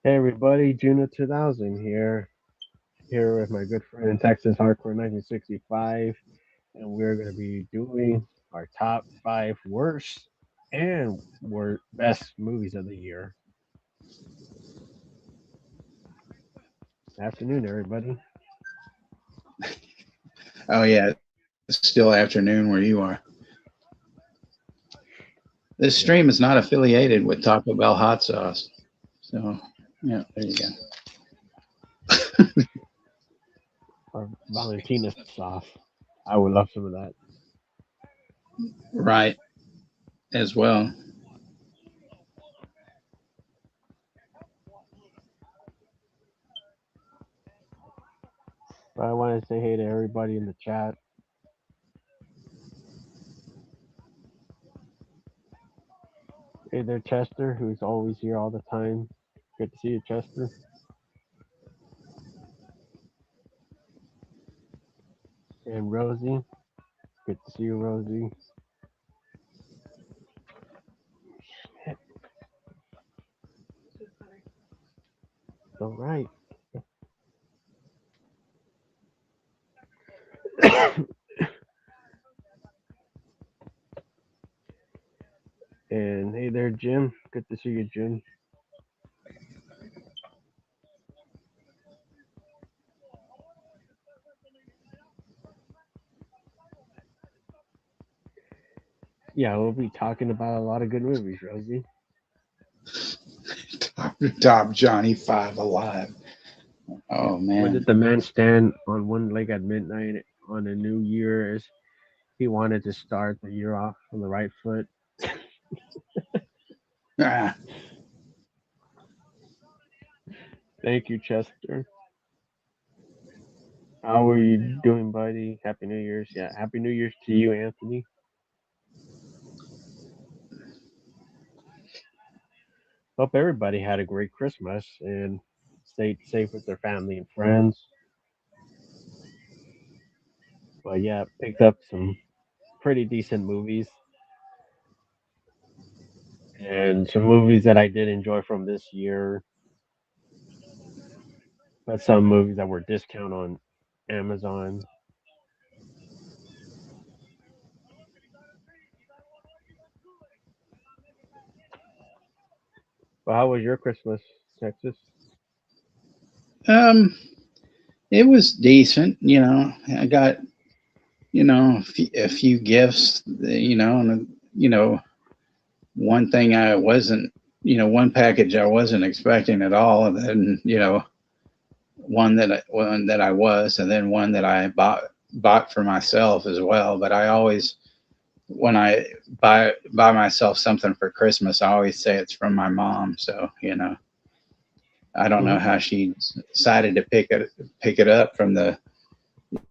Hey everybody, Juno 2000 here with my good friend Texas Hardcore 1965, and we're going to be doing our top five worst and best movies of the year. Afternoon, everybody. Oh yeah, it's still afternoon where you are. This stream Yep, is not affiliated with Taco Bell hot sauce. So yeah, there you go. our Valentina sauce. I would love some of that. Right, as well. But I want to say hey to everybody in the chat. Hey there, Chester, who's always here all the time. Good to see you, Chester. And Rosie. Good to see you, Rosie. All right. And hey there, Jim. Good to see you, Jim. Yeah, we'll be talking about a lot of good movies, Rosie. Top Johnny Five alive. Yeah. Oh What man. did the man stand on one leg at midnight on a new year as he wanted to start the year off on the right foot? Ah, Thank you, Chester. How are you doing, buddy? Happy New Year's. Yeah, Happy New Year's to you, Anthony. Hope everybody had a great Christmas and stayed safe with their family and friends. But yeah, picked up some pretty decent movies and some movies that I did enjoy from this year, but some movies that were discount on Amazon. But how was your Christmas, Texas? um, it was decent. I got a few gifts. And one thing I wasn't. One package I wasn't expecting at all, and then one that I was, and then one that I bought for myself as well. But I always, when I buy myself something for Christmas, I always say it's from my mom. So I don't know Hmm. how she decided to pick it up from the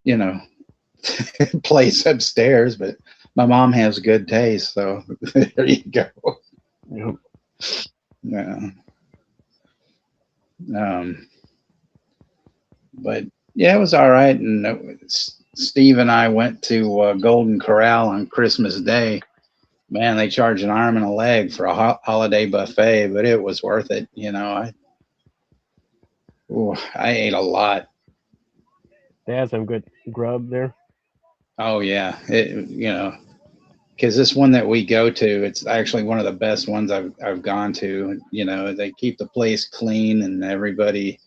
you know place upstairs, but my mom has good taste, so there you go. Yep. Yeah. Um, but yeah, it was all right. And Steve and I went to Golden Corral on Christmas Day. Man, they charge an arm and a leg for a holiday buffet, but it was worth it. I ate a lot. They had some good grub there. Oh yeah, because this one that we go to, it's actually one of the best ones I've gone to. They keep the place clean and everybody,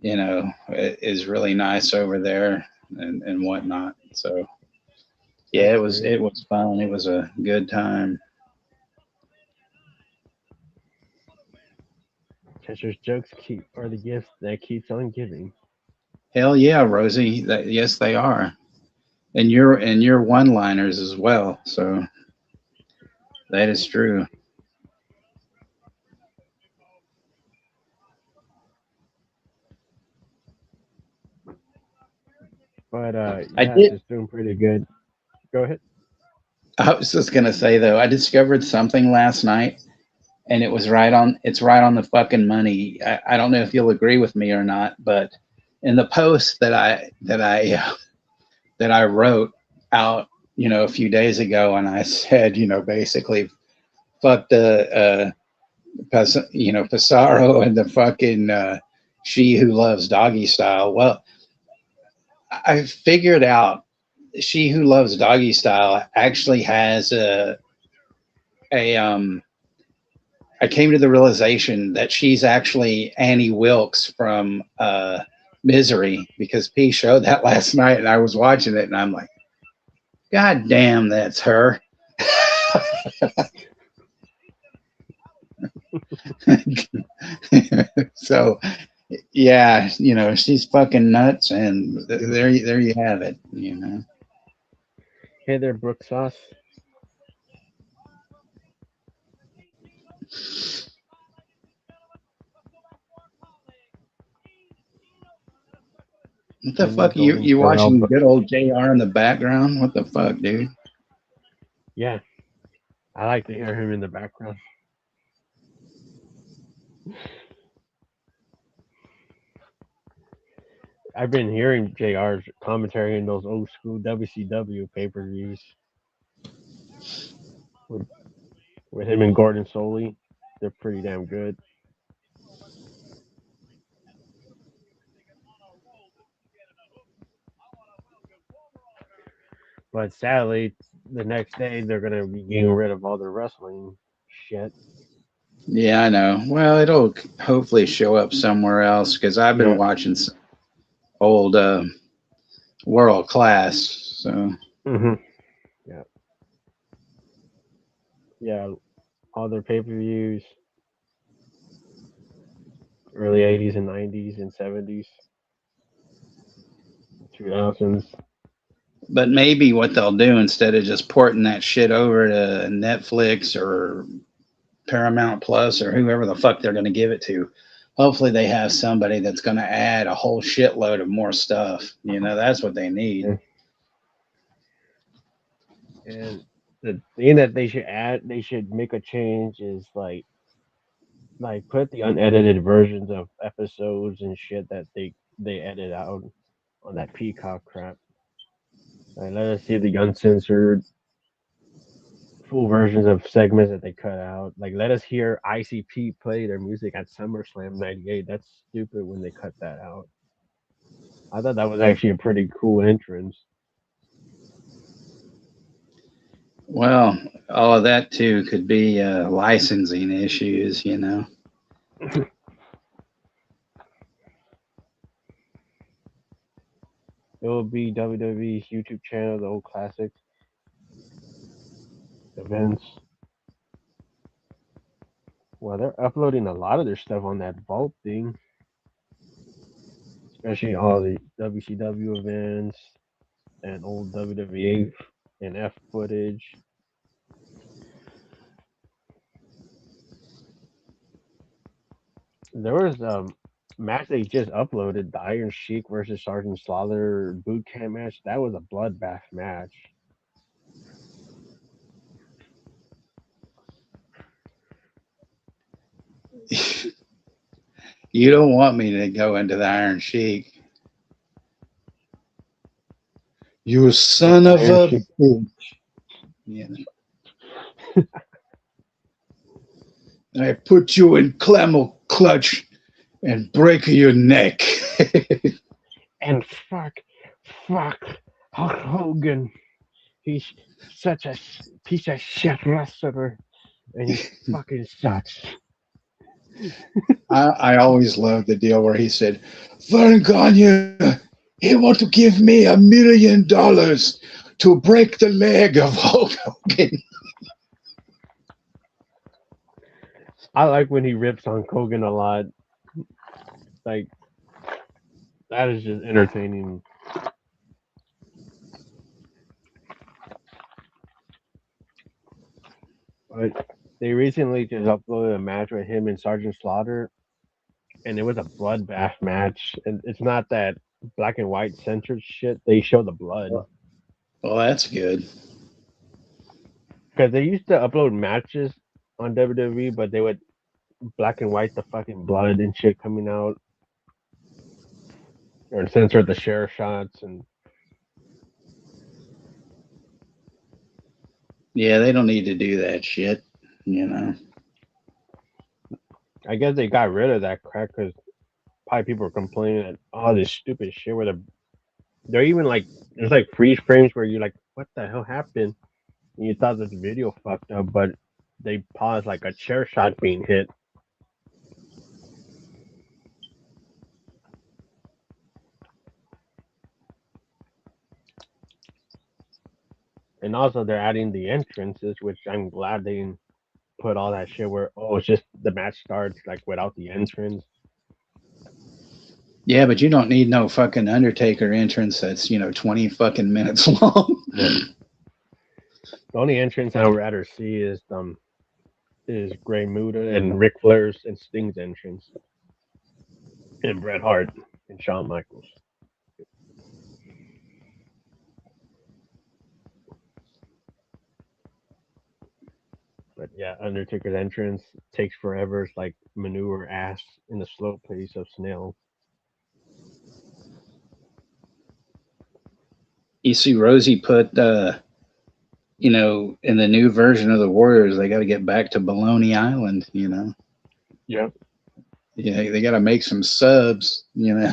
is really nice over there and whatnot. So yeah, That's it great. was fun. It was a good time. Chester's jokes keep are the gifts that keeps on giving. Hell yeah, Rosie. Yes, they are, and your one-liners as well. So that is true. But I yeah, did. just doing pretty good. Go ahead. I was just gonna say though, I discovered something last night, and it's right on the fucking money. I don't know if you'll agree with me or not, but in the post that I wrote out, a few days ago, and I said, basically, fuck Pissarro and the fucking She Who Loves Doggy Style. Well, I figured out She Who Loves Doggy Style actually has a. I came to the realization that she's actually Annie Wilkes from Misery, because P showed that last night and I was watching it and I'm like, God damn, that's her. So yeah, she's fucking nuts, and there you have it. Hey there, Brook Sauce. What the The new fuck, you Golden you Corral. watching good old JR in the background? What the fuck, dude? Yeah, I like to hear him in the background. I've been hearing JR's commentary in those old school WCW pay per views with, with him and Gordon Soley. They're pretty damn good. But sadly, the next day they're gonna be getting rid of all the wrestling shit. Yeah, I know. Well, it'll hopefully show up somewhere else, because I've been Yeah. watching some old world class. So Hmm. Yeah. Yeah. All their pay per views, early '80s and '90s and '70s, 2000s. but maybe what they'll do, instead of just porting that shit over to Netflix or Paramount Plus or whoever the fuck they're going to give it to, hopefully they have somebody that's going to add a whole shitload of more stuff. That's what they need. Yeah. And the thing that they should add, they should make a change is like put the unedited versions of episodes and shit that they edit out on that Peacock crap. Like, let us see the uncensored full versions of segments that they cut out. Like let us hear ICP play their music at SummerSlam '98. That's stupid when they cut that out. I thought that was actually a pretty cool entrance. Well, all of that too could be licensing issues. It will be WWE's YouTube channel, the old classic events. Well, they're uploading a lot of their stuff on that Vault thing, especially all the WCW events and old WWE and F footage. There was match they just uploaded, the Iron Sheik versus Sergeant Slaughter boot camp match. That was a bloodbath match. You don't want me to go into the Iron Sheik. You Like son the of Iron a Sheik. bitch. You know, I put you in camel clutch and break your neck. And fuck, Hulk Hogan. He's such a piece of shit wrestler, and he fucking sucks. I always loved the deal where he said, Vern Gagne, he want to give me $1 million to break the leg of Hulk Hogan. I like when he rips on Hogan a lot. Like that is just entertaining. But they recently just uploaded a match with him and Sergeant Slaughter, and it was a bloodbath match. And it's not that black and white censored shit. They show the blood Well, that's good. because they used to upload matches on WWE, but they would black and white the fucking blood and shit coming out, or censor the share shots. And Yeah, they don't need to do that shit. You know. I guess they got rid of that crap because probably people are complaining that all this stupid shit where they're even like there's like freeze frames where you're like, what the hell happened? And you thought that the video fucked up, but they paused like a chair shot being hit. And also they're adding the entrances, which I'm glad they didn't put all that shit where it's just the match starts like without the entrance. Yeah, but you don't need no fucking Undertaker entrance that's 20 fucking minutes long. Yeah. The only entrance I'd rather see is Grey Muda and Ric Flair's and Sting's entrance and Bret Hart and Shawn Michaels. But yeah, Undertaker's entrance takes forever. It's like manure ass in the slow pace of snail. You see, Rosie put, in the new version of the Warriors, they got to get back to Baloney Island. Yep. Yeah, they got to make some subs. Did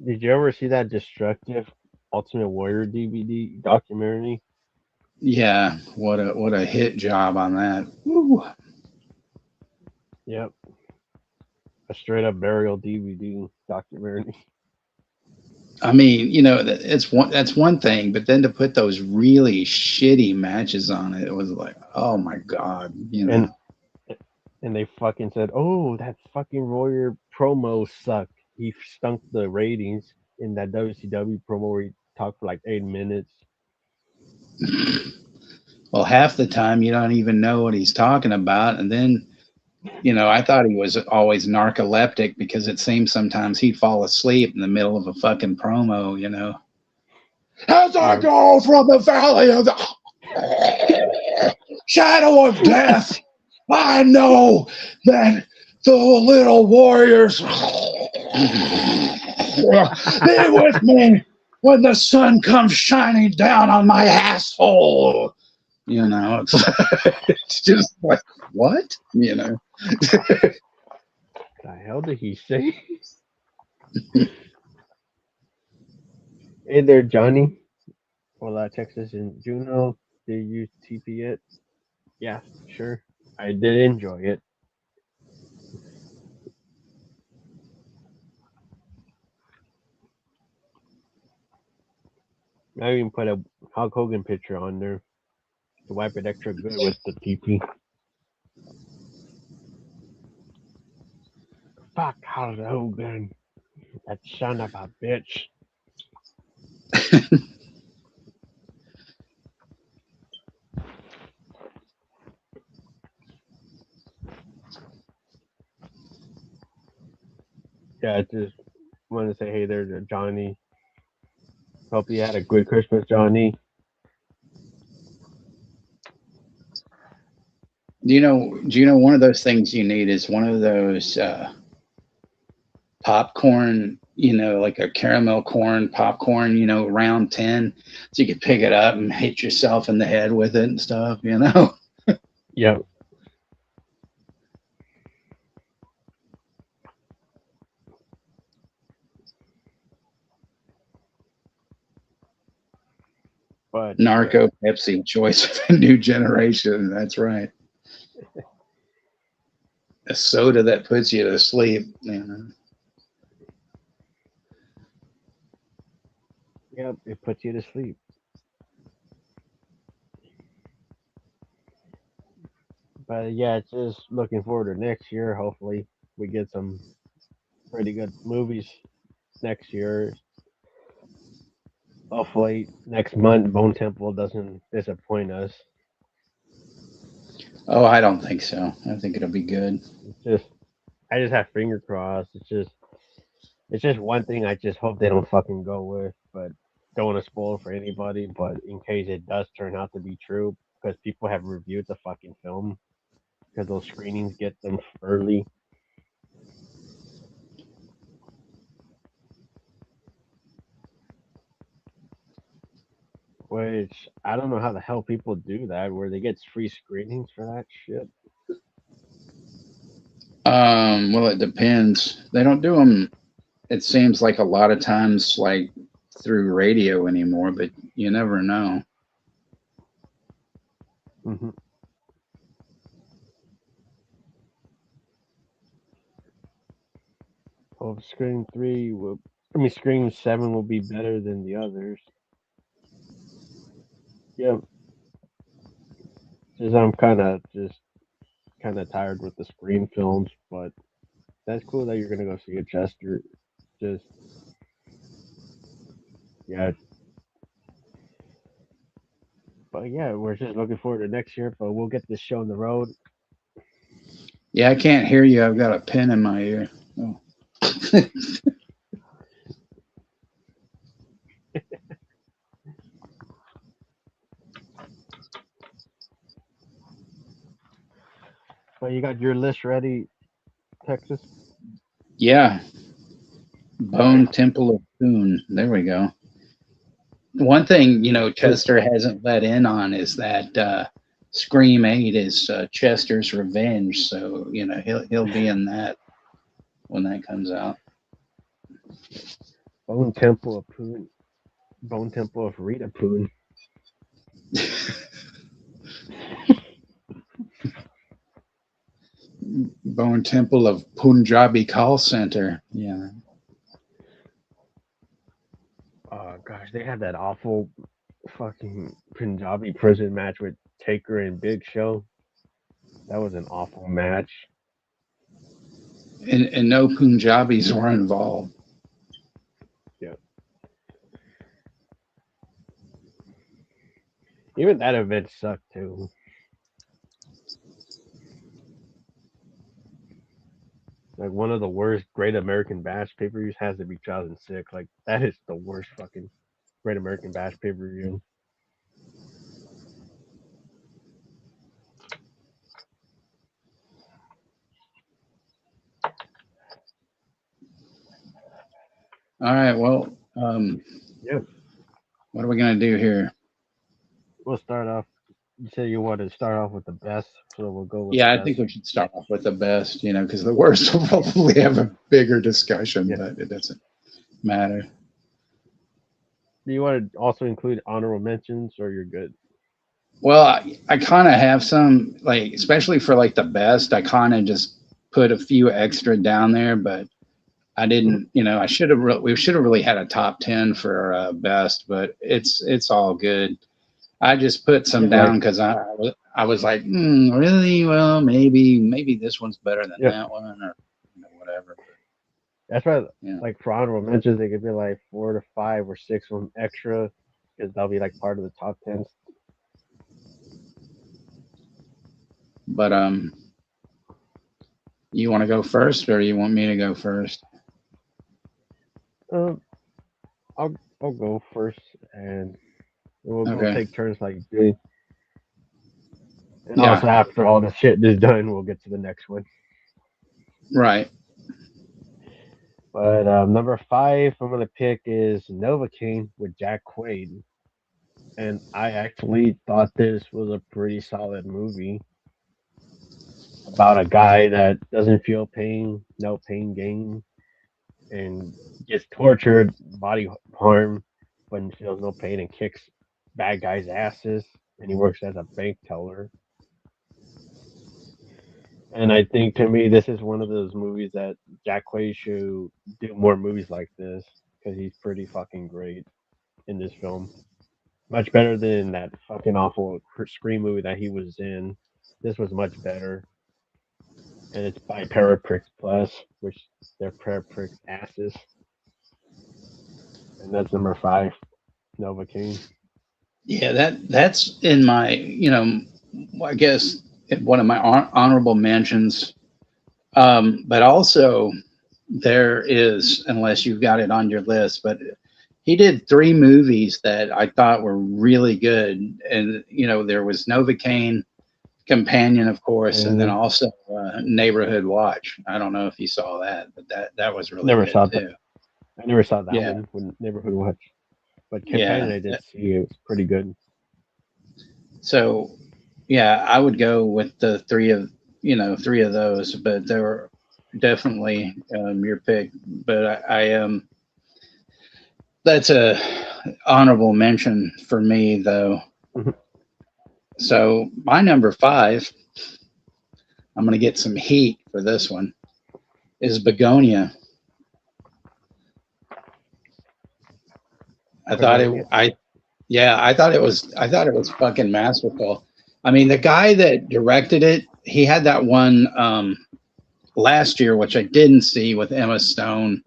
you ever see that destructive Ultimate Warrior DVD documentary? Yeah, what a hit job on that. Woo. Yep. A straight up burial DVD documentary. I mean, that's one thing, but then to put those really shitty matches on it, it was like, oh my god. And and they fucking said, "Oh, that fucking Warrior promo sucked. He stunk the ratings in that WCW promo where he talked for like 8 minutes." Well, half the time you don't even know what he's talking about, and then I thought he was always narcoleptic because it seemed sometimes he'd fall asleep in the middle of a fucking promo. As I Yeah. go from the valley of the shadow of death, I know that the little warriors be with me when the sun comes shining down on my asshole. It's, it's just like, what? The hell did he say? Hey there, Johnny. Hola, Texas and Juno. Did you TP it? Yeah, sure. I did enjoy it. I even put a Hulk Hogan picture on there to wipe it extra good with the TP. Fuck Hulk Hogan, that son of a bitch. Yeah, I just want to say hey there to Johnny. Hope you had a good Christmas, Johnny. Do you know one of those things you need is one of those popcorn, like a caramel corn popcorn, round 10, so you could pick it up and hit yourself in the head with it and stuff. Yep. But yeah, Narco Pepsi, choice of a new generation. That's right. A soda that puts you to sleep. yep, it puts you to sleep. But yeah, just looking forward to next year. Hopefully, we get some pretty good movies next year. Hopefully, next month Bone Temple doesn't disappoint us. Oh, I don't think so. I think it'll be good. It's just, I just have finger crossed. It's just one thing. I just hope they don't fucking go with, but don't want to spoil for anybody. But in case it does turn out to be true, because people have reviewed the fucking film, because those screenings get them early. Which I don't know how the hell people do that, where they get free screenings for that shit. Well, it depends. They don't do them. It seems like a lot of times, like through radio anymore, but you never know. Hmm. Well, Scream 3 will, I mean, Scream 7 will be better than the others. Yeah, just I'm kind of tired with the Scream films, but that's cool that you're gonna go see a Chester. Just yeah, but yeah, we're just looking forward to next year. But we'll get this show on the road. Yeah, I can't hear you. I've got a pin in my ear. Oh. But you got your list ready, Texas. Yeah, All right. Bone Temple of Poon. There we go. One thing, So, Chester hasn't let in on is that Scream 8 is Chester's revenge. So, he'll be in that when that comes out. Bone Temple of Poon, Bone Temple of Rita Poon. Bone Temple of Punjabi Call Center. Yeah. Oh gosh, they had that awful fucking Punjabi prison match with Taker and Big Show. That was an awful match. And no Punjabis were involved. Yeah. Even that event sucked too. Like one of the worst Great American Bash pay per views has to be 2006. Like that is the worst fucking Great American Bash pay per view. All right. Well, Yeah. what are we going to do here? We'll start off. You say you want to start off with the best, so we'll go with the Yeah, I best. think we should start off with the best, because the worst will probably have a bigger discussion, Yeah. but it doesn't matter. Do you want to also include honorable mentions, or you're good? Well, I kind of have some, like, especially for like the best, I kind of just put a few extra down there, but I Mhm. didn't, I should have, we should have really had a top 10 for best, but it's all good. I just put some Yeah. Like down because I was like, really? Well, maybe this one's better than yeah. that one, or whatever. But That's why, yeah, like for honorable mentions, they could be like 4 to 5 or 6 of them extra, because they'll be like part of the top tens. but you want to go first, or you want me to go first? Um, I'll go first, and we'll Okay. take turns like doing. And Yeah. also after all the shit is done, we'll get to the next one. Right. But number 5 I'm gonna pick is Novocaine with Jack Quaid, and I actually thought this was a pretty solid movie about a guy that doesn't feel pain, no pain gain, and gets tortured, body harm, but feels no pain and kicks bad guys' asses. And he works as a bank teller. And I think to me, this is one of those movies that Jack Quaid should do more movies like this because he's pretty fucking great in this film. Much better than that fucking awful Scream movie that he was in. This was much better, and it's by Paraprix Plus, which they're Paraprix asses, and that's number 5, Novocaine. Yeah, that's in my, I guess one of my honorable mentions. But also there is, unless you've got it on your list, but he did three movies that I thought were really good, and there was Novocaine, Companion, of course, and then And also Neighborhood Watch. I don't know if you saw that, but that was really never good saw that. too. I never saw that Yeah, one with Neighborhood Watch, but Companion yeah. I did see. It was pretty good. So, yeah, I would go with the three of those, but there were definitely your pick. But I that's a honorable mention for me though. Mhm. So my number five, I'm going to get some heat for this one, is Begonia. I thought it, Begonia. I Yeah, I thought it was fucking masterful. I mean, the guy that directed it, he had that one last year, which I didn't see with Emma Stone.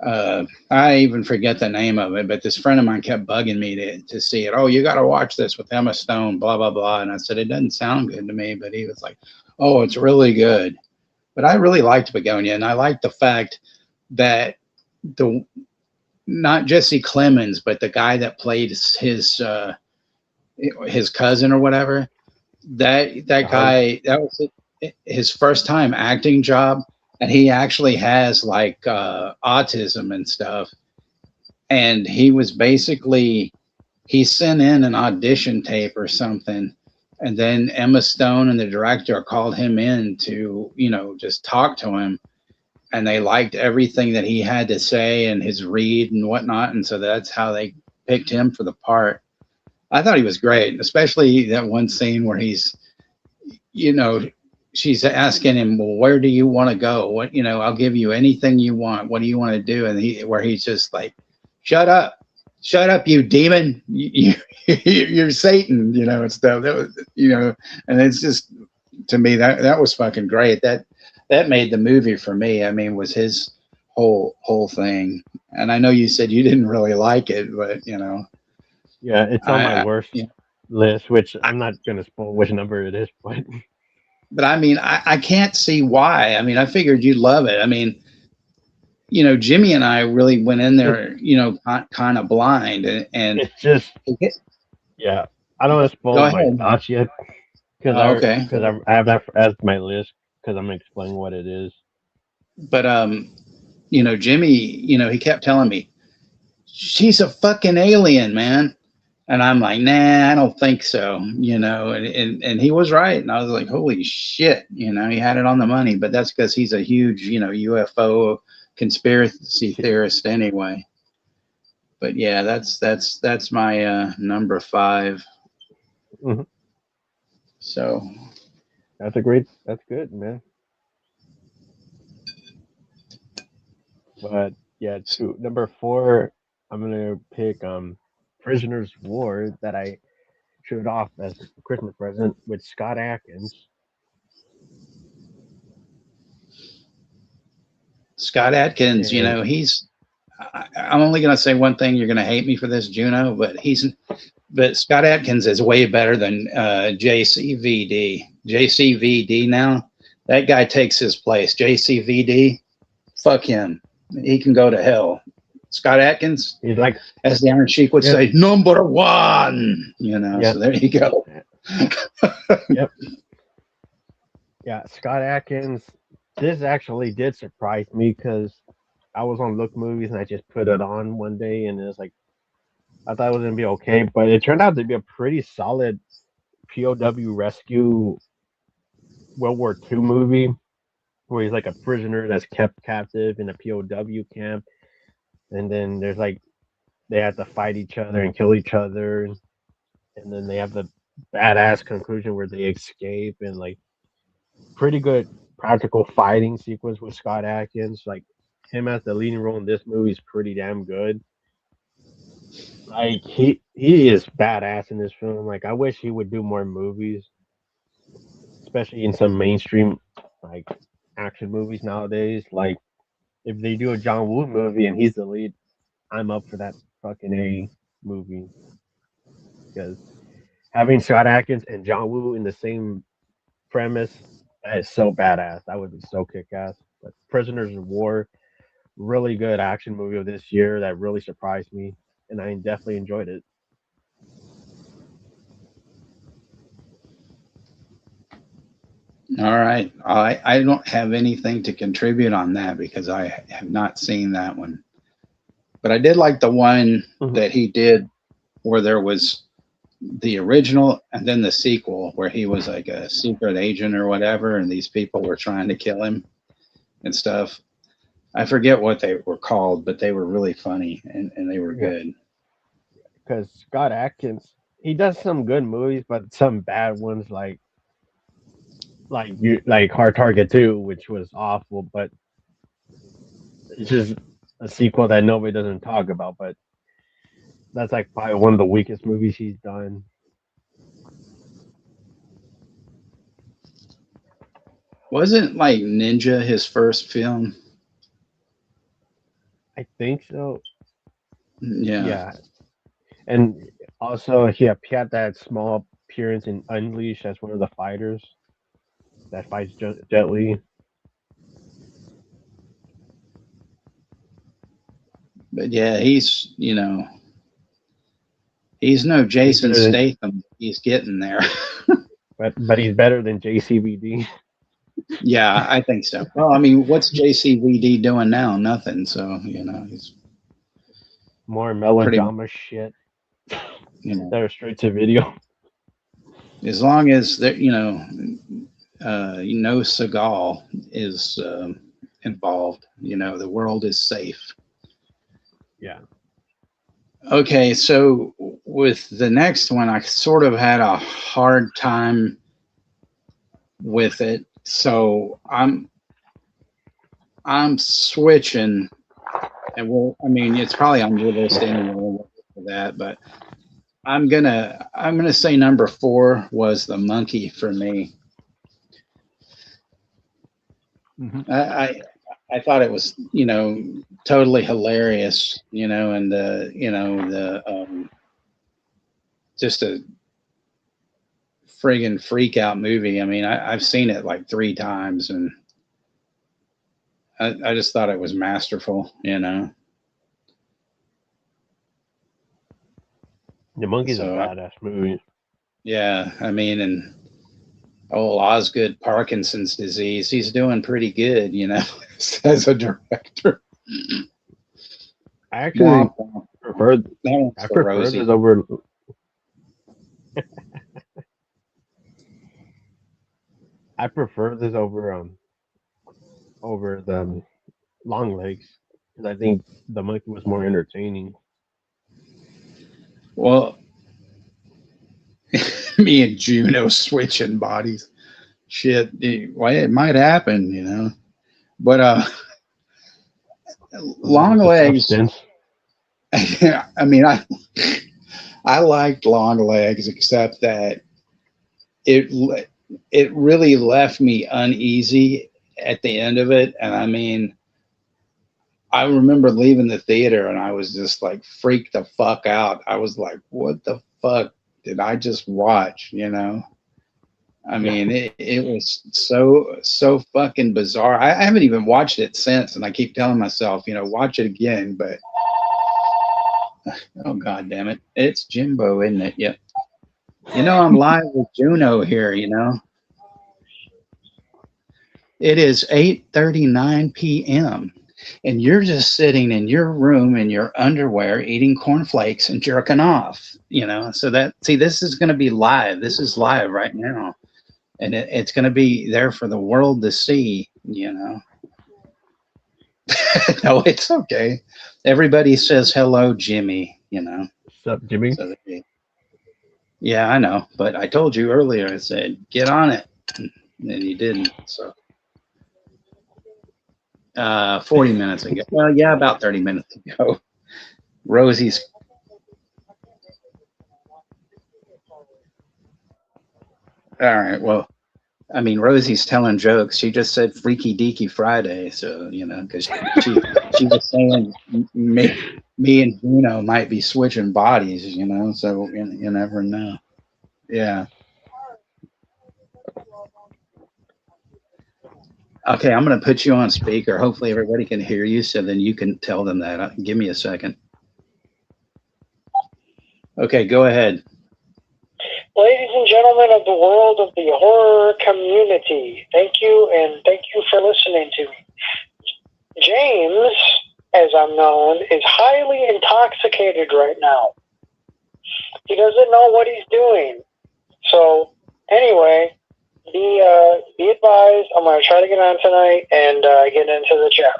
I even forget the name of it, but this friend of mine kept bugging me to see it. Oh, you got to watch this with Emma Stone, blah blah blah. And I said it doesn't sound good to me, but he was like, "Oh, it's really good." But I really liked Begonia, and I liked the fact that the not Jesse Clemens, but the guy that played his cousin or whatever. That Guard. guy, that was his first time acting job, and he actually has like autism and stuff. And he was basically he sent in an audition tape or something, and then Emma Stone and the director called him in to just talk to him, and they liked everything that he had to say and his read and whatnot, and so that's how they picked him for the part. I thought he was great, especially that one scene where you know, she's asking him, "Well, where do you want to go? I'll give you anything you want. What do you want to do?" And where he's just like, shut up, you demon, you're Satan," and stuff. That was, and it's just to me that was fucking great. That made the movie for me. I mean, was his whole thing. And I know you said you didn't really like it, but Yeah, it's on my worst yeah, list, which I'm not gonna spoil which number it is, but but I mean, I can't see why. I mean, I figured you'd love it. I mean, Jimmy and I really went in it, there, kind of blind, and it's just yeah. I don't want to go spoil my ahead. thoughts yet because Oh, okay, I have that as my list because I'm gonna explain what it is. but Jimmy, he kept telling me she's a fucking alien, man. And I'm like, nah, I don't think so, and he was right. And I was like, holy shit, he had it on the money. But that's because he's a huge, UFO conspiracy theorist anyway. But yeah, that's my number five. Mhm. So That's good, man. But yeah, to number four, I'm gonna pick Prisoners of War that I showed off as a Christmas present with Scott Atkins. Scott Atkins, And I'm only gonna say one thing. You're gonna hate me for this, Juno, but Scott Atkins is way better than JCVD. JCVD now, that guy takes his place. JCVD, fuck him. He can go to hell. Scott Atkins, he's like, as the Iron Sheik would yeah, say, number one. yeah, So there you go. yep, yeah. Scott Atkins. This actually did surprise me because I was on Look Movies and I just put it on one day and it's like I thought it was gonna be okay, but it turned out to be a pretty solid POW rescue World War II movie where he's like a prisoner that's kept captive in a POW camp, and then there's like they have to fight each other and kill each other, and then they have the badass conclusion where they escape and like pretty good practical fighting sequence with Scott Atkins. Like him as the leading role in this movie is pretty damn good. Like he is badass in this film. Like I wish he would do more movies, especially in some mainstream like action movies nowadays. Like if they do a John Woo movie and he's the lead, I'm up for that fucking A movie because having Scott Atkins and John Woo in the same premise, that is so badass. That would be so kick ass. But Prisoners of War, really good action movie of this year that really surprised me, and I definitely enjoyed it. All right. I don't have anything to contribute on that because I have not seen that one. But I did like the one Mhm. that he did where there was the original and then the sequel where he was like a secret agent or whatever, and these people were trying to kill him. and stuff. I forget what they were called, but they were really funny and they were Yeah, good. because Scott Atkins, he does some good movies, but some bad ones like Hard Target 2, which was awful, but it's just a sequel that nobody doesn't talk about. But that's like probably one of the weakest movies he's done. Wasn't like Ninja his first film? I think so. Yeah, Yeah, and also he had that small appearance in Unleashed as one of the fighters that fights Jet Li. but yeah, he's no He's Jason better than, Statham. He's getting there. but he's better than JCVD. Yeah, I think so. Well, I mean, what's JCVD doing now? Nothing. So he's More pretty. melodrama shit You know, that are straight to video. as long as there, Seagal is involved. The world is safe. Yeah. Okay, so with the next one, I sort of had a hard time with it. So I'm switching, and I mean, it's probably on your list anyway for that, but I'm gonna say number 4 was the monkey for me. Hmm. I I, I thought it was totally hilarious, and the just a friggin' freak out movie. I mean, I've seen it like 3 times, and I just thought it was masterful. The Monkey's a So badass movie. yeah, I mean, and Osgood Parkinson's disease, he's doing pretty good, as a director. I actually Womp womp. prefer That one's I for prefer this Rosie. over I prefer this over the Long Legs because I think the Monkey was more entertaining. Well, me and Juno switching bodies. Shit, well, it might happen. But Unless long it's a legs. substance. I mean, I liked long legs, except that it it really left me uneasy at the end of it. And I mean, I remember leaving the theater and I was just like freaked the fuck out. I was like, what the fuck did I just watch? I Yeah. mean, it was so fucking bizarre. I haven't even watched it since, and I keep telling myself, watch it again. But oh god damn it, it's Jimbo, isn't it? Yep. I'm live with Juno here. It is 8:39 p.m. and you're just sitting in your room in your underwear eating cornflakes and jerking off. So this is going to be live. This is live right now, and it's going to be there for the world to see. No, it's okay. Everybody says hello, Jimmy. Sup, Jimmy? So yeah, I know, but I told you earlier. I said get on it, and you didn't. So 40 minutes ago. Well, yeah, about 30 minutes ago. Rosie's. All right. Well, I mean, Rosie's telling jokes. She just said "Freaky Deaky Friday," so because she was saying me and Bruno might be switching bodies. So you never know. Yeah. Okay, I'm gonna put you on speaker. Hopefully, everybody can hear you, so then you can tell them that. Give me a second. Okay, go ahead. Ladies and gentlemen of the world of the horror community, thank you, and thank you for listening to me. James, as I'm known, is highly intoxicated right now. He doesn't know what he's doing. So, anyway, Be advised, I'm gonna try to get on tonight and get into the chat.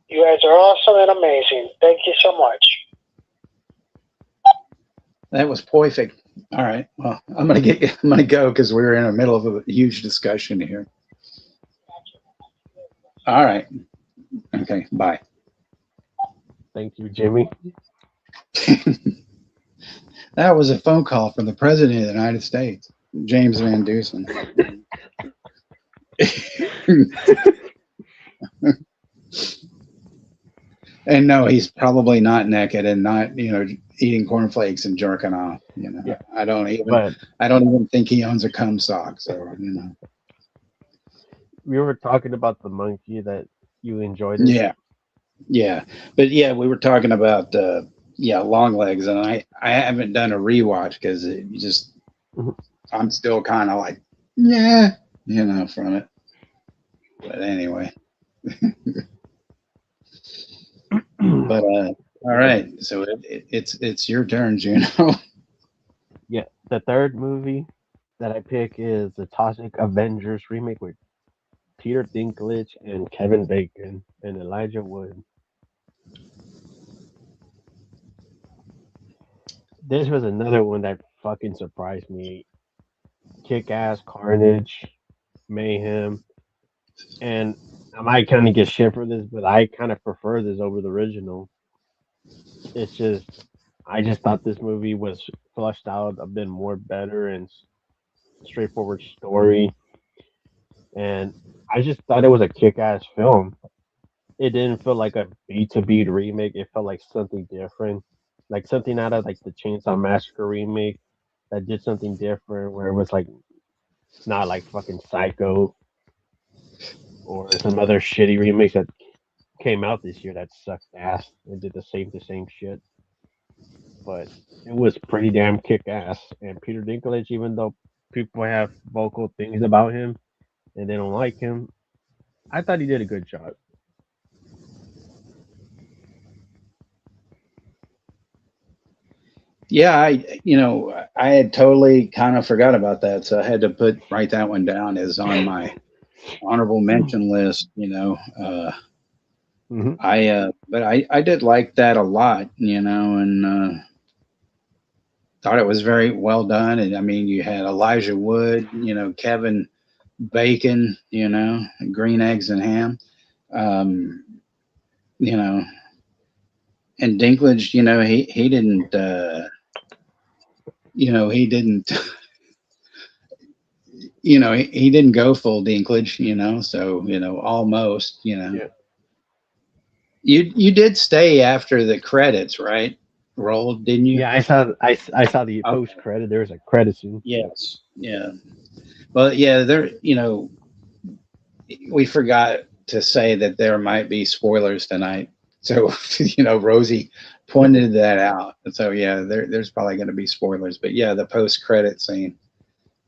You guys are awesome and amazing. Thank you so much. That was perfect. All right. Well, I'm gonna go because we're in the middle of a huge discussion here. All right. Okay. Bye. Thank you, Jimmy. That was a phone call from the President of the United States, James Van Dusen. And no, he's probably not naked and not, eating cornflakes and jerking off. Yeah. I don't even think he owns a cum sock. So, We were talking about the monkey that you enjoyed it. Yeah. But yeah, we were talking about, long legs, and I haven't done a rewatch because I'm still kind of like, from it. But anyway. But all right, so it's your turn, Juno. Yeah, the third movie that I pick is the Toxic Avengers remake with Peter Dinklage and Kevin Bacon and Elijah Wood. This was another one that fucking surprised me. Kick ass carnage, mayhem, and I might kind of get shit for this, but I kind of prefer this over the original. It's just, I just thought this movie was flushed out a bit more better and straightforward story, and I just thought it was a kick ass film. It didn't feel like a beat to beat remake. It felt like something different, like something out of like the Chainsaw Massacre remake that did something different, where it was like not like fucking Psycho or some other shitty remakes that came out this year that sucked ass and did the same shit. But it was pretty damn kick ass. And Peter Dinklage, even though people have vocal things about him and they don't like him, I thought he did a good job. Yeah, I had totally kind of forgot about that, so I had to write that one down as on my honorable mention list. Mm-hmm. But I did like that a lot, and thought it was very well done. And I mean, you had Elijah Wood, Kevin Bacon, green eggs and ham, um, you know, and Dinklage, he didn't, he didn't, he didn't go full Dinklage, so, almost, Yeah. You did stay after the credits, right? Rolled, didn't you? Yeah, I saw the Okay. post credit. There was a credit scene. Yes. Yeah. Well, yeah, we forgot to say that there might be spoilers tonight. So, Rosie pointed that out. So, yeah, there's probably going to be spoilers. But, yeah, the post-credit scene,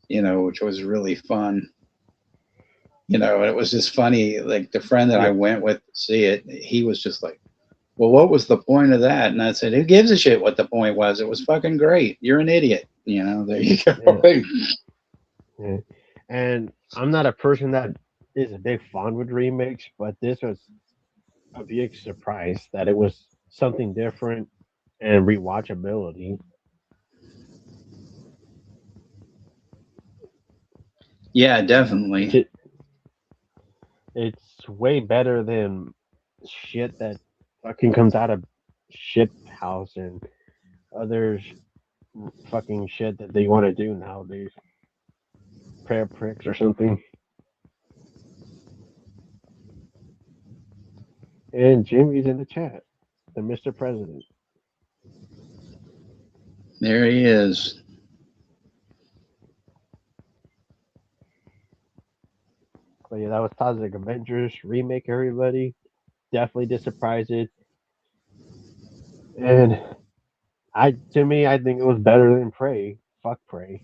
which was really fun. And it was just funny. Like, the friend that I Yeah. went with to see it, he was just like, well, what was the point of that? And I said, who gives a shit what the point was? It was fucking great. You're an idiot. There you go. Yeah. Yeah. And I'm not a person that is a big fan with remakes, but this was a big surprise that it was something different and rewatchability. Yeah, It's definitely. it, it's way better than shit that fucking comes out of shit house and other fucking shit that they want to do nowadays. Prayer pricks or something. And Jimmy's in the chat, the Mr. President. There he is. But yeah, that was Toxic Avengers remake. Everybody definitely did surprise it, and to me, I think it was better than Prey. Fuck Prey.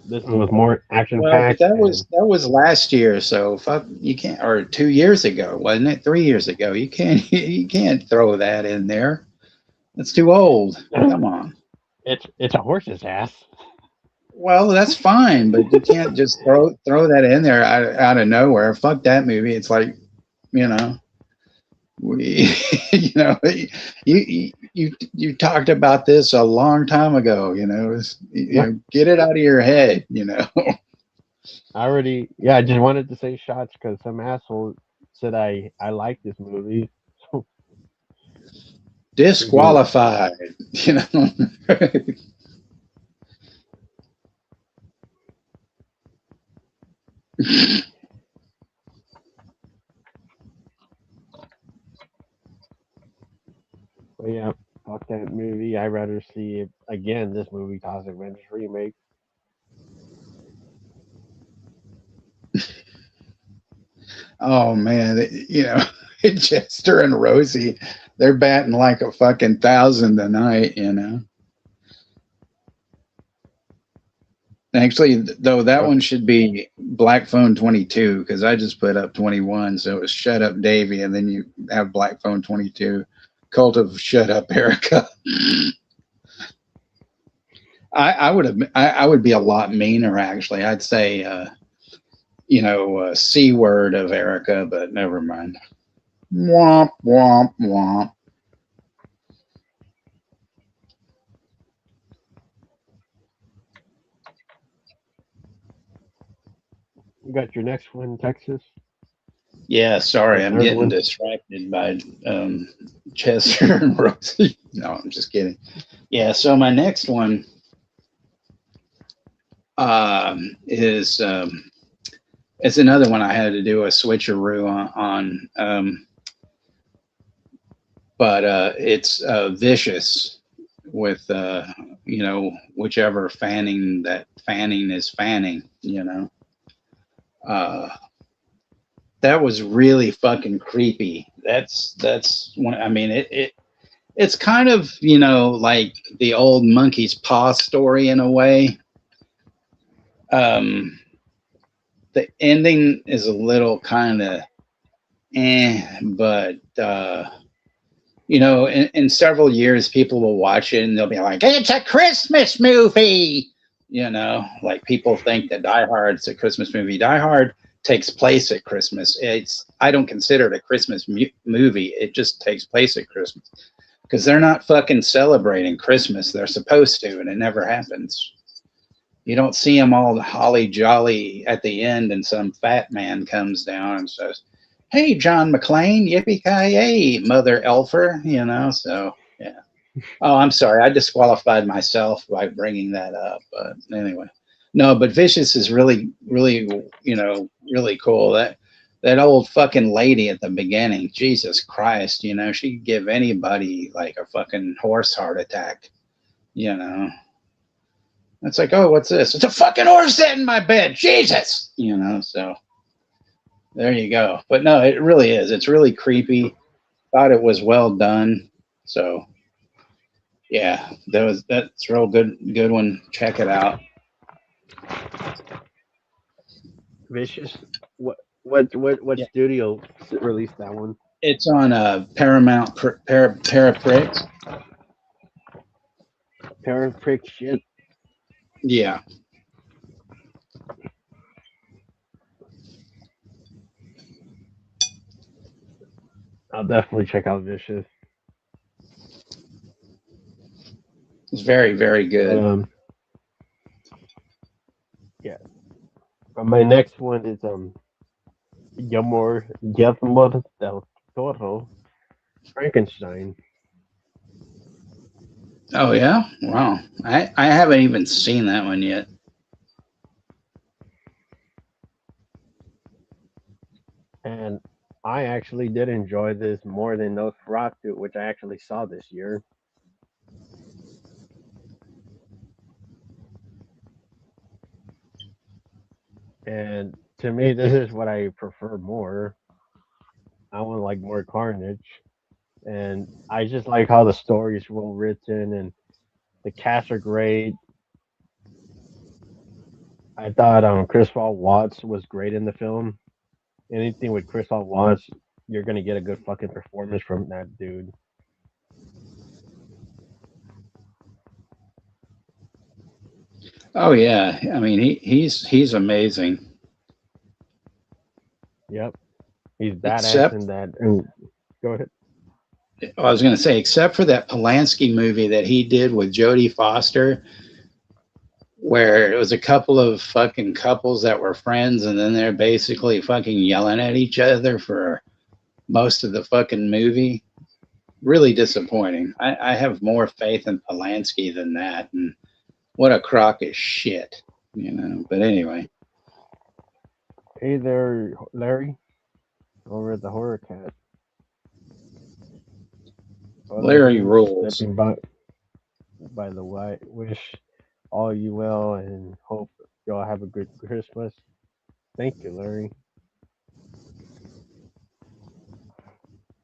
This one was more action Well, but packed and that was last year, so fuck, you can't, or 2 years ago, wasn't it? 3 years ago. You can't you can't throw that in there. That's too old. Come on. it's a horse's ass. Well, that's fine, but you can't just throw that in there out of nowhere. Fuck that movie. It's like, you know, we, you know, you talked about this a long time ago. Yeah, Get it out of your head. You know, I already. Yeah, I just wanted to say shots because some asshole said I like this movie. So freaking. disqualified. You know, But yeah, fuck that movie. I'd rather see it again. This movie, Toxic Avenger remake. oh man, Chester and Rosie, they're batting like a fucking thousand tonight. Actually, though, that But one should be Black Phone 22 because I just put up 21. So it was Shut Up Davy, and then you have Black Phone 22, Cult of Shut Up Erica. I would be a lot meaner actually. I'd say C word of Erica, but never mind. Womp womp womp. you got your next one, Texas. Yeah, Your sorry, I'm third getting one. distracted by Chester and Rosie. No, I'm just kidding. Yeah, so my next one is it's another one I had to do a switcheroo on, but it's vicious with whichever fanning is fanning. Uh, that was really fucking creepy. That's one. I mean, it's kind of like the old monkey's paw story in a way. Um, the ending is a little kind of but in several years, people will watch it and they'll be like, "It's a Christmas movie." Like people think that Die Hard's a Christmas movie. Die Hard takes place at Christmas. I don't consider it a Christmas movie. It just takes place at Christmas because they're not fucking celebrating Christmas. They're supposed to, and it never happens. You don't see them all holly jolly at the end, and some fat man comes down and says, "Hey, John McClane, yippee ki yay, Mother Elfer." So yeah. Oh, I'm sorry, I disqualified myself by bringing that up. But anyway, no, but Vicious is really, really, really cool. That old fucking lady at the beginning, Jesus Christ, she could give anybody like a fucking horse heart attack. You know, it's like, oh, what's this? It's a fucking horse dead in my bed. Jesus. So there you go. But no, it really is. It's really creepy. Thought it was well done. So yeah, that's real good one. Check it out. Vicious. What Yeah, studio released that one? it's on Paramount Paraprix. Paraprick shit. Yeah, I'll definitely check out Vicious. it's very very But good. yeah. But my next one is Guillermo del Toro, Frankenstein. Oh yeah, wow. I haven't even seen that one yet. And I actually did enjoy this more than Nosferatu, which I actually saw this year. And to me, this is what I prefer more. I want like more carnage, and I just like how the story is well written and the cast are great. I thought Christoph Waltz was great in the film. Anything with Christoph Waltz, you're gonna get a good fucking performance from that dude. Oh yeah, I mean he's amazing. Yep, he's badass in Except that. And go ahead. I was going to say, except for that Polanski movie that he did with Jodie Foster, where it was a couple of fucking couples that were friends, and then they're basically fucking yelling at each other for most of the fucking movie. Really disappointing. I have more faith in Polanski than that, and what a crock of shit, you know. But anyway, Hey there, Larry, over at the Horror Cat. Other Larry than rules. stepping by the way, wish all you well and hope y'all have a good Christmas. Thank you, Larry.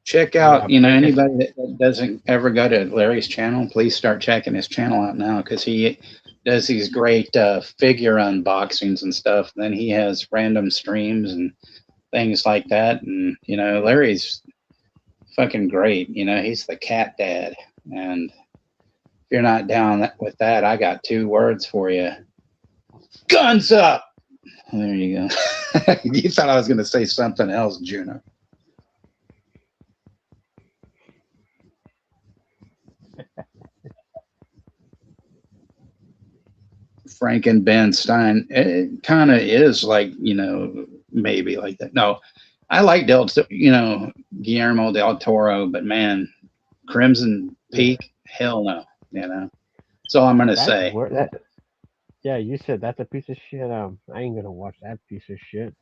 Check Yeah, out, you know, Frankenstein. anybody that doesn't ever go to Larry's channel, please start checking his channel out now because he does these great figure unboxings and stuff. Then he has random streams and things like that. And, you know, Larry's fucking great. You know, he's the cat dad. And if you're not down with that, I got two words for you: guns up. There you go. You thought I was going to say something else, Juno. Franken Ben Stein. It kind of is like, you know, maybe like that. No, I like you know, Guillermo del Toro, but man, Crimson Yeah, Peak, hell no, you know. That's all I'm gonna that's say. where that. Yeah, you said that's a piece of shit. I ain't gonna watch that piece of shit.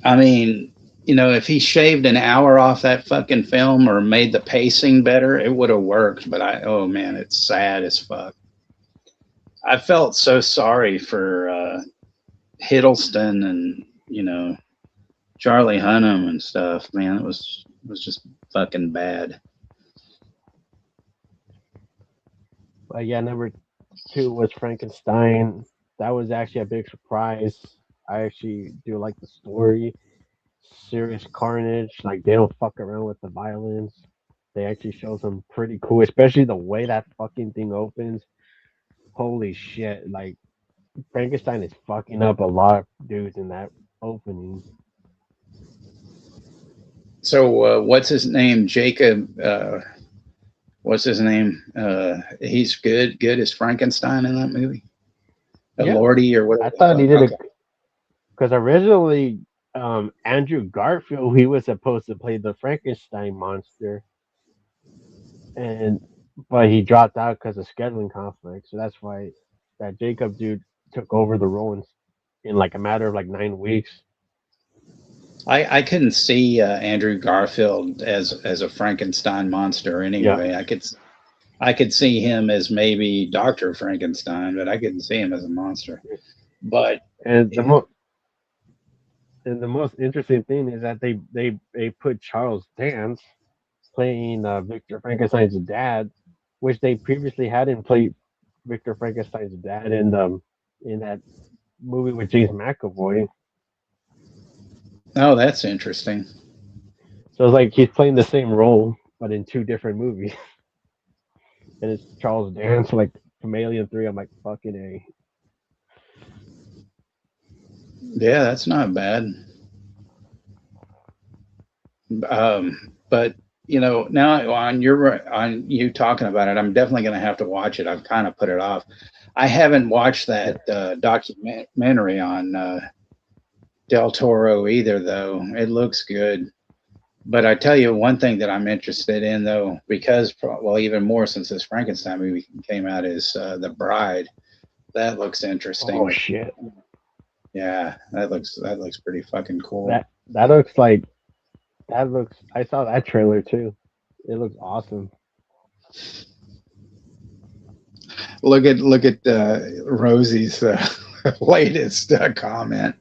I mean, you know, if he shaved an hour off that fucking film or made the pacing better, it would have worked. But oh man, it's sad as fuck. I felt so sorry for Hiddleston and, you know, Charlie Hunnam and stuff. Man, it was just fucking bad. But yeah, number two was Frankenstein. That was actually a big surprise. I actually do like the story. Serious carnage. Like they don't fuck around with the violence. They actually show some pretty cool, especially the way that fucking thing opens. Holy shit! Like Frankenstein is fucking up a lot of dudes in that opening. So what's his name? Jacob. What's his name? He's good as Frankenstein in that movie. Yep, Lordy or whatever I the thought he fuck. did Okay. it because originally Andrew Garfield he was supposed to play the Frankenstein monster, and but he dropped out because of scheduling conflict. So that's why that Jacob dude took over the role in like a matter of like 9 weeks. I couldn't see Andrew Garfield as a Frankenstein monster Yeah, anyway. I could see him as maybe Doctor Frankenstein, but I couldn't see him as a monster. But and the most interesting thing is that they put Charles Dance playing Victor Frankenstein's dad, which they previously hadn't played Victor Frankenstein's dad in that movie with James McAvoy. oh, that's interesting. So it's like he's playing the same role but in two different movies, and it's Charles Dance like from Alien Three. I'm like fucking a. Yeah, that's not bad. But you know, now on you talking about it, I'm definitely going to have to watch it. I've kind of put it off. I haven't watched Yeah. that documentary on Del Toro either, though. It looks good. But I tell you one thing that I'm interested in, though, because well, even more since this Frankenstein movie came out, is The Bride. That looks Oh interesting. shit! Yeah, that looks pretty fucking cool. That looks like that looks. I saw that trailer too. It looks awesome. Look at Rosie's latest comment.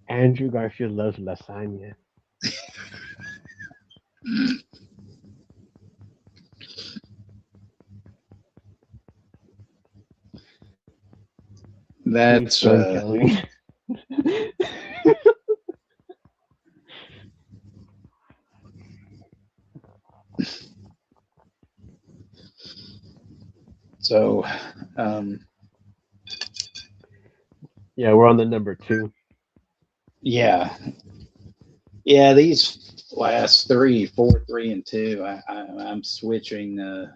Andrew Garfield loves lasagna. Great That's storytelling. so. Um, Yeah, we're on the number two. Yeah, yeah. These last three, four, three, and two, I'm switching them,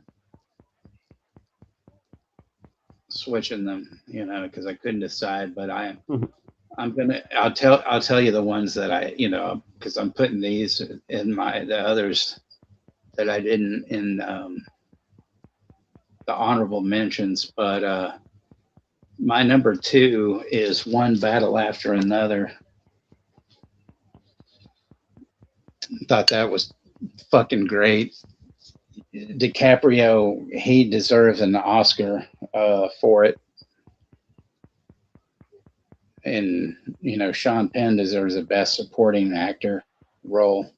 because I couldn't decide. But I'll tell you the ones that because I'm putting these in the others that I didn't in the honorable mentions. But my number two is One Battle After Another. Thought that was fucking great. DiCaprio, he deserves an Oscar for it, and Sean Penn deserves a Best Supporting Actor role.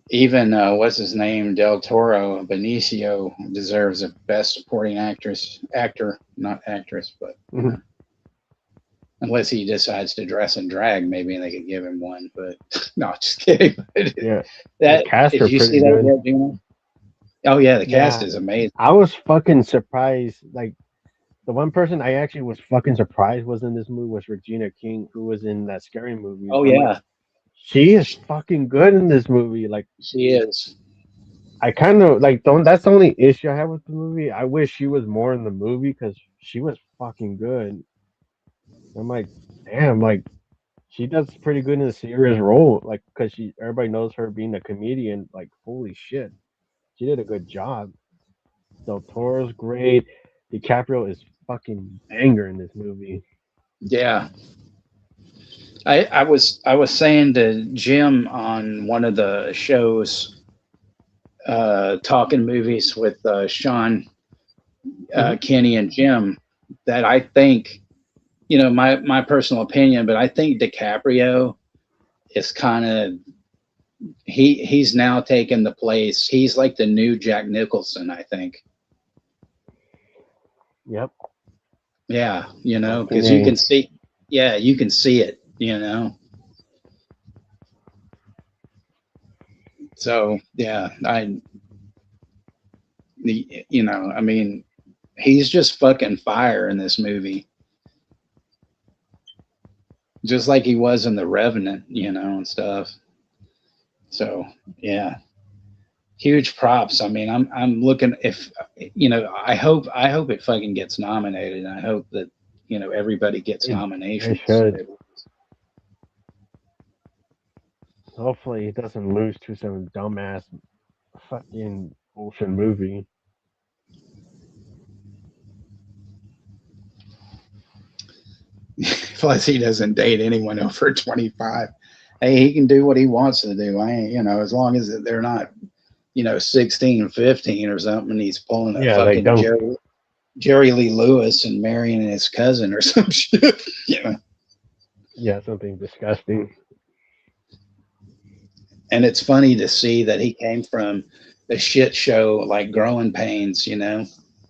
Even what's his name, Del Toro, Benicio deserves a Best Supporting actor, not actress, but Mhm. unless he decides to dress and drag, maybe they could give him one. But no, just kidding. Yeah, the That cast did are you pretty see that good. yet, Gina? Oh yeah, the cast Yeah, is amazing. I was fucking surprised. Like the one person I actually was fucking surprised was in this movie was Regina King, who was in that scary movies. Oh I'm like, yeah, she is fucking good in this movie. Like she is. I kind of like don't. That's the only issue I have with the movie. I wish she was more in the movie because she was fucking good. I'm like, damn, like she does pretty good in a serious role. Like because she everybody knows her being a comedian. Like holy shit, she did a good job. Del Toro's great. DiCaprio is fucking banger in this movie. Yeah, I was saying to Jim on one of the shows, talking movies with Sean, Hmm. Kenny, and Jim, that I think, my personal opinion, but I think DiCaprio is kind of he's now taken the place. He's like the new Jack Nicholson, I think. Yep, Yeah, because you can definitely. see, yeah, you can see it. So yeah, I mean, he's just fucking fire in this movie, just like he was in The Revenant, and stuff. So yeah, huge props. I mean, I'm looking if I hope it fucking gets nominated. I hope that everybody gets It, it nominations. should. Hopefully, it doesn't lose to some dumbass fucking bullshit movie. Plus, he doesn't date anyone over 25. Hey, he can do what he wants to do. I ain't, as long as they're not 16, 15 or something. He's pulling a Yeah, like fucking don't. Jerry Lee Lewis and marrying his cousin or some shit. Yeah, something disgusting. And it's funny to see that he came from a shit show like Growing Pains.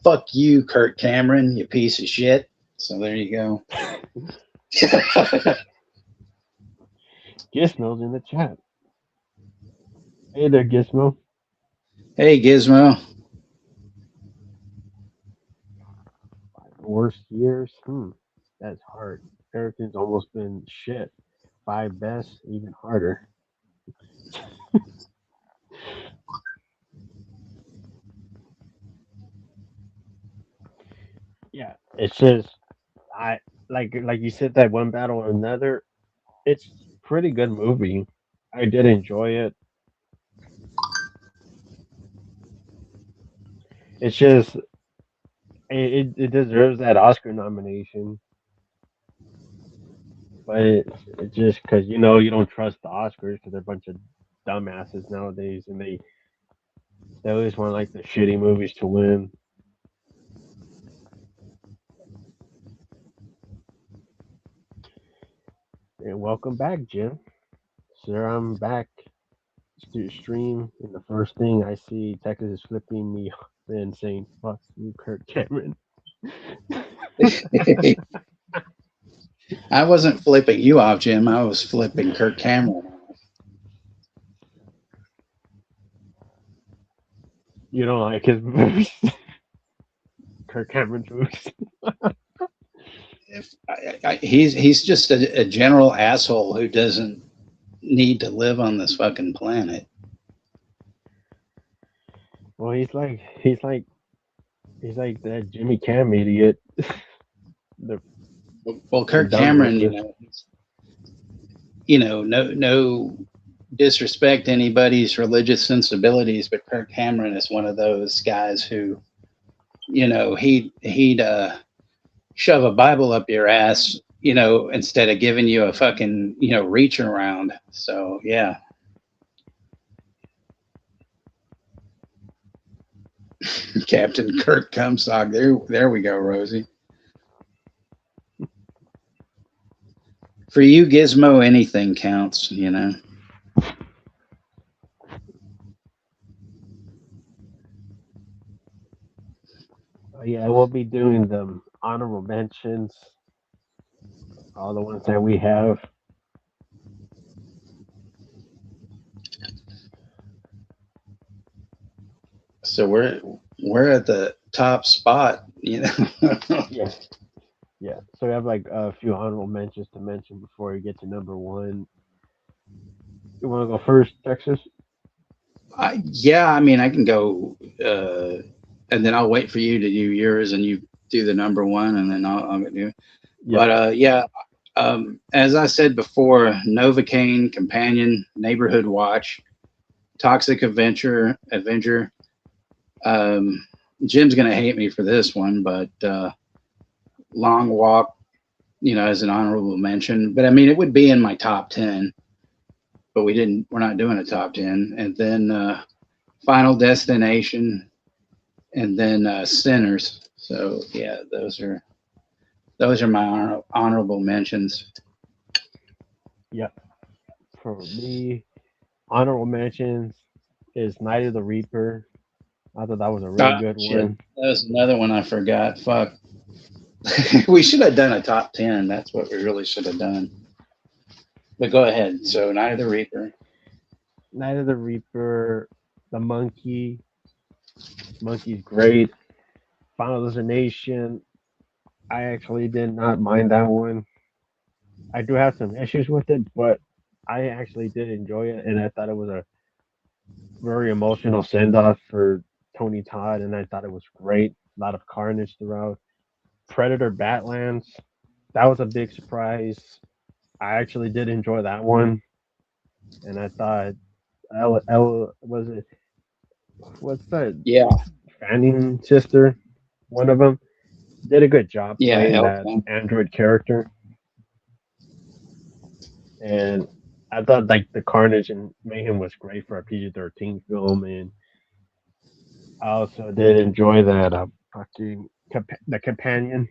Fuck you, Kurt Cameron, you piece of shit. So there you go. Gizmo's in the chat. Hey there, Gizmo. Hey, Gizmo. Worst years? That's hard. Everything's almost been shit. Five best, even harder. Yeah, it's just I like you said that one battle or another. It's pretty good movie. I did enjoy it. It's just it deserves that Oscar nomination, but it's just because you don't trust the Oscars because they're a bunch of dumbasses nowadays, and they always want like the shitty movies to win. And welcome back, Jim. Sir, I'm back to stream, and the first thing I see, Texas is flipping me off and saying, "Fuck you, Kirk Cameron." I wasn't flipping you off, Jim. I was flipping Kirk Cameron. You don't like his movies, Kirk Cameron's movies. if he's just a general asshole who doesn't need to live on this fucking planet. Well, he's like that Jimmy Cam idiot. The Well, the Kirk dumb Cameron, racist. no disrespect to anybody's religious sensibilities, but Kirk Cameron is one of those guys who, he'd shove a Bible up your ass, instead of giving you a fucking, reach around. So yeah, Captain Kirk Comstock. There we go, Rosie. For you, Gizmo, anything counts. Yeah, we'll be doing the honorable mentions, all the ones that we have. So we're at the top spot. Yeah, yeah. So we have like a few honorable mentions to mention before we get to number one. You want to go first, Texas? Yeah, I mean, I can go, and then I'll wait for you to do yours, and you do the number one, and then I'll do. Yep. But yeah, as I said before, Novocaine, Companion, Neighborhood Watch, Toxic Avenger. Um, Jim's gonna hate me for this one, but Long Walk, as an honorable mention. But I mean, it would be in my top 10, but we're not doing a top 10. And then Final Destination, and then Sinners. So yeah, those are my honorable mentions. Yep. For me, honorable mentions is Night of the Reaper. I thought that was a really Ah, good shit, one. that was another one I forgot. Fuck. We should have done a top 10. That's what we really should have done. But go ahead. Yeah. So Night of the Reaper. Night of the Reaper, The Monkey. Monkey's great. Final Destination. I actually did not mind that one. I do have some issues with it, but I actually did enjoy it, and I thought it was a very emotional send off for Tony Todd, and I thought it was great. A lot of carnage throughout. Predator Badlands. That was a big surprise. I actually did enjoy that one, and I thought was it what's that Yeah, Fanning sister? One of them did a good job yeah, playing that Elka. android character, and I thought like the carnage and mayhem was great for a PG-13 film, and I also did enjoy that fucking the companion.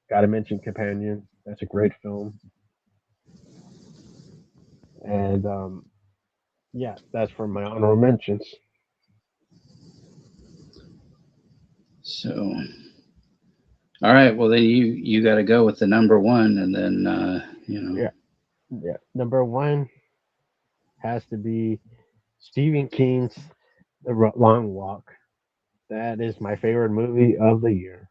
Got to mention Companion. That's a great film, and yeah, that's for my honorable mentions. So all right, well then you got to go with the number one, and then Yeah, yeah. Number one has to be Stephen King's Long Walk. That is my favorite movie of the year.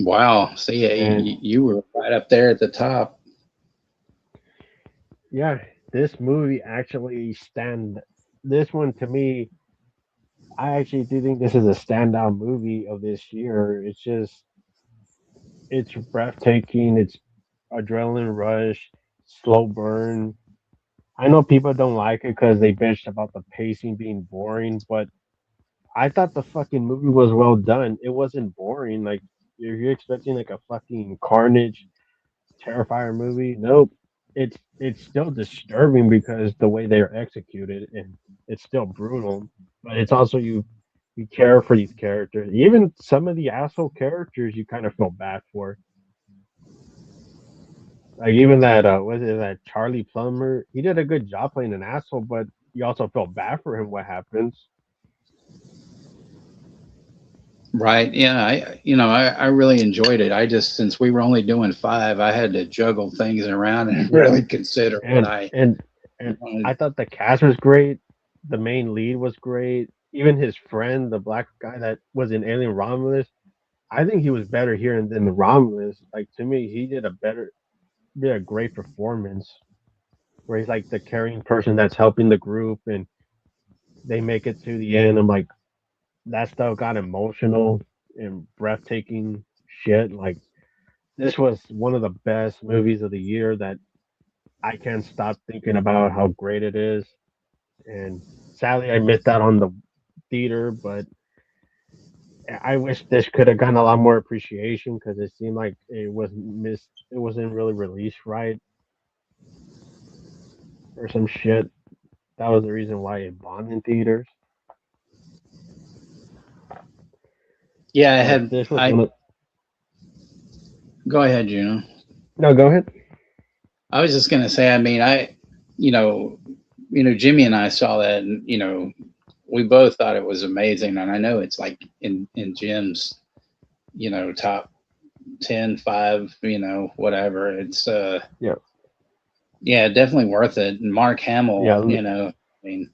wow. See, yeah, And you were right up there at the top. yeah, this movie actually stand. This one to me, I actually do think this is a standout movie of this year. It's breathtaking. It's adrenaline rush, slow burn. I know people don't like it because they bitched about the pacing being boring, but I thought the fucking movie was well done. It wasn't boring. Like if you're expecting like a fucking carnage Terrifier movie, nope. It's still disturbing because the way they're executed, and it's still brutal. But it's also you care for these characters. Even some of the asshole characters you kind of feel bad for. Like even that was it that Charlie Plummer? He did a good job playing an asshole, but you also felt bad for him. What happens? Right. Yeah. I really enjoyed it. I just, since we were only doing five, I had to juggle things around and Yeah, really consider what and I and and wanted. I thought the cast was great. The main lead was great. Even his friend, the black guy that was in Alien Romulus, I think he was better here than the Romulus. Like to me, he did a great performance where he's like the caring person that's helping the group, and they make it to the end. I'm like, that stuff got emotional and breathtaking shit. Like this was one of the best movies of the year that I can't stop thinking about how great it is. And sadly, I missed out on the theater, but I wish this could have gotten a lot more appreciation because it seemed like it was missed. It wasn't really released right or some shit. That was the reason why it bombed in theaters. Yeah, But this was one I of. go ahead, Juno. No, go ahead. I was just gonna say, I mean, you know, Jimmy and I saw that, and we both thought it was amazing, and I know it's like in Jim's, top 10, 5, whatever. It's Yeah, yeah, definitely worth it. And Mark yeah, Hamill, I mean,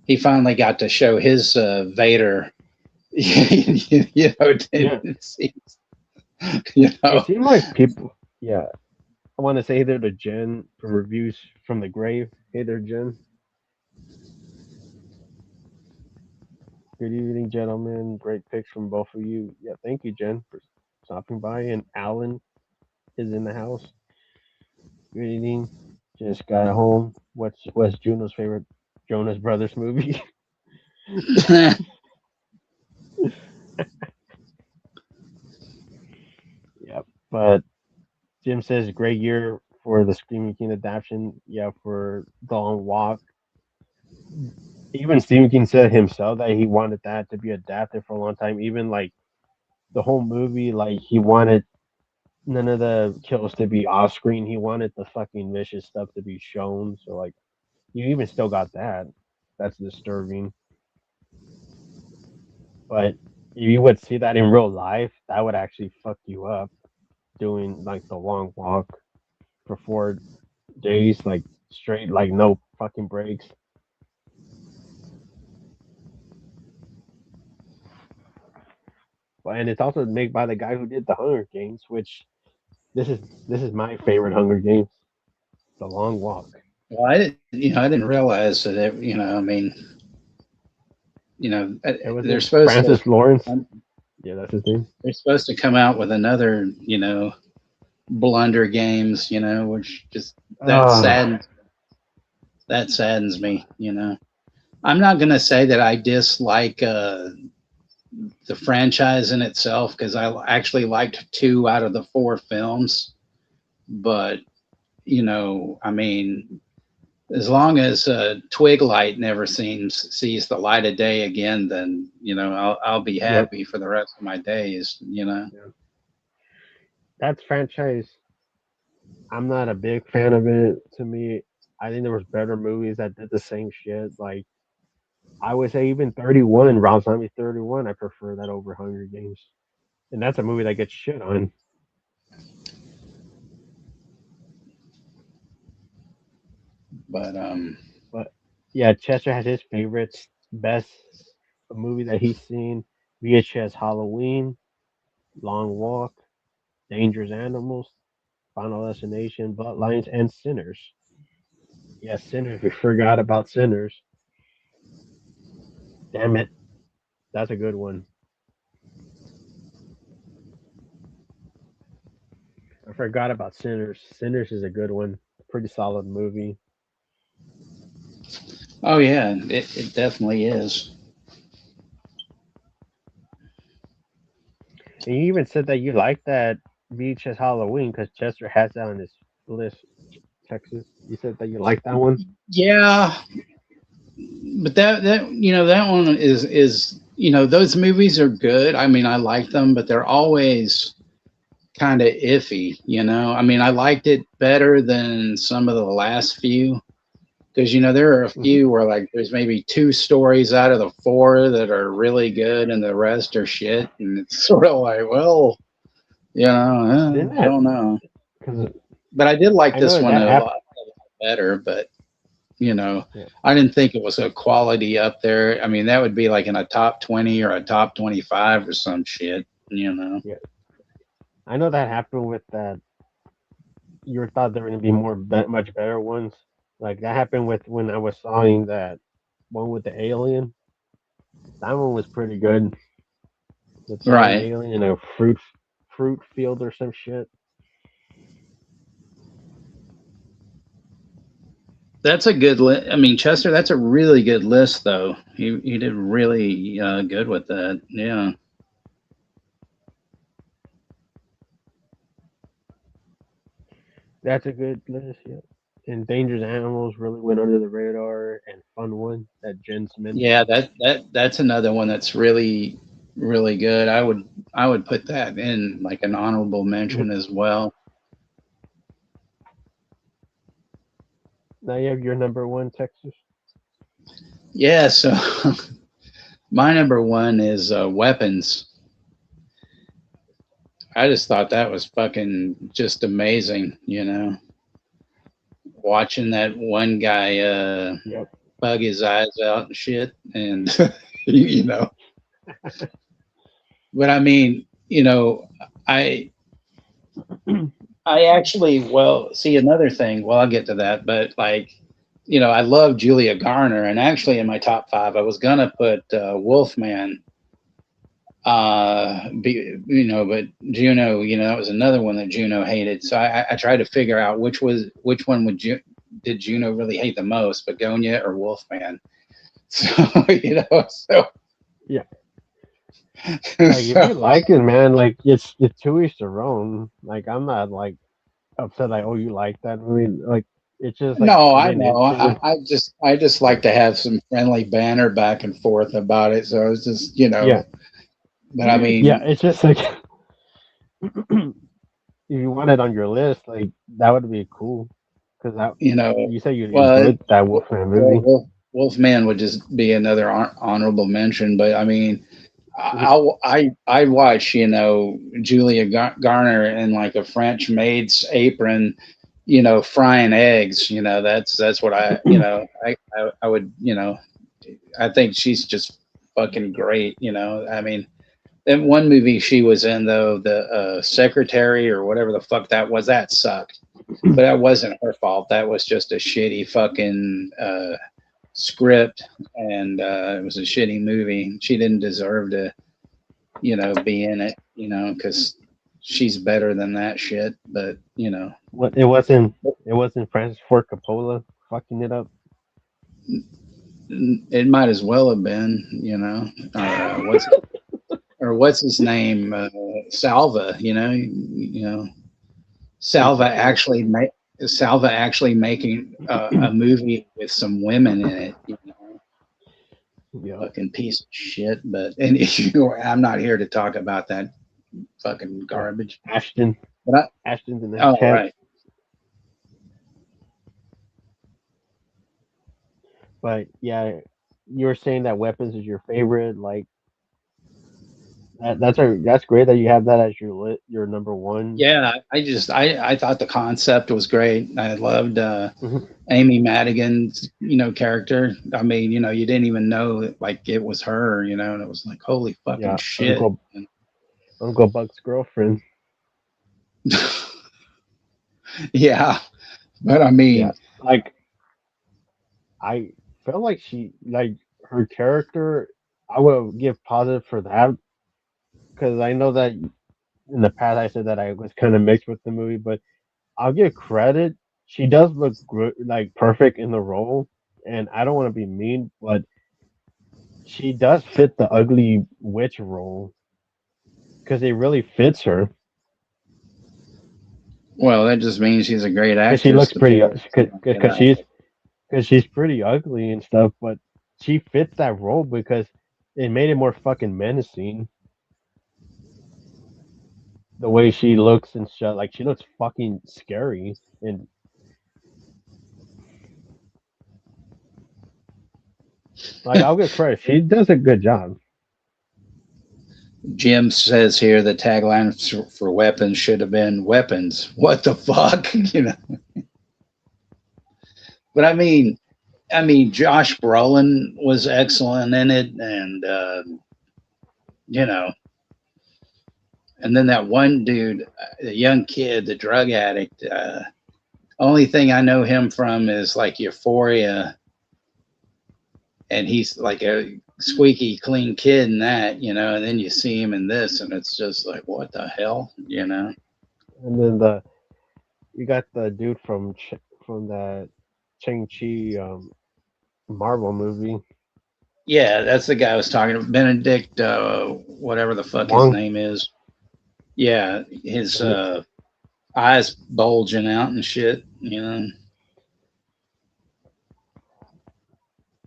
he finally got to show his Vader, yeah. tendencies, you It know. seemed like people. Yeah, I want to say hey there to Jen from Reviews from the Grave. Hey there, Jen. Good evening, gentlemen. Great picks from both of you. Yeah, thank you, Jen, for stopping by. And Alan is in the house. Good evening. Just got home. What's Juno's favorite Jonas Brothers movie? Yeah, but Jim says great year for the Screaming King adaptation. Yeah, for The Long Walk. Even Stephen King said himself that he wanted that to be adapted for a long time. Even like the whole movie, like he wanted none of the kills to be off screen. He wanted the fucking vicious stuff to be shown. So like you even still got that. That's disturbing. But if you would see that in real life, that would actually fuck you up doing like the long walk for 4 days, like straight, like no fucking breaks. But and it's also made by the guy who did the Hunger Games, which this is my favorite Hunger Games, The Long Walk. Well, I didn't realize that I mean, It was they're in supposed to Francis Lawrence. Yeah, that's his name. they're supposed to come out with another, Blunder Games, which just that Ah, sad that saddens me. I'm not gonna say that I dislike the franchise in itself because I actually liked 2 out of the 4 films, but I mean, as long as Twiglight never sees the light of day again, then I'll be yep. happy for the rest of my days. Yeah. That's franchise. I'm not a big fan of it. To me, I think there was better movies that did the same shit. Like I would say even 31, Rob Zombie 31, I prefer that over Hunger Games. And that's a movie that gets shit on. But But yeah, Chester has his favorites. Best movie that he's seen: VHS Halloween, Long Walk, Dangerous Animals, Final Destination, Bloodlines, and Sinners. Yeah, Sinners. We forgot about Sinners. Damn it, that's a good one. I forgot about Sinners. Sinners is a good one. Pretty solid movie. oh yeah, it definitely is. And you even said that you like that VHS Halloween because Chester has that on his list. Texas. You said that you like that one. Yeah, but that one is those movies are good. I mean, I like them, but they're always kind of iffy. I mean, I liked it better than some of the last few because there are a Hmm. few where like there's maybe 2 stories out of the 4 that are really good, and the rest are shit, and it's sort of like, well, Didn't I that? don't know. Because But I did like I this know one that a happened. lot better, but you know, Yeah. I didn't think it was a quality up there. I mean, that would be like in a top 20 or a top 25 or some shit. You know. Yeah, I know that happened with that. You thought there were gonna be much better ones. Like that happened with when I was sawing that one with the alien. That one was pretty good. The giant Right. alien in a fruit field or some shit. That's a good list. I mean, Chester, that's a really good list, though. You did really good with that. Yeah. That's a good list. Yeah. Endangered animals really went under the radar, and fun one that Jen's Yeah, mentioned. that's another one that's really really good. I would put that in like an honorable mention as well. Now you have your number one, Texas. Yeah, so my number one is weapons. I just thought that was fucking just amazing, you know. Watching that one guy Yep. bug his eyes out and shit and you know. But I mean, you know, I I actually, well, see another thing. Well, I'll get to that, but like, you know, I love Julia Garner, and actually in my top five, I was gonna put Wolfman. You know, but Juno, you know, that was another one that Juno hated. So I tried to figure out which one did Juno really hate the most, Begonia or Wolfman. So you know, Yeah. Like if so you like it, man, like it's to each their own. Like I'm not like upset like, oh, you like that movie. Like it's just like no, I I didn't know. into it. I just like to have some friendly banner back and forth about it. So it's just, you Yeah. know, but I Yeah, mean, it's just like if you want it on your list, like that would be cool. Cause that you know, you said you well, enjoyed that Wolfman movie. Wolfman would just be another honorable mention. But I mean, Mhm. I watch, you know, Julia Garner in like a French maid's apron, you know, frying eggs. You know, that's what you know, I would, you know, I think she's just fucking great. You know, I mean, that one movie she was in though, the secretary or whatever the fuck that was, that sucked. But that wasn't her fault. That was just a shitty fucking script, and it was a shitty movie. She didn't deserve to, you know, be in it, you know, because she's better than that shit. But you know, What it wasn't Francis Ford Coppola fucking it up. it might as well have been, you know, or what's his name, Salva. You know, Salva actually ma- Salva actually making a movie with some women in it. You know, Yeah. fucking piece of shit. But and I'm not here to talk about that fucking Yeah. garbage. Ashton. But Ashton's in that oh chat. right, But yeah, you were saying that weapons is your favorite. Like that's great that you have that as your number one. yeah. I thought the concept was great. I loved Mhm. Amy Madigan's, you know, character. I mean, you know, you didn't even know like it was her, you know, and it was like, holy fucking Yeah, shit. Uncle Buck's girlfriend. Yeah, but I Yeah, mean, like I felt like her character. I will give positive for that because I know that in the past I said that I was kind of mixed with the movie, but I'll give credit. She does look like perfect in the role, and I don't want to be mean, but she does fit the ugly witch role because it really fits her well, that just means she's a great because she actress looks to pull pretty it, you because know. she's pretty ugly and stuff, but she fits that role because it made it more fucking menacing. The way she looks and shit, like she looks fucking scary, and like I'll give credit, she does a good job. Jim says here the tagline for weapons should have been weapons. What the fuck, you know? But I mean, Josh Brolin was excellent in it, and you know, And then that one dude, the young kid, the drug addict. Only thing I know him from is like Euphoria, and he's like a squeaky clean kid in that, you know. And then you see him in this, and it's just like, what the hell, you know? And then the you got the dude from from the Chang Chi Marvel movie, Yeah, that's the guy I was talking about. Benedict, whatever the fuck his Wong. name is. Yeah, his And eyes bulging out and shit, you know.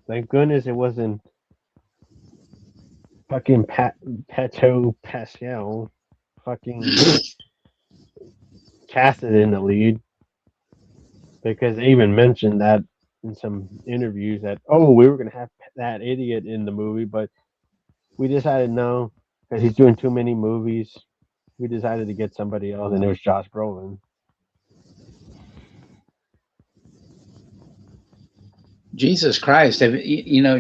thank goodness it wasn't fucking Pato Pascal fucking casted in the lead, because they even mentioned that in some interviews that, oh, we were gonna have that idiot in the movie, but we decided no, because he's doing too many movies. We decided to get somebody else, and it was Josh Brolin. Jesus Christ! You know,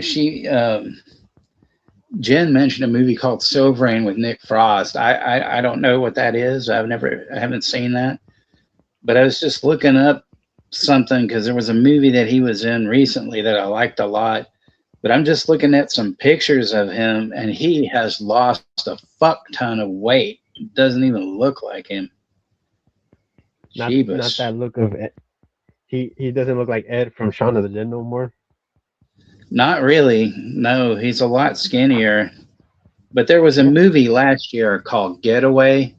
Jen mentioned a movie called Sovereign with Nick Frost. I don't know what that is. I haven't seen that. But I was just looking up something because there was a movie that he was in recently that I liked a lot. But I'm just looking at some pictures of him, and he has lost a fuck ton of weight. Doesn't even look like him. Not Jeebus. that look of Ed. He doesn't look like Ed from Shaun of the Dead no more. Not really. No, he's a lot skinnier. But there was a movie last year called Getaway,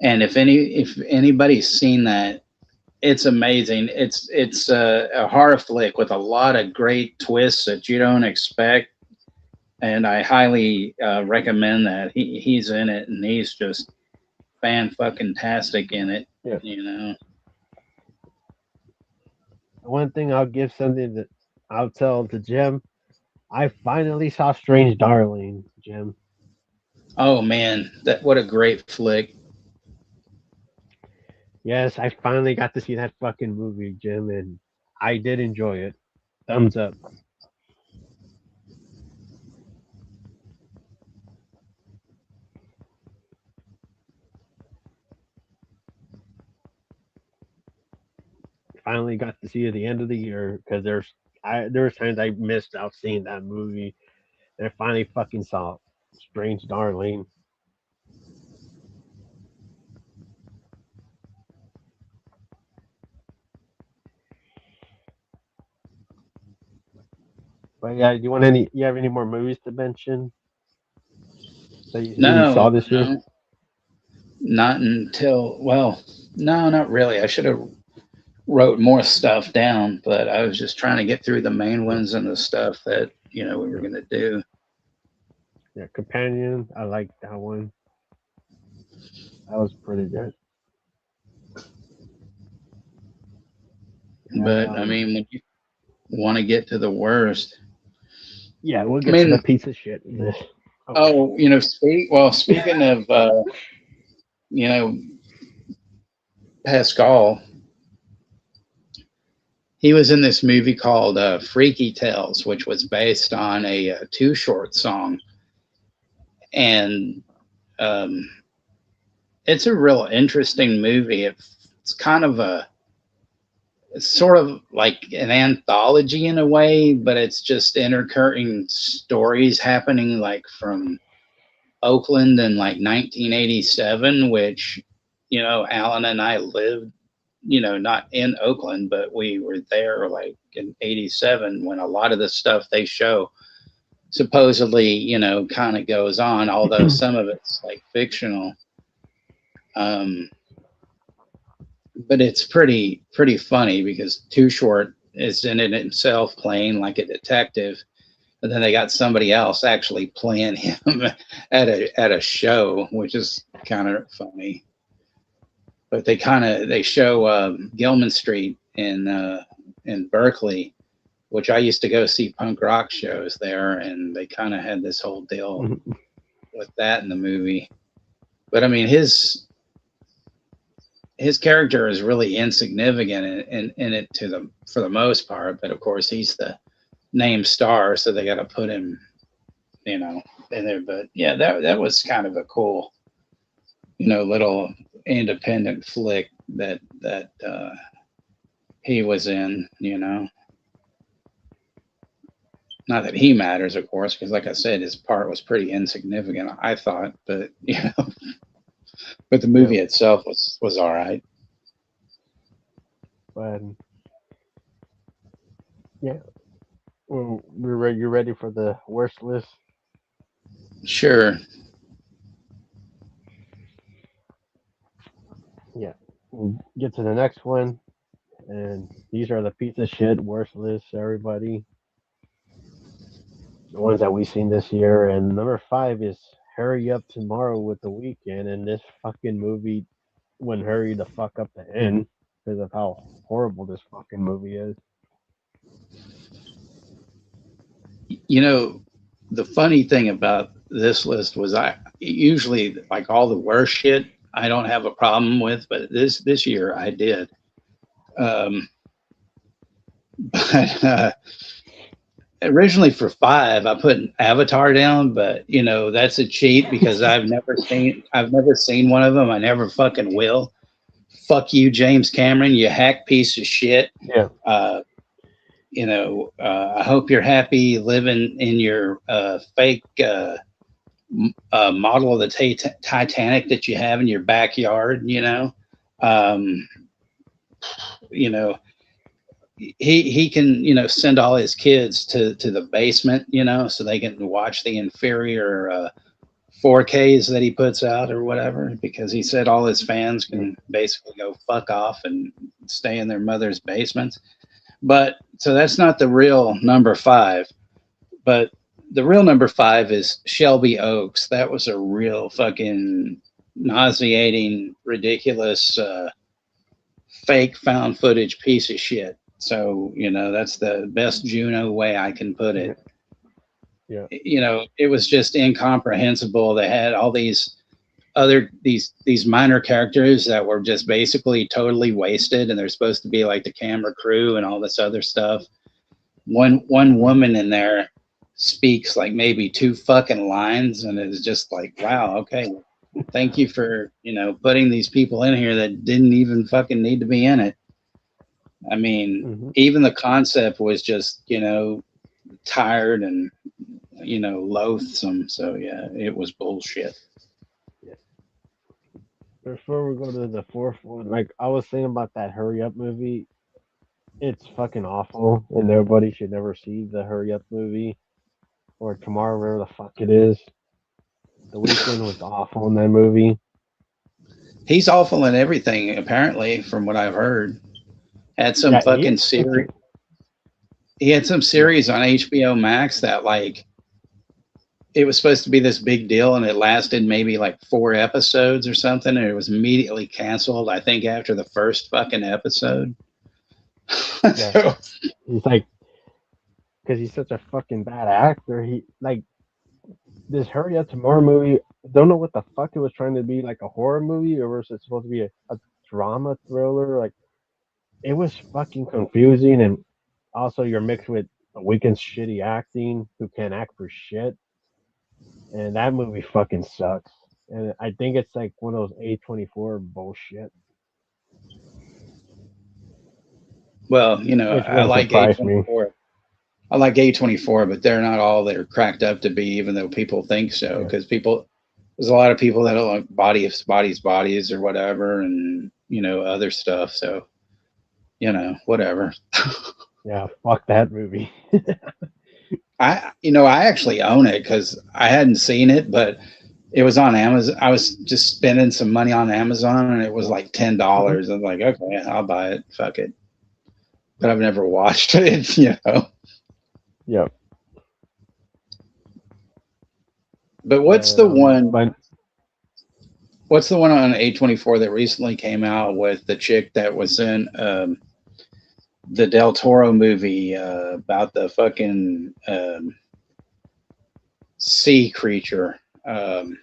and if anybody's seen that, it's amazing. It's a horror flick with a lot of great twists that you don't expect, and I highly recommend that. He's in it, and he's just fan fucking tastic in it. Yeah. You know. One thing I'll give something that I'll tell to Jim. I finally saw Strange Darling, Jim. Oh man, that what a great flick. Yes, I finally got to see that fucking movie, Jim, and I did enjoy it. Thumbs up. Finally got to see it at the end of the year because there was times I missed out seeing that movie, and I finally fucking saw Strange Darling. But yeah, do you want any? You have any more movies to mention that you saw No, this year? no, not until well, no, not really. I should have wrote more stuff down, but I was just trying to get through the main Yeah, ones and the stuff that we were yeah, gonna do. yeah. Companion, I like that one. That was pretty good. And But I mean, when you want to get to the worst, yeah, we'll I get to the mean, piece of shit in this. Okay. oh, speaking of you know Pascal, he was in this movie called Freaky Tales, which was based on a Too Short song, and um, it's a real interesting movie. It's kind of it's sort of like an anthology in a way, but it's just intercurring stories happening like from Oakland in like 1987, which, Alan and I lived, not in Oakland, but we were there like in 87 when a lot of the stuff they show supposedly, kind of goes on, although some of it's like fictional. Um, but it's pretty funny because Too Short is in it himself playing like a detective, but then they got somebody else actually playing him at a show, which is kind of funny. But they show Gilman Street in Berkeley, which I used to go see punk rock shows there, and they kind of had this whole deal with that in the movie. But I mean, his character is really insignificant in it for the most part. But of course, he's the name star, so they got to put him, in there. But yeah, that was kind of a cool little independent flick that he was in. Not that he matters, of course, because like I said, his part was pretty insignificant, I thought. But but the Yeah, movie itself was all right. but yeah, well, you ready for the worst list? Sure. Yeah, we'll get to the next one, and these are the piece of shit worst lists, everybody. The ones that we've seen this year, and number five is Hurry Up Tomorrow with the Weekend, and this fucking movie wouldn't hurry the fuck up the end because of how horrible this fucking movie is. You know, the funny thing about this list was I usually like all the worst shit I don't have a problem with, but this year I did. Um, but originally for five, I put Avatar down, but that's a cheat because I've never seen one of them. I never fucking will. Fuck you, James Cameron, you hack piece of shit. Yeah, Uh, I hope you're happy living in your fake model of the Titanic that you have in your backyard. Um, you know, he can send all his kids to the basement, so they can watch the inferior 4Ks that he puts out or whatever, because he said all his fans yeah, can basically go fuck off and stay in their mother's basements. But so that's not the real number five. But the real number five is Shelby Oaks. That was a real fucking nauseating, ridiculous, fake found footage piece of shit. So, that's the best Juno way I can put yeah, it. yeah, It was just incomprehensible. They had all these minor characters that were just basically totally wasted, and they're supposed to be like the camera crew and all this other stuff. One mhm, woman in there speaks like maybe two fucking lines, and it's just like, wow, okay, thank you for putting these people in here that didn't even fucking need to be in it. I mean, mhm, even the concept was just tired and loathsome. So yeah, it was bullshit. yeah. Before we go to the fourth one, like I was saying about that Hurry Up movie, it's fucking awful, and everybody should never see the Hurry Up movie or Tomorrow, whatever the fuck it is. The Weekend was awful in that movie. He's awful in everything, apparently, from what I've heard. Had some Yeah, he fucking is. series. He had some Yeah, series on HBO Max that like it was supposed to be this big deal, and it lasted maybe like 4 episodes or something, and it was immediately canceled. I think after the first fucking episode. yeah. So He's like, because he's such a fucking bad actor. He like this Hurry Up Tomorrow movie. Don't know what the fuck it was trying to be, like a horror movie, or was it supposed to be a drama thriller? Like it was fucking confusing, and also you're mixed with a Weekend's shitty acting, who can't act for shit, and that movie fucking sucks. And I think it's like one of those A24 bullshit, well, which I wouldn't like surprise me. A24. I like A24, but they're not all they're cracked up to be, even though people think so. Yeah, Because there's a lot of people that don't like bodies or whatever, and other stuff. So whatever. yeah, fuck that movie. I actually own it because I hadn't seen it, but it was on Amazon. I was just spending some money on Amazon, and it was like Mhm. $10. I'm like, okay, I'll buy it. Fuck it. But I've never watched it. Yeah, But what's but the one? but What's the one on A24 that recently came out with the chick that was in the Del Toro movie about the fucking sea creature? Um,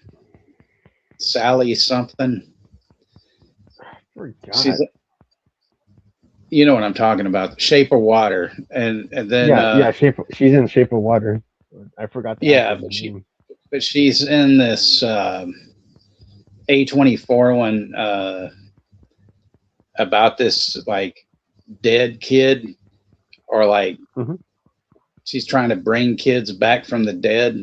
Sally something. I forgot. She's You know what I'm talking about, Shape of Water, and then Yeah, yeah, she's in Shape of Water. I forgot the yeah, actor's name. but she's in this A24 one about this like dead kid, or like Hmm. she's trying to bring kids back from the dead.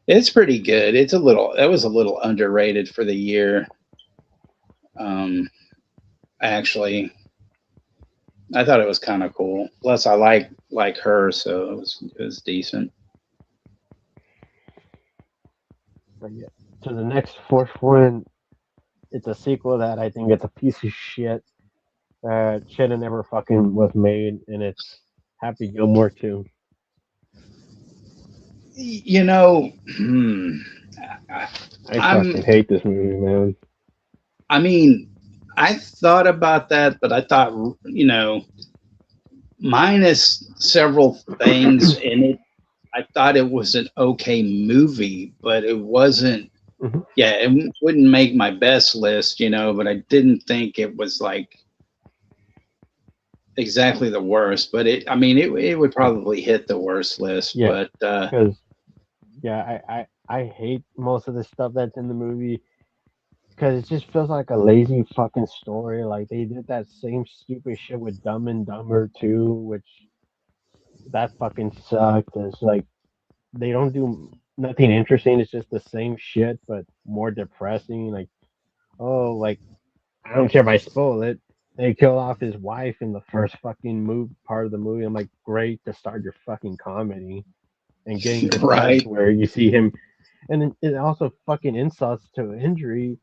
It's pretty good. It's a little, it was a little underrated for the year. Um, actually, I thought it was kind of cool. Plus, I like her, so it was decent. But yeah. To the next fourth one, it's a sequel that I think it's a piece of shit. Should have never fucking was made, and it's Happy Gilmore too. You know, hmm, I, I I'm. fucking hate this movie, man. I mean, I thought about that, but I thought, minus several things in it, I thought it was an okay movie, but it wasn't. Hmm. Yeah, it wouldn't make my best list, but I didn't think it was like exactly the worst. But I mean, it would probably hit the worst list. Yeah, But because yeah, I hate most of the stuff that's in the movie because it just feels like a lazy fucking story. Like they did that same stupid shit with Dumb and Dumber too, which that fucking sucked. It's like they don't do nothing interesting. It's just the same shit, but more depressing. Like, oh, like I don't care if I spoil it. They kill off his wife in the first fucking part of the movie. I'm like, great to start your fucking comedy and getting depressed right, where you see him, and it also fucking insults to injury.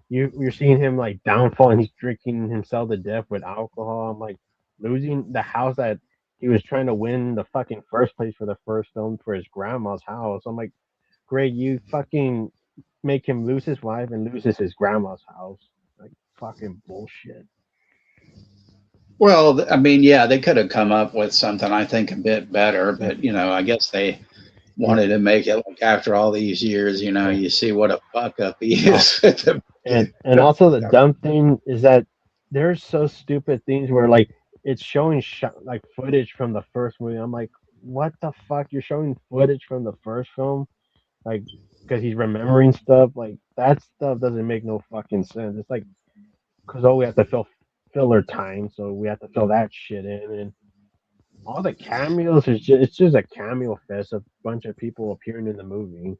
You're seeing him like downfall and he's drinking himself to death with alcohol. I'm like losing the house that he was trying to win the fucking first place for the first film for his grandma's house. I'm like, great, you fucking make him lose his wife and loses his grandma's house. Like fucking bullshit. well, I mean, yeah, they could have come up with something I think a bit better, Yeah, but I guess they yeah, wanted to make it like after all these years, yeah. you see what a fuck up he Oh, is at the and also the dumb thing is that there's so stupid things where like it's showing like footage from the first movie. I'm like, what the fuck? You're showing footage from the first film, like because he's remembering stuff. Like that stuff doesn't make no fucking sense. It's like because oh we have to fill filler time, so we have to fill that shit in, and all the cameos is just it's just a cameo fest of a bunch of people appearing in the movie,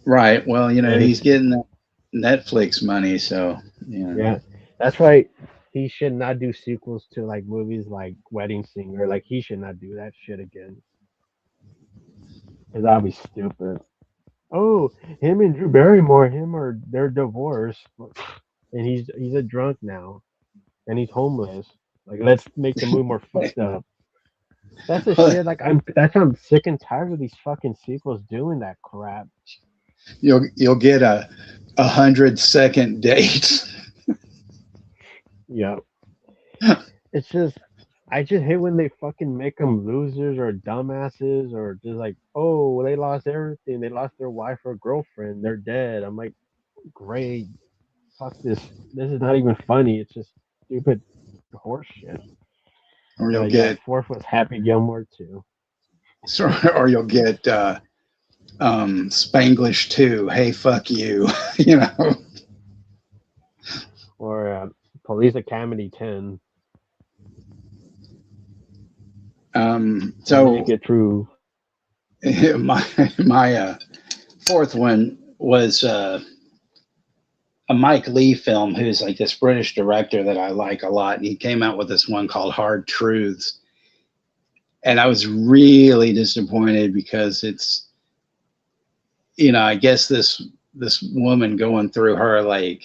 right. Well, and he's it's getting that Netflix money, so yeah. yeah, that's why he should not do sequels to like movies like Wedding Singer. Like he should not do that shit again because that'd be stupid. Oh, him and Drew Barrymore, him or they're divorced, and he's a drunk now, and he's homeless. Like let's make the movie more fucked up. That's the shit. Like that's why I'm sick and tired of these fucking sequels doing that crap. You'll get a 100-second date. Yeah, it's just I just hate when they fucking make them losers or dumbasses or just like, oh, they lost everything. They lost their wife or girlfriend. They're dead. I'm like, great. Fuck this. This is not even funny. It's just stupid horse shit. or you'll But yeah, get fourth was Happy Gilmore too, or you'll get Spanglish too. Hey, fuck you. you know. or Police Academy 10. To So make it true. my my fourth one was a Mike Lee film, who's like this British director that I like a lot. And he came out with this one called Hard Truths. And I was really disappointed because it's, I guess this woman going through her like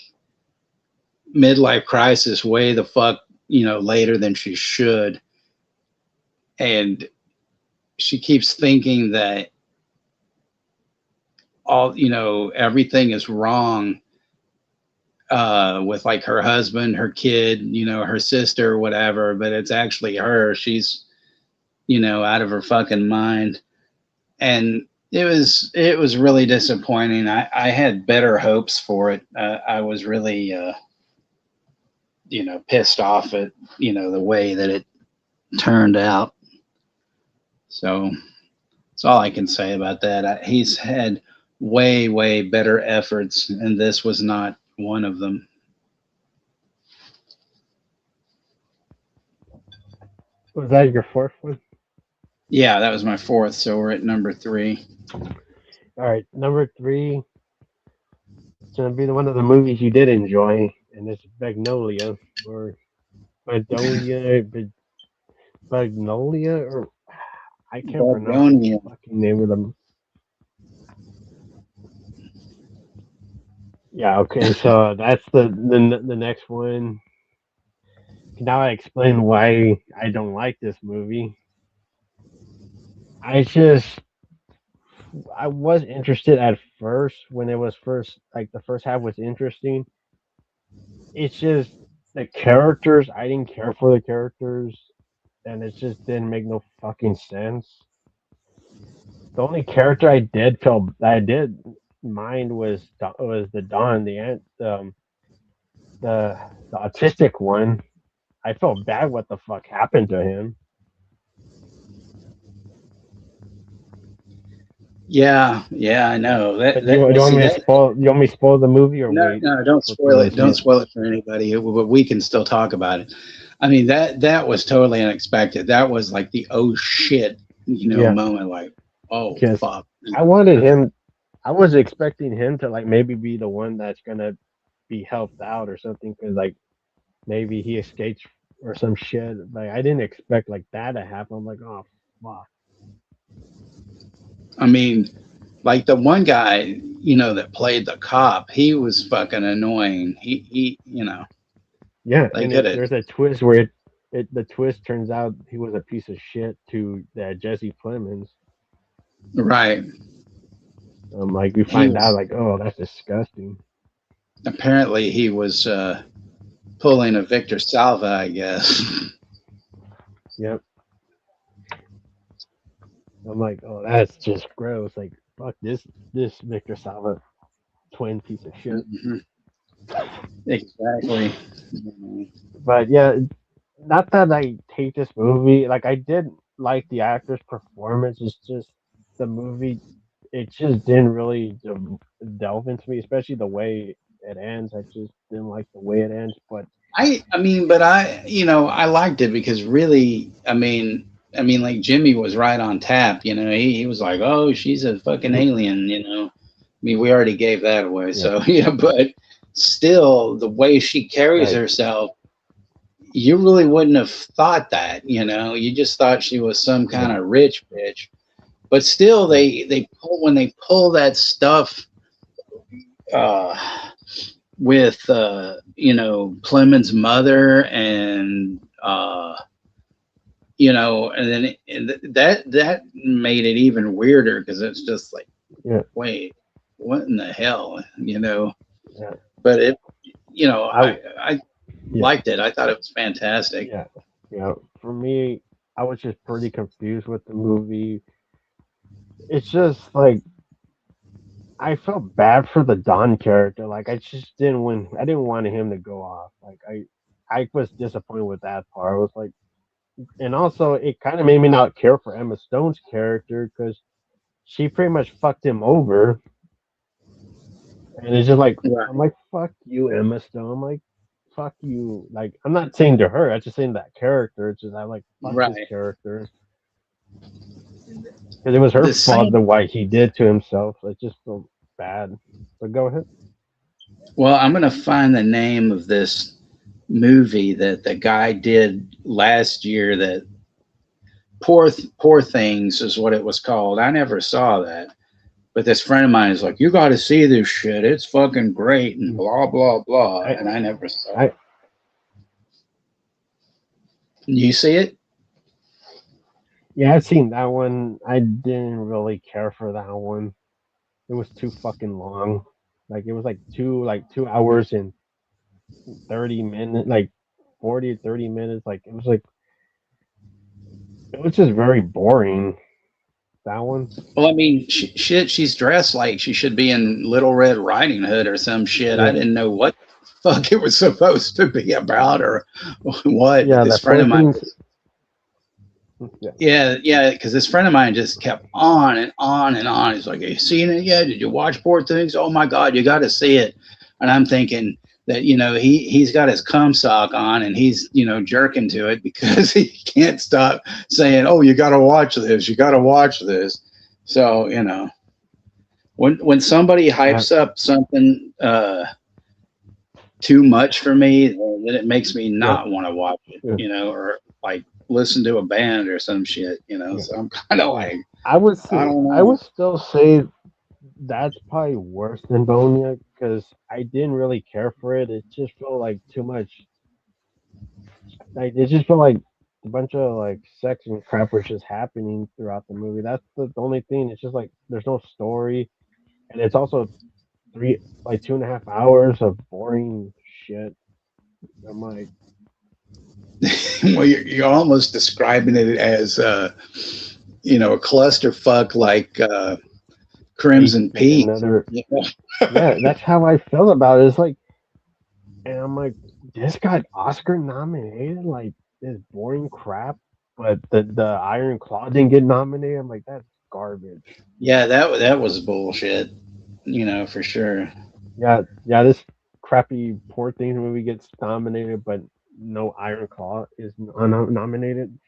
midlife crisis way the fuck, later than she should. And she keeps thinking that all, everything is wrong with like her husband, her kid, her sister, whatever, but it's actually her. She's, out of her fucking mind. And it was really disappointing. I had better hopes for it. I was really, pissed off at, the way that it turned out. So that's all I can say about that. He's had way better efforts, and this was not one of them. Was that your fourth one? Yeah, that was my fourth, so we're at number 3. All right, number 3. It's gonna be one of the movies you did enjoy, and it's Magnolia or Magnolia, Magnolia, or I can't pronounce the Bargonia. fucking name of them. Yeah, okay, so that's the next one. Now I explain why I don't like this movie. I just I was interested at first when it was first like the first half was interesting. It's just the characters. I didn't care for the characters, and it just didn't make no fucking sense. The only character I did mind was the Don, the the autistic one. I felt bad. What the fuck happened to him? Yeah, I know. But you want me to spoil? You want me to spoil the movie or No, wait no, don't for people spoil to it. see Don't it? spoil it for anybody. But we can still talk about it. I mean, that was totally unexpected. That was like the oh shit, Yeah, moment. Like, oh because fuck. I wanted him. I was expecting him to like maybe be the one that's gonna be helped out or something. Because like maybe he escapes or some shit. Like I didn't expect like that to happen. I'm like, oh fuck. I mean, like the one guy, that played the cop, he was fucking annoying. He. Yeah, They and could have. there's a twist where the twist turns out he was a piece of shit to Jesse Plemons. Right. Like we He find out was like, oh, that's disgusting. apparently he was pulling a Victor Salva, I guess. Yep. I'm like, oh, that's just gross. Like, fuck this Victor Salva twin piece of shit. Mhm. Exactly. But yeah, not that I hate this movie. Like I did like the actor's performance. It's just the movie. It just didn't really delve into me, especially the way it ends. I just didn't like the way it ends. But I mean, but I liked it because really, I mean, like Jimmy was right on tap. He was like, oh, she's a fucking alien. I mean, we already gave that away. yeah, So yeah, but still, the way she carries right, herself, you really wouldn't have thought that. You just thought she was some yeah, kind of rich bitch. But still, right, when they pull that stuff. Uh, with Clement's mother and and then that made it even weirder because it's just like, yeah, wait, what in the hell, yeah. but it I I yeah, liked it. I thought it was fantastic. yeah, yeah. For me, I was just pretty confused with the movie. It's just like I felt bad for the Don character. Like I just didn't win. I didn't want him to go off. Like I was disappointed with that part. I was like, and also it kind of made me not care for Emma Stone's character because she pretty much fucked him over. And it's just like I'm Right. like, fuck you, Emma Stone. I'm like, fuck you. Like I'm not saying to her. I'm just saying that character. It's just I like fuck this Right. character because it was her The fault same. the why he did to himself. I just felt bad. But go ahead. Well, I'm gonna find the name of this movie that the guy did last year. That Poor Things is what it was called. I never saw that. But this friend of mine is like, you got to see this shit. It's fucking great and blah blah blah. I And I never saw it. I You see it? Yeah, I've seen that one. I didn't really care for that one. It was too fucking long. Like it was like 2 hours and 30 minutes, like 40 to 30 minutes. Like it was just very boring. That one. Well, I mean, shit. She's dressed like she should be in Little Red Riding Hood or some shit. I Yeah, didn't know what the fuck it was supposed to be about or what. But yeah. this The friend poor of mine, things. Yeah, Yeah, because this friend of mine just kept on and on and on. He's like, "Have you seen it yet? Did you watch Poor Things? Oh my God, you got to see it." And I'm thinking that he's got his cum sock on and he's jerking to it because he can't stop saying, "Oh, you got to watch this. You got to watch this." So when somebody yeah, hypes up something too much for me, then it makes me yeah, not want to watch it, yeah, or like listen to a band or some shit. yeah. So I'm kind of Yeah. like, I I don't I know. would still say that's probably worse than Bonia because I didn't really care for it. It just felt like too much. Like it just felt like a bunch of like sex and crap was just happening throughout the movie. That's the only thing. It's just like there's no story, and it's also 2.5 hours of boring shit. I'm like, Well, you're almost describing it as, a clusterfuck like Crimson like Peak. another. Yeah. Yeah, that's how I felt about it. It's like, and I'm like, this got Oscar nominated, like this boring crap, but the Iron Claw didn't get nominated. I'm like, that's garbage. Yeah, that was bullshit. For sure. Yeah, yeah, this crappy Poor Things movie gets nominated, but no Iron Claw is nominated.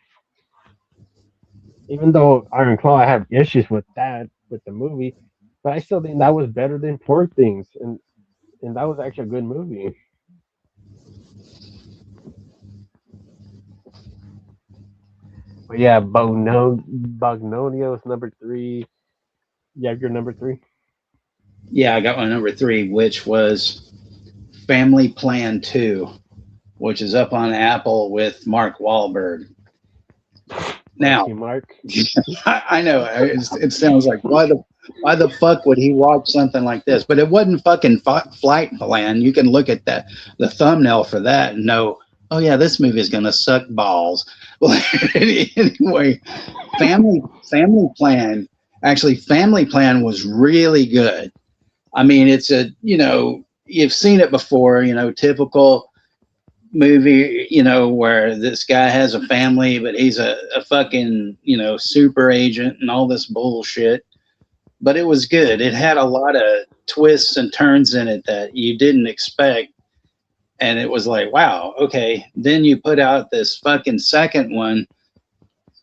Even though Iron Claw, I have issues with that with the movie, but I still think that was better than Poor Things, and that was actually a good movie. But yeah, Bognonia is number three. You have your number three. Yeah, I got my number three, which was Family Plan 2, which is up on Apple with Mark Wahlberg. Now, Marky Mark. I know it sounds like why the fuck would he watch something like this? But it wasn't fucking Flight Plan. You can look at the thumbnail for that and know, oh yeah, this movie is gonna suck balls. Well, anyway, Family Plan. Actually, Family Plan was really good. I mean, it's you've seen it before. Typical movie, where this guy has a family, but he's a fucking, super agent and all this bullshit. But it was good. It had a lot of twists and turns in it that you didn't expect. And it was like, wow, okay. Then you put out this fucking second one,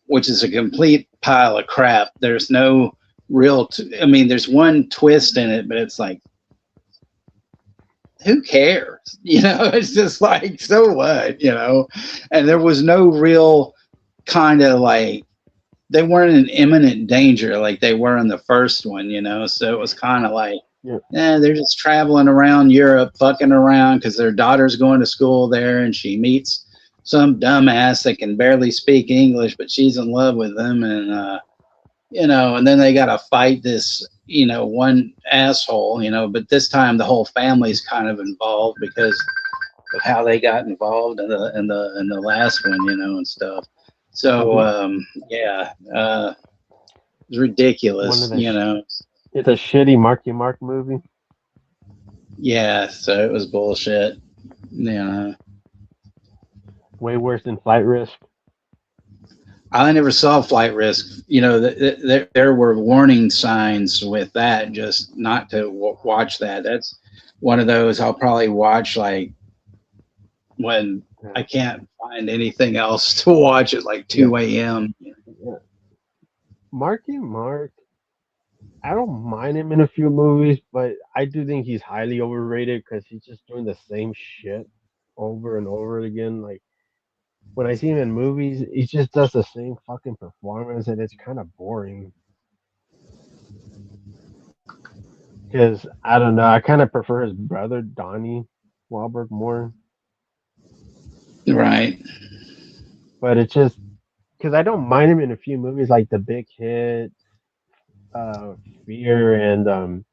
which is a complete pile of crap. There's no I mean, there's one twist in it, but it's like, who cares? It's just like, so what? And there was no real kind of like, they weren't in imminent danger like they were in the first one. So it was kind of like, Yeah, they're just traveling around Europe, fucking around because their daughter's going to school there and she meets some dumbass that can barely speak English, but she's in love with him. And then they got to fight this, one asshole, but this time the whole family's kind of involved because of how they got involved in the last one, and stuff. So hmm yeah, it's one of ridiculous. it's a shitty Marky Mark movie. Yeah, so it was bullshit. You know, Way worse than Flight Risk. I never saw Flight Risk. There were warning signs with that, just not to watch that. That's one of those I'll probably watch like when Yeah, I can't find anything else to watch at like yeah, 2 a.m. yeah. Marky Mark. I don't mind him in a few movies, but I do think he's highly overrated because he's just doing the same shit over and over again. Like when I see him in movies, he just does the same fucking performance, and it's kind of boring. Because I don't know, I kind of prefer his brother Donnie Wahlberg more, Right. but it's just because I don't mind him in a few movies like The Big Hit, Fear, and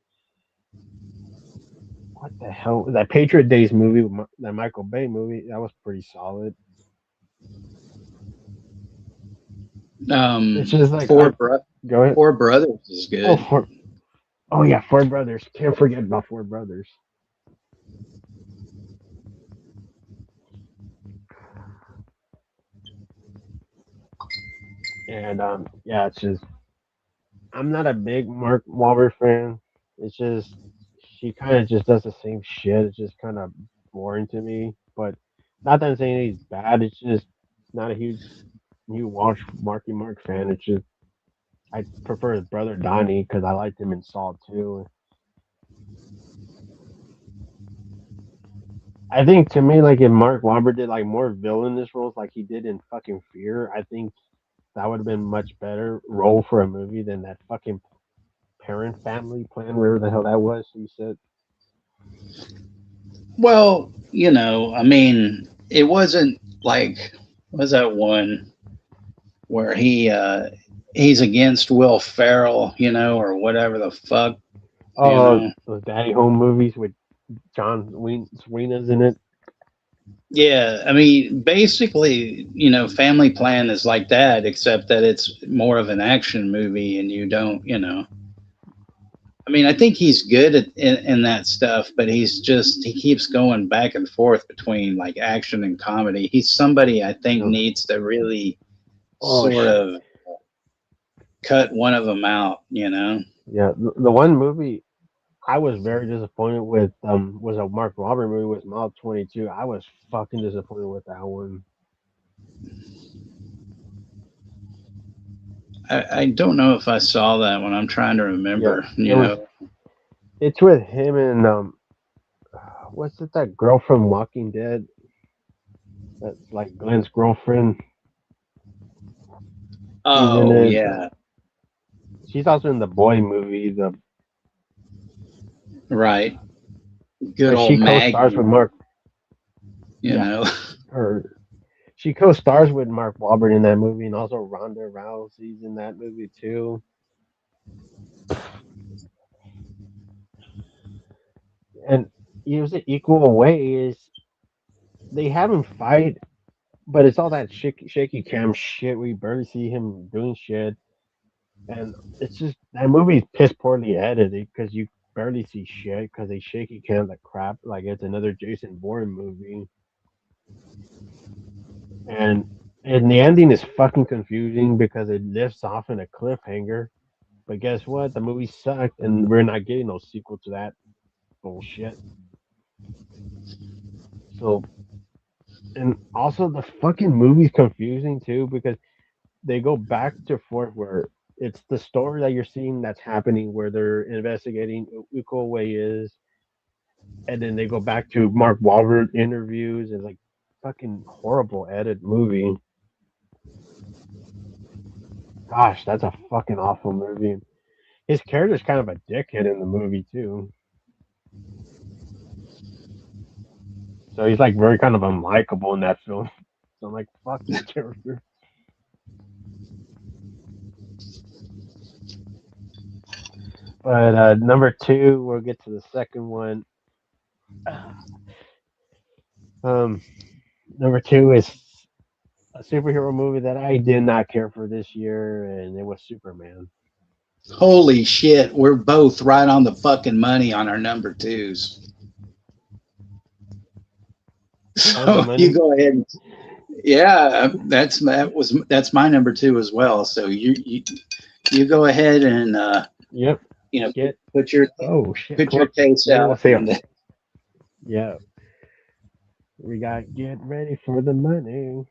what the hell that Patriot Days movie, that Michael Bay movie, that was pretty solid. It's just like Four I bro- go ahead. Four Brothers is Oh, good. oh yeah, Four Brothers. Can't forget about Four Brothers. And yeah, it's just I'm not a big Mark Wahlberg fan. It's just she kind of just does the same shit. It's just kind of boring to me. But not that I'm saying he's bad. It's just not a huge new Marky Mark fan. It's just I prefer his brother Donnie because I liked him in Saw too. I think to me, like if Mark Wahlberg did like more villainous roles like he did in fucking Fear, I think that would have been much better role for a movie than that fucking parent family plan, wherever the hell that was. You said, Well, I mean, it wasn't like what was that one where he's against Will Ferrell, or whatever the fuck, you oh, know. those Daddy Home movies with Serena's in it. Yeah, I mean, basically, Family Plan is like that, except that it's more of an action movie, and you don't, I mean, I think he's good in that stuff, but he keeps going back and forth between like action and comedy. He's somebody I think No. needs to really Oh sort shit. of cut one of them out. Yeah, the one movie I was very disappointed with was a Mark Wahlberg movie with Mile 22. I was fucking disappointed with that one. I don't know if I saw that one. I'm trying to Yeah, remember. it was. It's with him and what's it? That girl from Walking Dead. That's like Glenn's girlfriend. She's in Oh it. yeah, She's also in the Boy movie. right. Good But old she co-stars Maggie. with Mark. You Yeah, know. her. She co-stars with Mark Wahlberg in that movie, and also Ronda Rousey's in that movie too. And it was an equal way is they have him fight, but it's all that shaky cam shit. We barely see him doing shit, and it's just that movie's piss poorly edited because you barely see shit because they shaky cam like crap. Like it's another Jason Bourne movie, and the ending is fucking confusing because it lifts off in a cliffhanger. But guess what? The movie sucked, and we're not getting no sequel to that bullshit. So, and also the fucking movie's confusing too because they go back to forth where it's the story that you're seeing that's happening where they're investigating who Uko Way is, and then they go back to Mark Wahlberg interviews and like fucking horrible edit movie. Gosh, that's a fucking awful movie. His character's kind of a dickhead in the movie too. So he's like very kind of unlikable in that film. So I'm like, fuck this character. But number two, we'll get to the second one. Um, number two is a superhero movie that I did not care for this year, and it was Superman. Holy shit, we're both right on the fucking money on our number twos. On the So you money. go ahead. Yeah, that's my number two as well. So you go ahead and Yep. you know put, Get. put your Oh shit. put your Close. case Maybe we'll out say. and Yeah. We got get ready for the money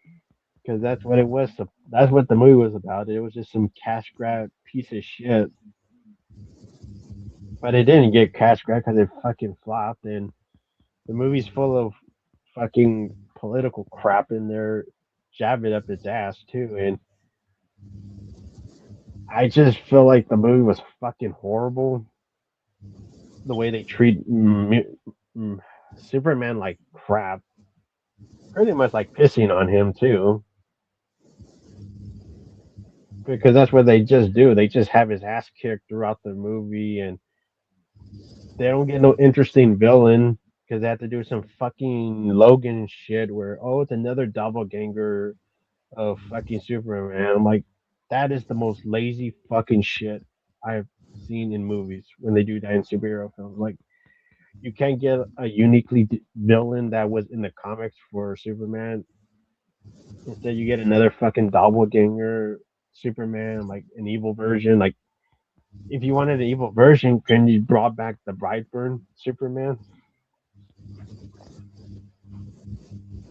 because that's what it was. That's what the movie was about. It was just some cash grab piece of shit. But it didn't get cash grab because it fucking flopped. And the movie's full of fucking political crap in there, jab it up its ass too. And I just feel like the movie was fucking horrible. The way they treat mm, Superman like crap, pretty much like pissing on him too, because that's what they just do. They just have his ass kicked throughout the movie, and they don't get no interesting villain because they have to do some fucking Logan shit where oh it's another doppelganger of fucking Superman. I'm like, that is the most lazy fucking shit I've seen in movies when they do that in superhero films. Like, you can't get a uniquely villain that was in the comics for Superman. Instead, you get another fucking doppelganger. Superman, like an evil version. Like if you wanted an evil version, can you brought back the Brightburn Superman?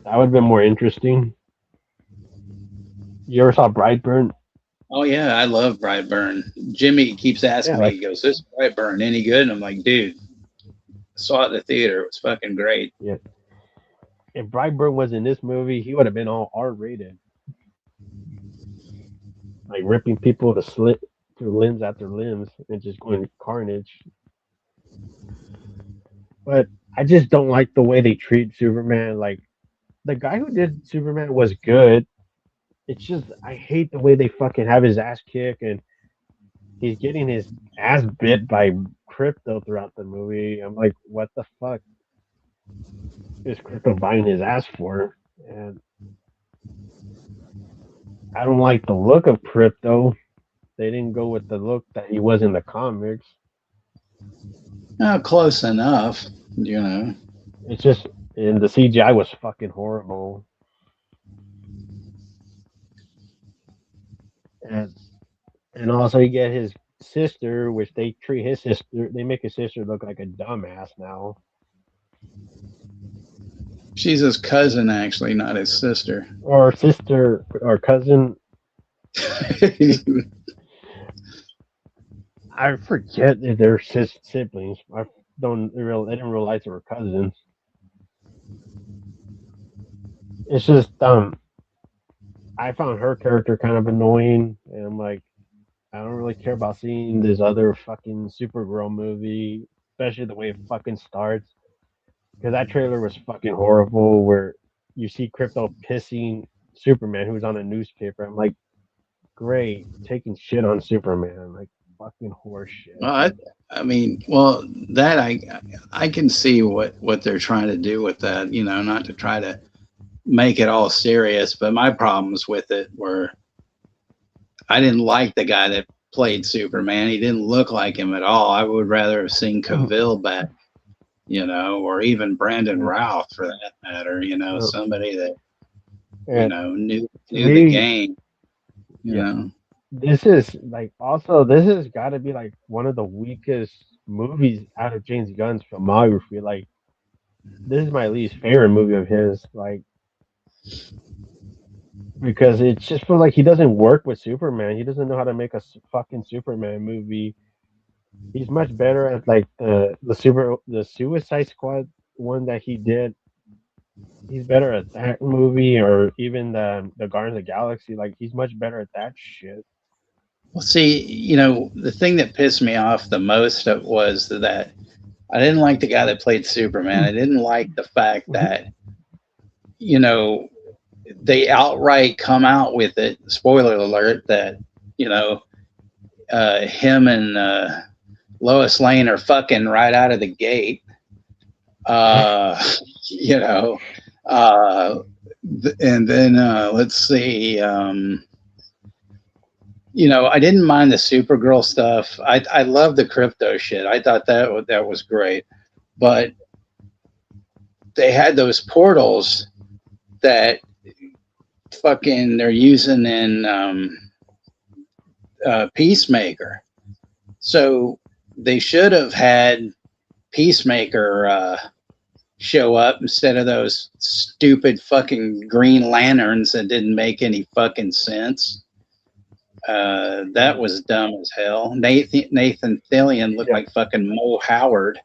That would have been more interesting. You ever saw Brightburn? Oh yeah, I love Brightburn. Jimmy keeps Yeah, asking me, like he goes, "This Brightburn any good?" And I'm like, "Dude, saw it at the theater. It was fucking great." yeah. If Brightburn was in this movie, he would have been all R rated, like ripping people to slit through limbs after limbs and just going carnage. But I just don't like the way they treat Superman. Like the guy who did Superman was good. It's just I hate the way they fucking have his ass kicked and he's getting his ass bit by Crypto throughout the movie. I'm like, what the fuck is Crypto biting his ass for? And I don't like the look of Crypto. They didn't go with the look that he was in the comics. Close enough, you know. It's just and the CGI was fucking horrible. And and also you get his sister, which they treat his sister they make his sister look like a dumbass now. She's his cousin, actually, not his sister. Or sister or cousin. I forget if they're siblings. I didn't realize they were cousins. It's just I found her character kind of annoying, and I'm like, I don't really care about seeing this other fucking Supergirl movie, especially the way it fucking starts. Because that trailer was fucking horrible, where you see Crypto pissing Superman, who's on a newspaper. I'm like, great, taking shit on Superman, like fucking horse shit. Well, I mean, well, that I can see what they're trying to do with that. You know, not to try to make it all serious, but my problems with it were I didn't like the guy that played Superman. He didn't look like him at all. I would rather have seen Cavill back, you know, or even Brandon Routh for that matter. You know, somebody that you And know knew to the me, game. You yeah, know. this is like also this has got to be like one of the weakest movies out of James Gunn's filmography. Like this is my least favorite movie of his. Like because it's just feel like he doesn't work with Superman. He doesn't know how to make a fucking Superman movie. He's much better at like the Suicide Squad one that he did. He's better at that movie or even the Guardians of the Galaxy. Like he's much better at that shit. Well, see, you know, the thing that pissed me off the most was that I didn't like the guy that played Superman. I didn't like the fact that, you know, they outright come out with it. Spoiler alert that, you know, him and Lois Lane are fucking right out of the gate. Uh, you know, uh, and then let's see. You know, I didn't mind the Supergirl stuff. I love the crypto shit. I thought that was great, but they had those portals that fucking they're using in Peacemaker. So they should have had Peacemaker show up instead of those stupid fucking Green Lanterns that didn't make any fucking sense. That was dumb as hell. Nathan Fillion looked like fucking Mo Howard.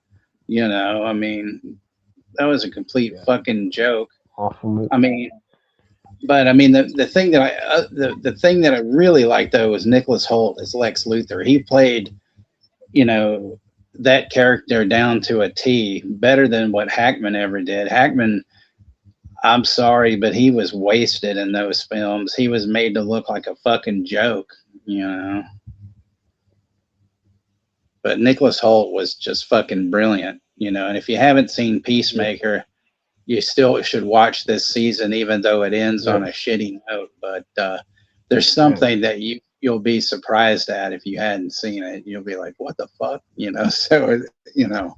You know, I mean, that was a complete fucking joke. Awful. I mean, but I mean, the thing that the thing that I really liked though was Nicholas Hoult as Lex Luthor. He played, you know, that character down to a T, better than what Hackman ever did. Hackman, I'm sorry, but he was wasted in those films. He was made to look like a fucking joke, you know. But Nicholas Hoult was just fucking brilliant, you know. And if you haven't seen Peacemaker, you still should watch this season, even though it ends on a shitty note. But there's something that you'll be surprised at if you hadn't seen it. You'll be like, "What the fuck?" You know. So you know,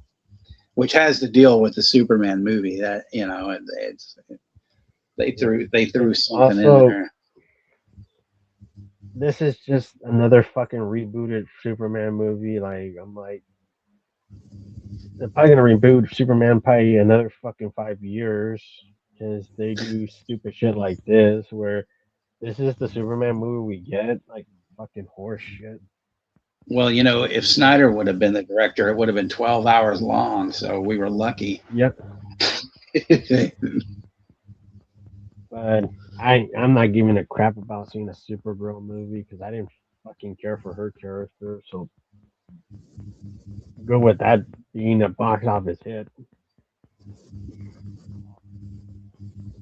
which has to deal with the Superman movie. That you know, they threw something also, in there. this is just another fucking rebooted Superman movie. Like I'm like, they're probably gonna reboot Superman probably another fucking 5 years because they do stupid shit like this. Where this is the Superman movie we get, like fucking horse shit. Well, if Snyder would have been the director, it would have been 12 hours long. So we were lucky. Yep. But I'm not giving a crap about seeing a Supergirl movie because I didn't fucking care for her character. So go with that being a box office hit.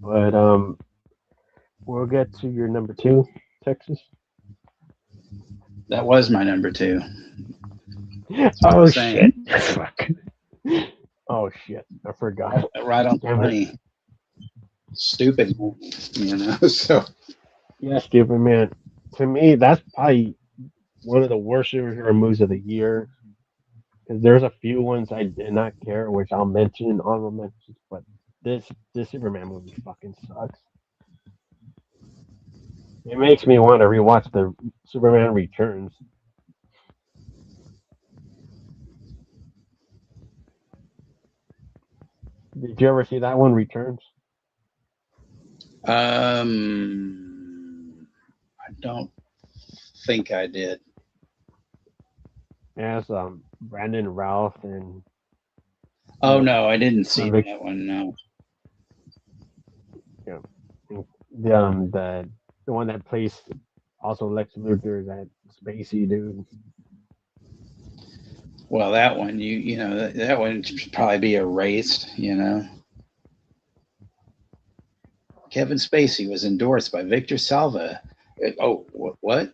But we'll get to your number two, Texas. That was my number two. That's what I'm Oh saying. shit! Fuck. Oh shit! I forgot. Right on the Damn it! money. Stupid, So Yeah, stupid man. To me, that's probably one of the worst superhero movies of the year. Because there's a few ones I did not care, which I'll mention in honorable mentions. But this Superman movie fucking sucks. It makes me want to rewatch the Superman Returns. Did you ever see that one, Returns? I don't think I did. It has Brandon Routh and Oh the no, I didn't see convict, that one. No. you know, the one that plays also Lex Luthor, that Spacey dude. Well, that one that one should probably be erased. Kevin Spacey was endorsed by Victor Salva. Oh, what?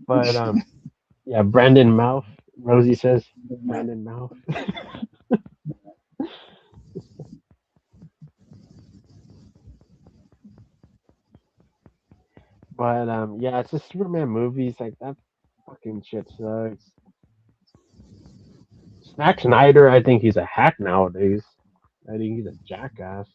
But yeah, Brandon Mouth. Rosie says Brandon Mouth. But yeah, it's just Superman movies like that. Fucking shit sucks. Zack Snyder, I think he's a hack nowadays. I think he's a jackass.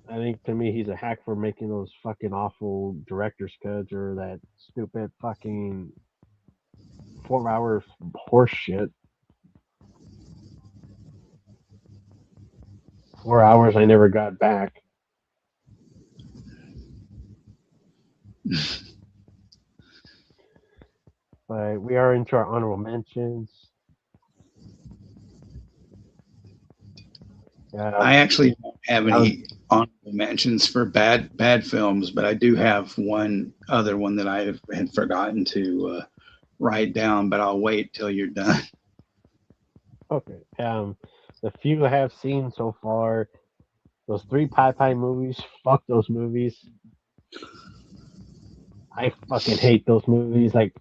I think to me he's a hack for making those fucking awful director's cuts or that stupid fucking 4 hour horse shit. 4 hours I never got back. But we are into our honorable mentions. I actually don't have I was any honorable mentions for bad films, but I do have one other one that I had forgotten to write down. But I'll wait till you're done. okay. The few I have seen so far, those three Pai Pai movies. Fuck those movies. I fucking hate those movies. Like,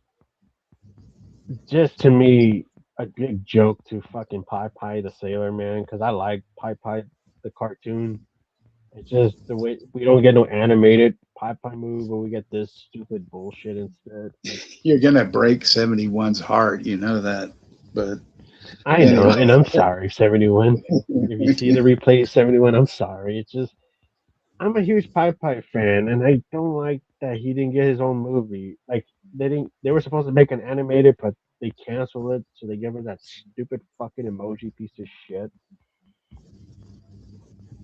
just to me, a big joke to fucking Pai Pai the Sailor Man because I like Pai Pai the cartoon. It's just the way we don't get no animated Pai Pai movie, but we get this stupid bullshit instead. Like, You're gonna break 71's heart, you know that. But I know, anyway, and I'm sorry, 71. If you see the replay of 71, I'm sorry. It's just I'm a huge Pai Pai fan, and I don't like that he didn't get his own movie. Like they didn't. They were supposed to make an animated, but they canceled it, so they gave us that stupid fucking emoji piece of shit,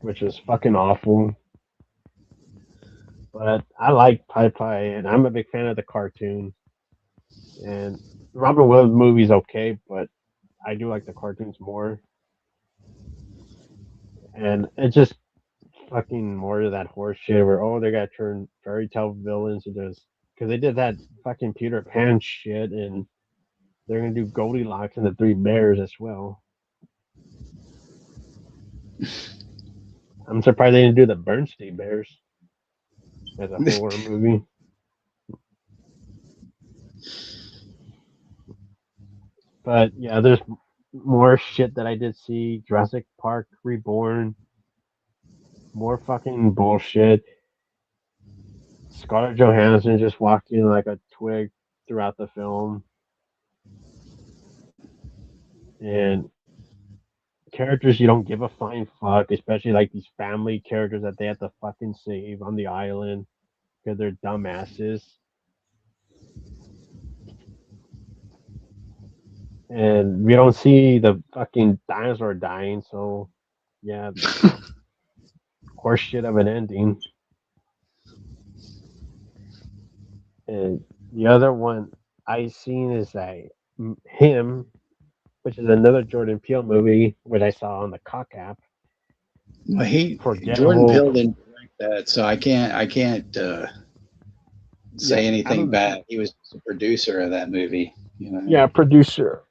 which was fucking awful. But I like Pai Pai, and I'm a big fan of the cartoon. And Robin Williams movie's okay, but I do like the cartoons more. And it's just fucking more of that horse shit where they gotta turn fairy tale villains into this because they did that fucking Peter Pan shit, and they're gonna do Goldilocks and the Three Bears as well. I'm surprised they didn't do the Bernstein Bears as a horror movie. But yeah, there's more shit that I did see. Jurassic Park Reborn, more fucking bullshit. Scarlett Johansson just walking like a twig throughout the film, and characters you don't give a flying fuck, especially like these family characters that they have to fucking save on the island because they're dumbasses. And we don't see the fucking dinosaur dying, so yeah, horseshit of an ending. And the other one I seen is him, which is another Jordan Peele movie, which I saw on the Cock app. Well, Jordan Forgettable. Peele didn't direct that, so I can't Yeah, say I anything don't. bad. He was the producer of that movie. Yeah, producer.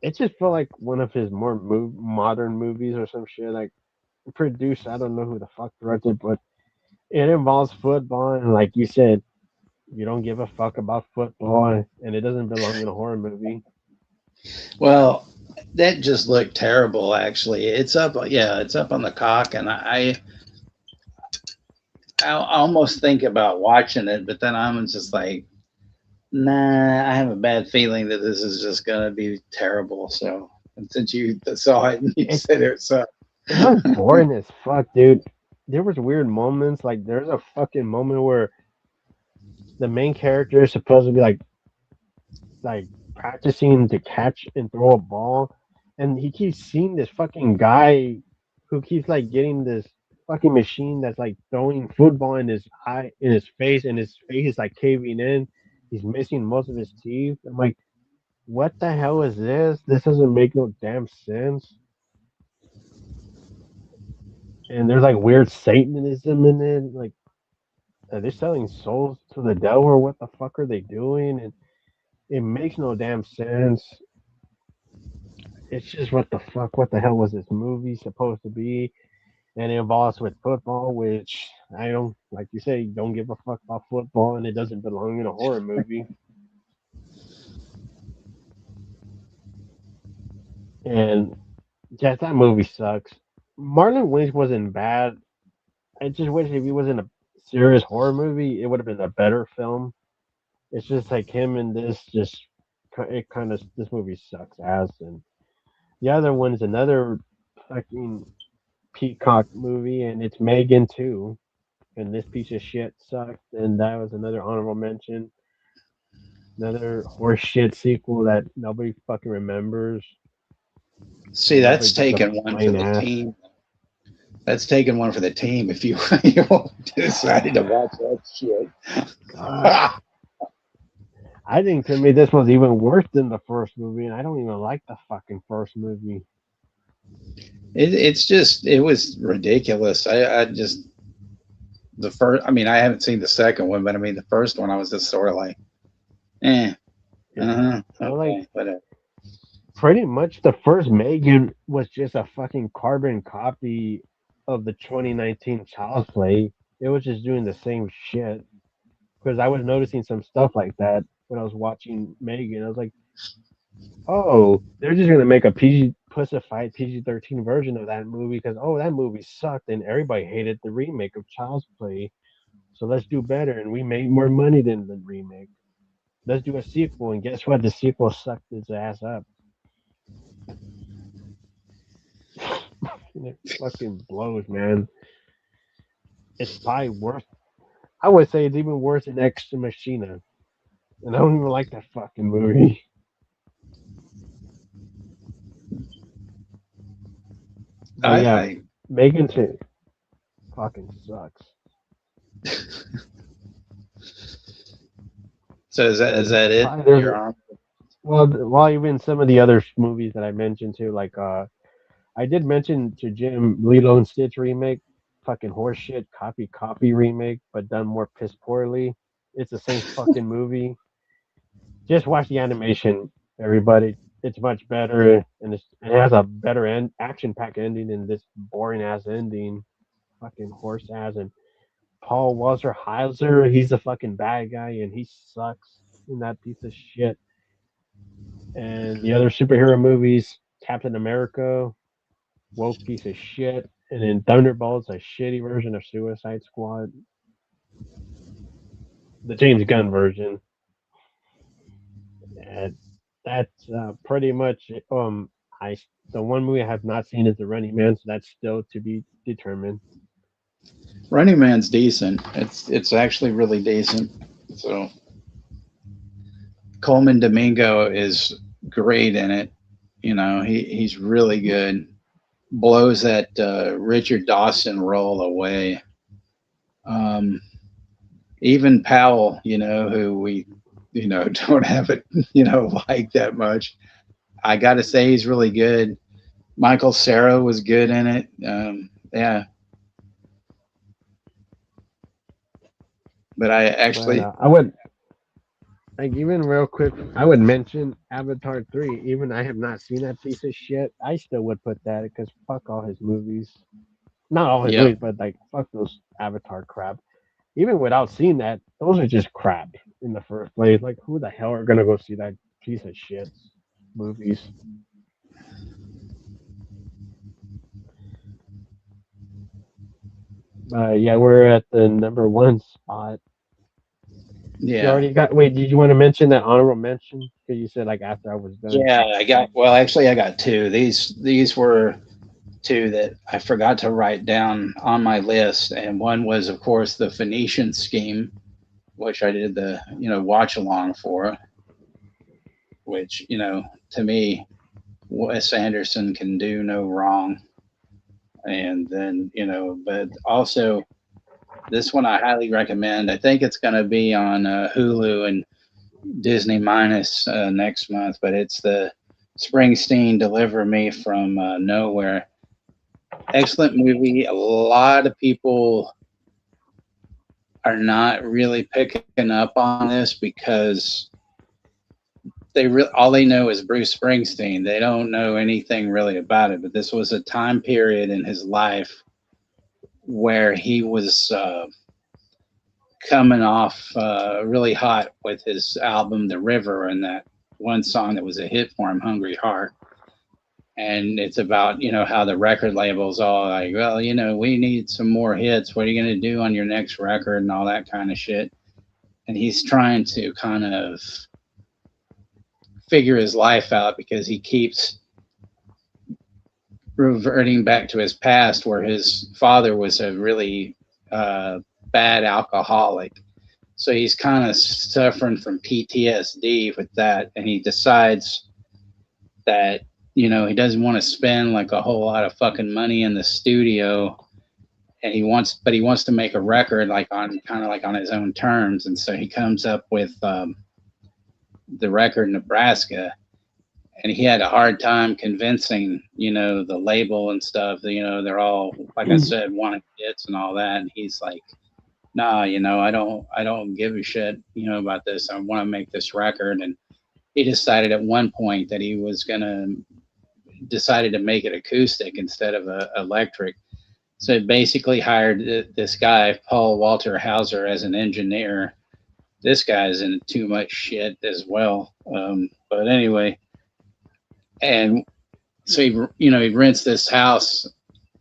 It just felt like one of his more modern movies or some shit. Like produced, I don't know who the fuck directed, but it involves football, and like you said, you don't give a fuck about football, and it doesn't belong in a horror movie. Well, that just looked terrible. Actually, it's up. Yeah, it's up on the cock, and I almost think about watching it, but then I'm just like, nah. I have a bad feeling that this is just gonna be terrible. So, and since you saw it and you It said it, so it was boring as fuck, dude. There was weird moments. Like there's a fucking moment where the main character is supposed to be like practicing to catch and throw a ball, and he keeps seeing this fucking guy who keeps like getting this fucking machine that's like throwing football in his eye in his face, and his face is like caving in. He's missing most of his teeth. I'm like, what the hell is this? This doesn't make no damn sense. And there's like weird Satanism in it. Like, are they selling souls to the devil or what the fuck are they doing? And it makes no damn sense. It's just what the fuck? What the hell was this movie supposed to be? And it involves with football, which I don't like. You say don't give a fuck about football, and it doesn't belong in a horror movie. And yeah, that movie sucks. Marlon Wayans wasn't bad. I just wish if he was in a serious horror movie, it would have been a better film. It's just like him and this just it kind of this movie sucks ass. And the other one is another fucking Peacock movie, and it's Megan too. And this piece of shit sucked. And that was another honorable mention. Another horseshit sequel that nobody fucking remembers, see, and nobody that's gives a taken one for flying the ass. team. That's taken one for the team. If you you decided to watch that shit, God, I think to me this was even worse than the first movie, and I don't even like the fucking first movie. it's just it was ridiculous. I just the first. I mean, I haven't seen the second one, but I mean the first one. I was just sort of like, eh, Yeah, well, like okay, whatever. pretty much the first Megan was just a fucking carbon copy of the 2019 Child's Play. It was just doing the same shit because I was noticing some stuff like that when I was watching Megan. I was like, oh, they're just gonna make a PG pussified PG-13 version of that movie because oh, that movie sucked and everybody hated the remake of Child's Play. So let's do better, and we made more money than the remake. Let's do a sequel, and guess what? The sequel sucked its ass up. And it fucking blows, man. It's probably worse. I would say it's even worse than Extra Machina, and I don't even like that fucking movie. But yeah, I Megan too fucking sucks. so is And that it? probably there's Your arm? well, even some of the other movies that I mentioned too, like I did mention to Jim Lilo and Stitch remake, fucking horseshit, copy remake, but done more piss poorly. It's the same fucking movie. Just watch the animation, everybody. It's much better, and it has a better action pack ending than this boring ass ending. Fucking horse ass and Paul Walter Heiser, he's the fucking bad guy, and he sucks in that piece of shit. And the other superhero movies, Captain America, woke piece of shit. And then Thunderbolts, a shitty version of Suicide Squad, the James Gunn version. And that's pretty much it. The one movie I have not seen is The Running Man, so that's still to be determined. Running Man's decent. It's actually really decent. So Coleman Domingo is great in it. You know, he's really good. Blows that Richard Dawson role away. Um, Even Powell, you know, who we, you know, don't have it, you know, like that much. I got to say he's really good. Michael Cera was good in it. Yeah, but I But actually, I would like even real quick. I would mention Avatar 3. Even I have not seen that piece of shit. I still would put that because fuck all his movies. Not all his yep, movies, but like fuck those Avatar crap. Even without seeing that, those are just crap in the first place. Like who the hell are gonna go see that piece of shit movies? Yeah, we're at the number one spot. You yeah, already got. Wait, did you want to mention that honorable mention? Because you said like after I was done. yeah. I got well. Actually, I got two. These were two that I forgot to write down on my list, and one was, of course, the Phoenician Scheme, which I did the watch along for. Which to me, Wes Anderson can do no wrong. And then but also this one I highly recommend. I think it's going to be on Hulu and Disney Minus next month, but it's the Springsteen "Deliver Me from Nowhere." Excellent movie. A lot of people are not really picking up on this because all they know is Bruce Springsteen. They don't know anything really about it. But this was a time period in his life where he was coming off really hot with his album "The River" and that one song that was a hit for him, "Hungry Heart." And it's about how the record labels all like, well, we need some more hits. What are you going to do on your next record and all that kind of shit. And he's trying to kind of figure his life out because he keeps reverting back to his past where his father was a really bad alcoholic. So he's kind of suffering from PTSD with that. And he decides that, he doesn't want to spend like a whole lot of fucking money in the studio. And he wants to make a record like on kind of like on his own terms. And so he comes up with the record Nebraska, and he had a hard time convincing, the label and stuff. They're all, like I said, wanting hits and all that. And he's like, "Nah, I don't give a shit, about this. I want to make this record." And he decided at one point that he was gonna decided to make it acoustic instead of electric. So he basically hired this guy, Paul Walter Hauser, as an engineer. This guy's in too much shit as well. But anyway, and so he rents this house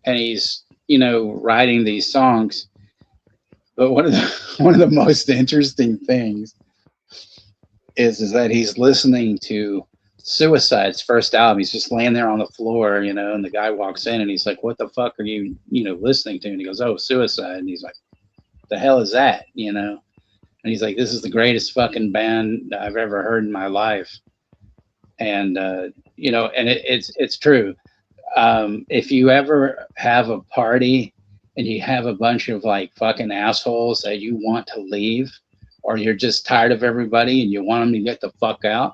and he's writing these songs. But one of the one of the most interesting things is that he's listening to Suicide's first album. He's just laying there on the floor, and the guy walks in and he's like, "What the fuck are you listening to?" And he goes, "Oh, Suicide." And he's like, "The hell is that?" And he's like, "This is the greatest fucking band I've ever heard in my life." And and it's true. If you ever have a party and you have a bunch of like fucking assholes that you want to leave, or you're just tired of everybody and you want them to get the fuck out,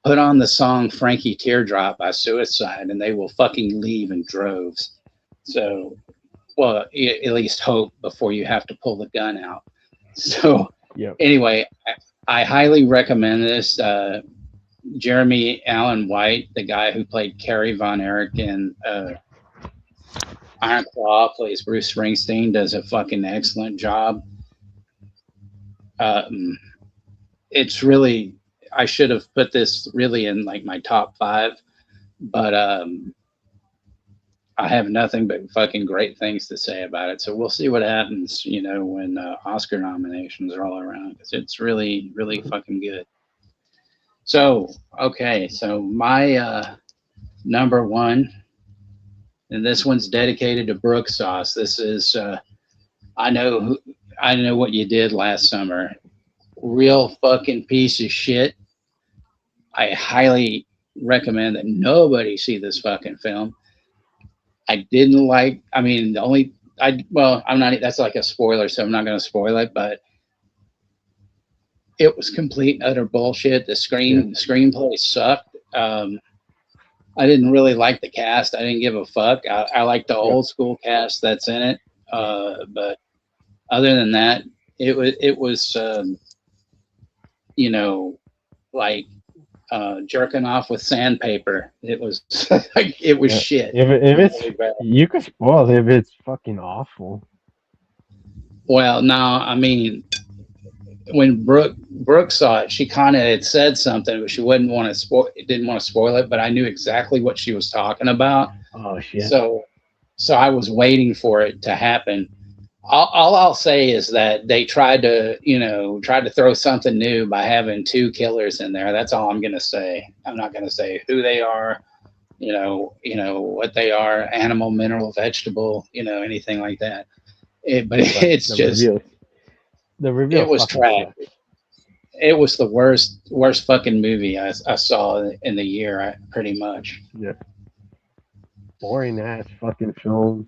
put on the song "Frankie Teardrop" by Suicide, and they will fucking leave in droves. So, well, at least hope before you have to pull the gun out. So, Yep. anyway, I highly recommend this. Jeremy Allen White, the guy who played Kerry Von Erich in Iron Claw, plays Bruce Springsteen, does a fucking excellent job. Um, it's really, I should have put this really in like my top five, but I have nothing but fucking great things to say about it. So we'll see what happens, when Oscar nominations roll around, because it's really, really fucking good. So, okay, so Number one, and this one's dedicated to Brooke Sauce. This is I know I know what you did last summer. Real fucking piece of shit. I highly recommend that nobody see this fucking film. I didn't like. I mean, the only I well, I'm not. That's like a spoiler, so I'm not going to spoil it. But it was complete and utter bullshit. Yeah, The screenplay sucked. I didn't really like the cast. I didn't give a fuck. I like the yeah, old school cast that's in it. But other than that, it was you know like jerking off with sandpaper. It was like it was yeah. shit. If it's Really bad. you could spoil it if it's fucking awful. Well, no, I mean when Brooke saw it, she kind of had said something, but she wouldn't want to spoil. Didn't want to spoil it, but I knew exactly what she was talking about. Oh shit. So so I was waiting for it to happen. All I'll say is that they tried to, tried to throw something new by having two killers in there. That's all I'm gonna say. I'm not gonna say who they are, what they are, animal, mineral, vegetable, anything like that. But But it's just, the reveal it was fucking trash. sucks. It was the worst fucking movie I saw in the year, pretty much. Yeah, boring ass fucking film.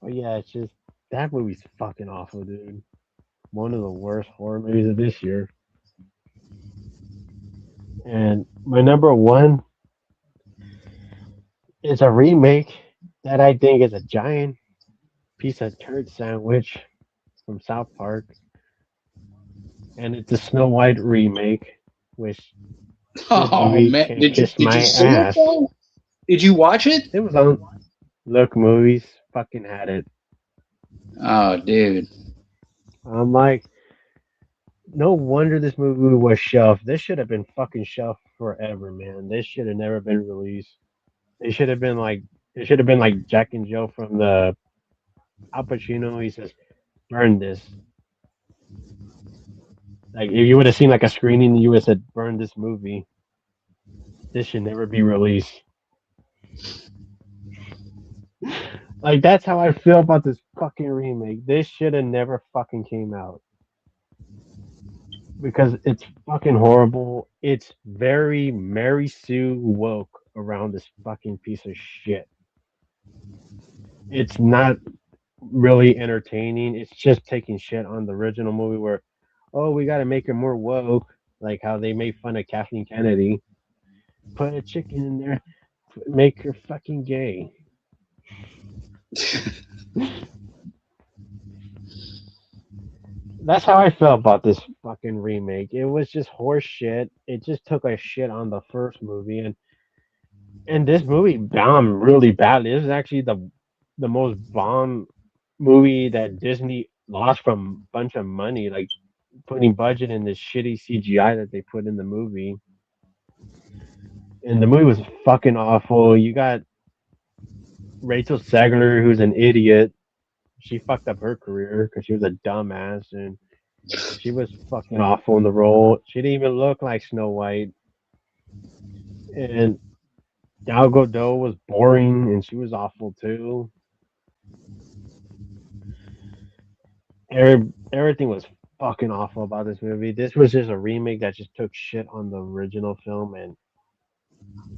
But yeah, it's just that movie's fucking awful, dude. One of the worst horror movies of this year. And my number one is a remake that I think is a giant piece of turd sandwich from South Park, and it's a Snow White remake, which this Oh movie man, can kiss did you my see it ass. though? Did you watch it? It was on Look Movies, fucking had it. Oh, dude. I'm like, no wonder this movie was shelved. This should have been fucking shelved forever, man. This should have never been released. It should have been like it should have been like Jack and Jill from the Al Pacino. He says, "Burn this." Like if you would have seen like a screening, you would have said, "Burn this movie." This should never be released. Like that's how I feel about this fucking remake. This should have never fucking came out because it's fucking horrible. It's very Mary Sue woke around this fucking piece of shit. It's not really entertaining. It's just taking shit on the original movie where, oh, we got to make her more woke, like how they made fun of Kathleen Kennedy. Put a chicken in there, make her fucking gay. That's how I felt about this fucking remake. It was just horse shit. It just took a shit on the first movie, and this movie bombed really badly. This is actually the most bomb movie that Disney lost from a bunch of money, like putting budget in this shitty CGI that they put in the movie. And the movie was fucking awful. You got Rachel Zegler, who's an idiot. She fucked up her career because she was a dumbass, and she was fucking awful in the role. She didn't even look like Snow White. And Gal Gadot was boring, and she was awful too. Everything was fucking awful about this movie. This was just a remake that just took shit on the original film, and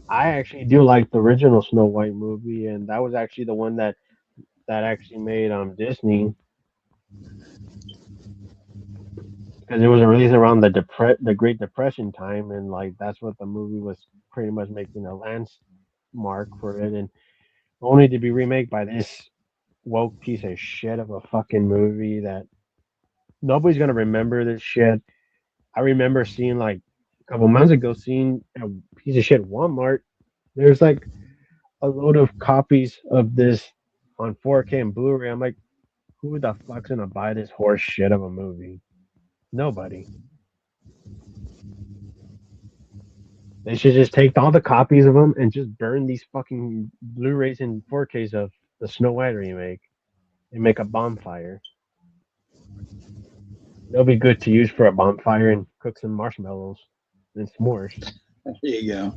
I actually do like the original Snow White movie, and that was actually the one that actually made Disney because it was released around the Great Depression time, and like that's what the movie was pretty much making a landmark for it, and only to be remade by this woke piece of shit of a fucking movie that nobody's gonna remember this shit. I remember seeing like a couple months ago seeing a piece of shit Walmart. There's like a load of copies of this on 4K and Blu-ray. I'm like, who the fuck's gonna buy this horse shit of a movie? Nobody. They should just take all the copies of them and just burn these fucking Blu-rays and 4Ks of the Snow White remake and make a bonfire. They'll be good to use for a bonfire and cook some marshmallows and s'mores. There you go.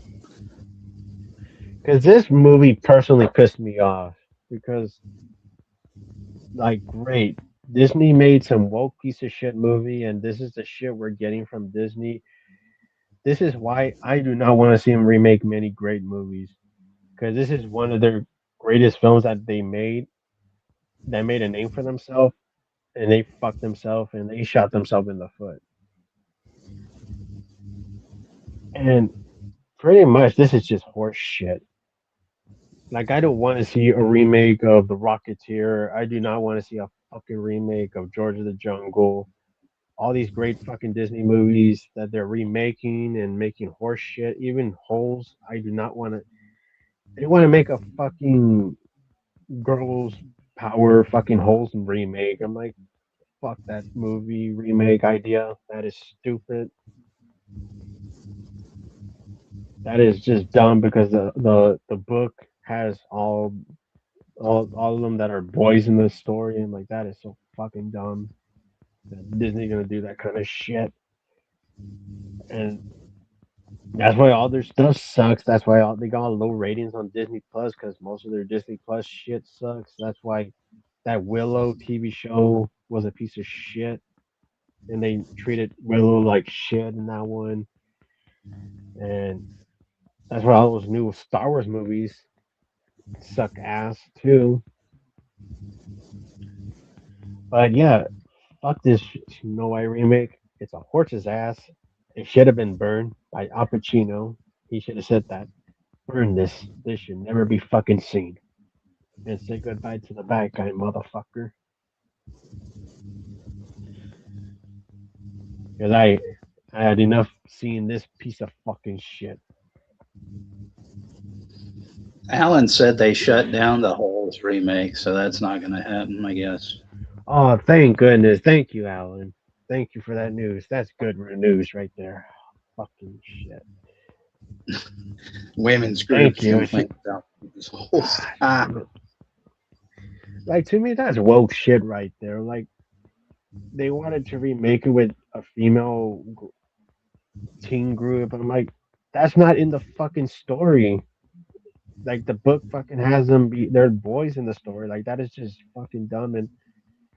Because this movie personally pissed me off. Because, like, great. Disney made some woke piece of shit movie, and this is the shit we're getting from Disney. This is why I do not want to see them remake many great movies. Because this is one of their greatest films that they made, that made a name for themselves, and they fucked themselves and they shot themselves in the foot. And pretty much, this is just horse shit. Like, I don't want to see a remake of The Rocketeer. I do not want to see a fucking remake of George of the Jungle. All these great fucking Disney movies that they're remaking and making horse shit, even Holes. I do not want to. They want to make a fucking girls power fucking Holes remake. I'm like, fuck that movie remake idea. That is stupid. That is just dumb because the book has all of them that are boys in the story, and like that is so fucking dumb that Disney gonna do that kind of shit. And that's why all their stuff sucks. That's why they got low ratings on Disney Plus because most of their Disney Plus shit sucks. That's why that Willow TV show was a piece of shit, and they treated Willow like shit in that one. And that's why all those new Star Wars movies suck ass too. But yeah, fuck this Snow White remake. It's a horse's ass. It should have been burned by Al Pacino. He should have said that. Burn this. This should never be fucking seen. And say goodbye to the bad guy, motherfucker. Because I had enough seeing this piece of fucking shit. Alan said they shut down the Holes remake, so that's not going to happen, I guess. Oh, thank goodness. Thank you, Alan. Thank you for that news. That's good news right there. Fucking shit. Women's Thank groups you. complain about this Holes. God Ah, damn it. Like, to me, that's woke shit right there. Like, they wanted to remake it with a female teen group. I'm like, that's not in the fucking story. Like, the book fucking has them be, they're boys in the story. Like, that is just fucking dumb. And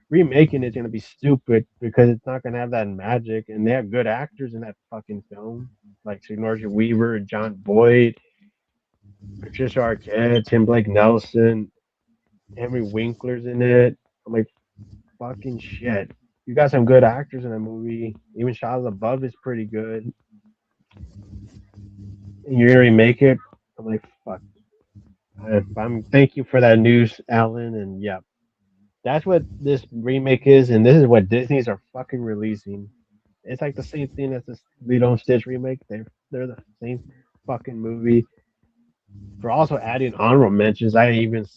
remaking it's gonna be stupid because it's not gonna have that magic. And they have good actors in that fucking film, like Sigourney Weaver, John Boyd, Patricia Arquette, Tim Blake Nelson, Henry Winkler's in it. I'm like, fucking shit. You got some good actors in that movie. Even Shia LaBeouf is pretty good. And you're gonna remake it. I'm like, fuck. I'm thank you for that news, Alan. And yeah, that's what this remake is, and this is what Disney's are fucking releasing. It's like the same thing as this Lilo and Stitch remake. They're the same fucking movie. For also adding honorable mentions, I even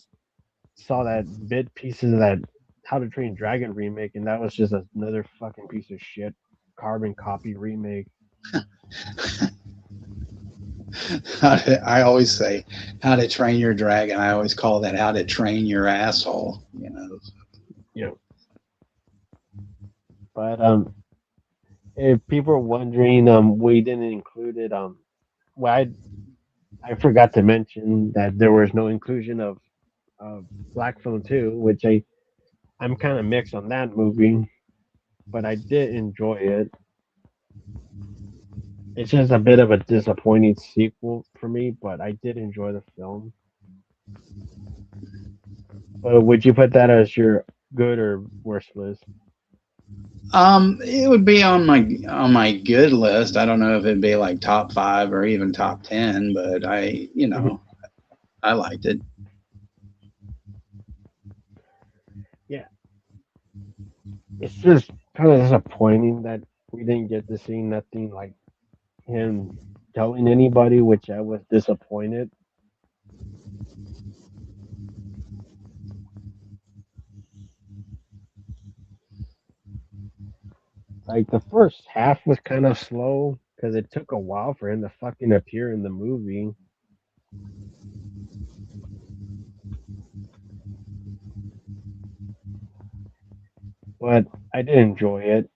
saw that bit pieces of that How to Train Dragon remake, and that was just another fucking piece of shit carbon copy remake. I always say how to train your dragon. I always call that how to train your asshole. You know, You know, but if people are wondering, we didn't include it. Well, I forgot to mention that there was no inclusion of Black Phone 2, which I'm kind of mixed on that movie, but I did enjoy it. It's just a bit of a disappointing sequel for me, but I did enjoy the film. But would you put that as your good or worst list? it would be on my good list. I don't know if it'd be like top 5 or even top 10, but Mhm. I liked it. Yeah, it's just kind of disappointing that we didn't get to see nothing like him telling anybody, which I was disappointed. Like the first half was kind of slow because it took a while for him to fucking appear in the movie. But I did enjoy it.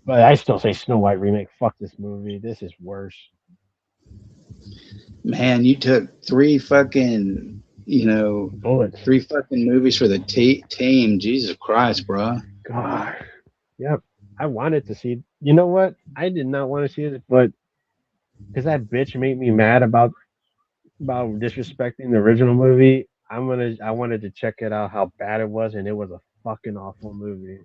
But I still say Snow White remake. Fuck this movie. This is worse. Man, you took three fucking, Bullets. three fucking movies for the team. Jesus Christ, bro. God. Yep. I wanted to see. You know what? I did not want to see it, but because that bitch made me mad about disrespecting the original movie. I wanted to check it out how bad it was, and it was a fucking awful movie.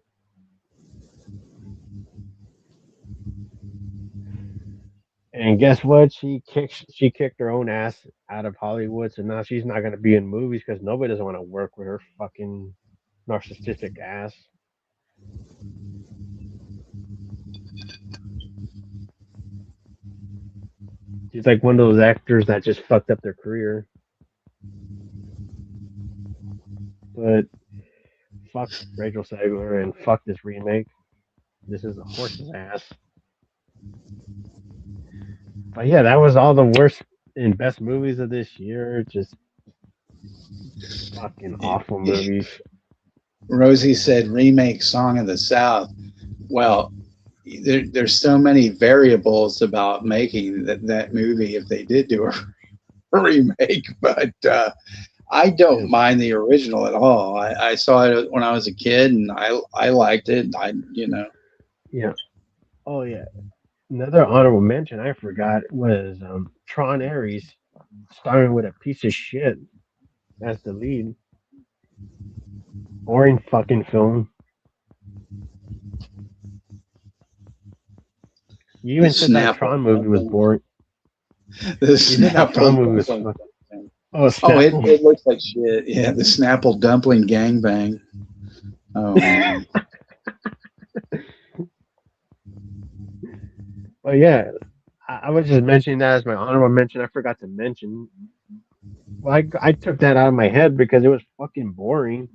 And guess what? She kicked her own ass out of Hollywood, so now she's not gonna be in movies because nobody doesn't want to work with her fucking narcissistic ass. She's like one of those actors that just fucked up their career. But fuck Rachel Segler and fuck this remake. This is a horse's ass. But yeah, that was all the worst and best movies of this year. Just fucking awful movies. Rosie said remake Song of the South. Well, there's so many variables about making that movie if they did do a remake, but I Yeah, don't mind the original at all. I saw it when I was a kid, and I liked it. yeah. Oh yeah. Another honorable mention I forgot was Tron Ares, starring with a piece of shit as the lead. Boring fucking film. You the even said that Snapple Tron movie was dumpling, boring. the You said that Tron Snapple movie was dumpling. fucking. Oh, Oh, it, Snapple. it looks like shit. Yeah, the Snapple dumpling gangbang. Oh man, But yeah, I was just mentioning that as my honorable mention. I forgot to mention. Well, I took that out of my head because it was fucking boring.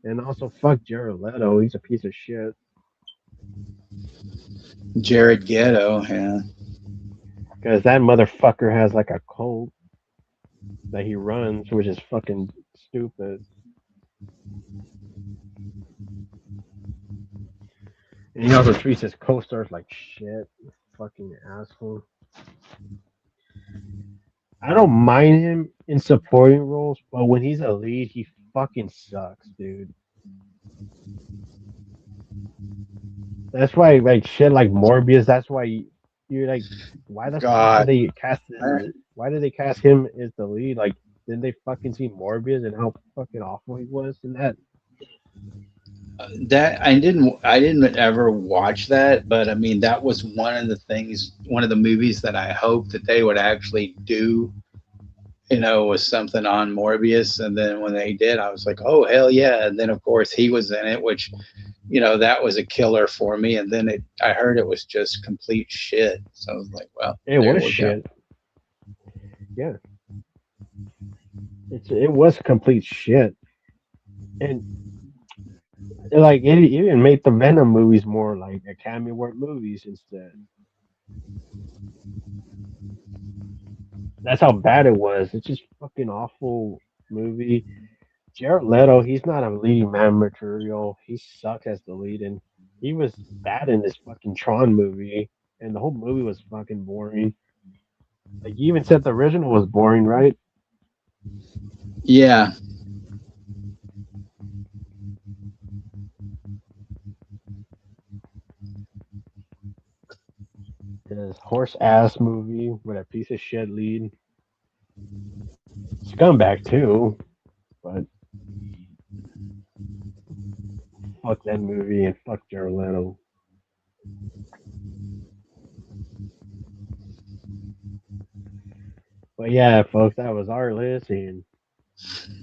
And also, fuck Jared Leto. He's a piece of shit. Jared Ghetto. Yeah, Because that motherfucker has like a cult that he runs, which is fucking stupid. And he also treats his co-stars like shit. Fucking asshole. I don't mind him in supporting roles, but when he's a lead, he fucking sucks, dude. That's why, like shit, like Morbius. That's why you're like, why the fuck did God. they cast this? Why did they cast him as the lead? Like, didn't they fucking see Morbius and how fucking awful he was in that? That I didn't ever watch that, but I mean that was one of the things, one of the movies that I hoped that they would actually do, was something on Morbius. And then when they did, I was like, oh hell yeah. And then of course he was in it, which, that was a killer for me. And then I heard it was just complete shit. So I was like, well, It there was we go. shit. Yeah, it was complete shit, and like it even made the Venom movies more like Academy Award movies instead. That's how bad it was. It's just fucking awful movie. Jared Leto, he's not a leading man material. He sucks as the lead, and he was bad in this fucking Tron movie, and the whole movie was fucking boring. Like you even said the original was boring, right? Yeah. This horse ass movie with a piece of shit lead. Scumbag too, but fuck that movie and fuck Jared Leto. But yeah, folks, that was our list, and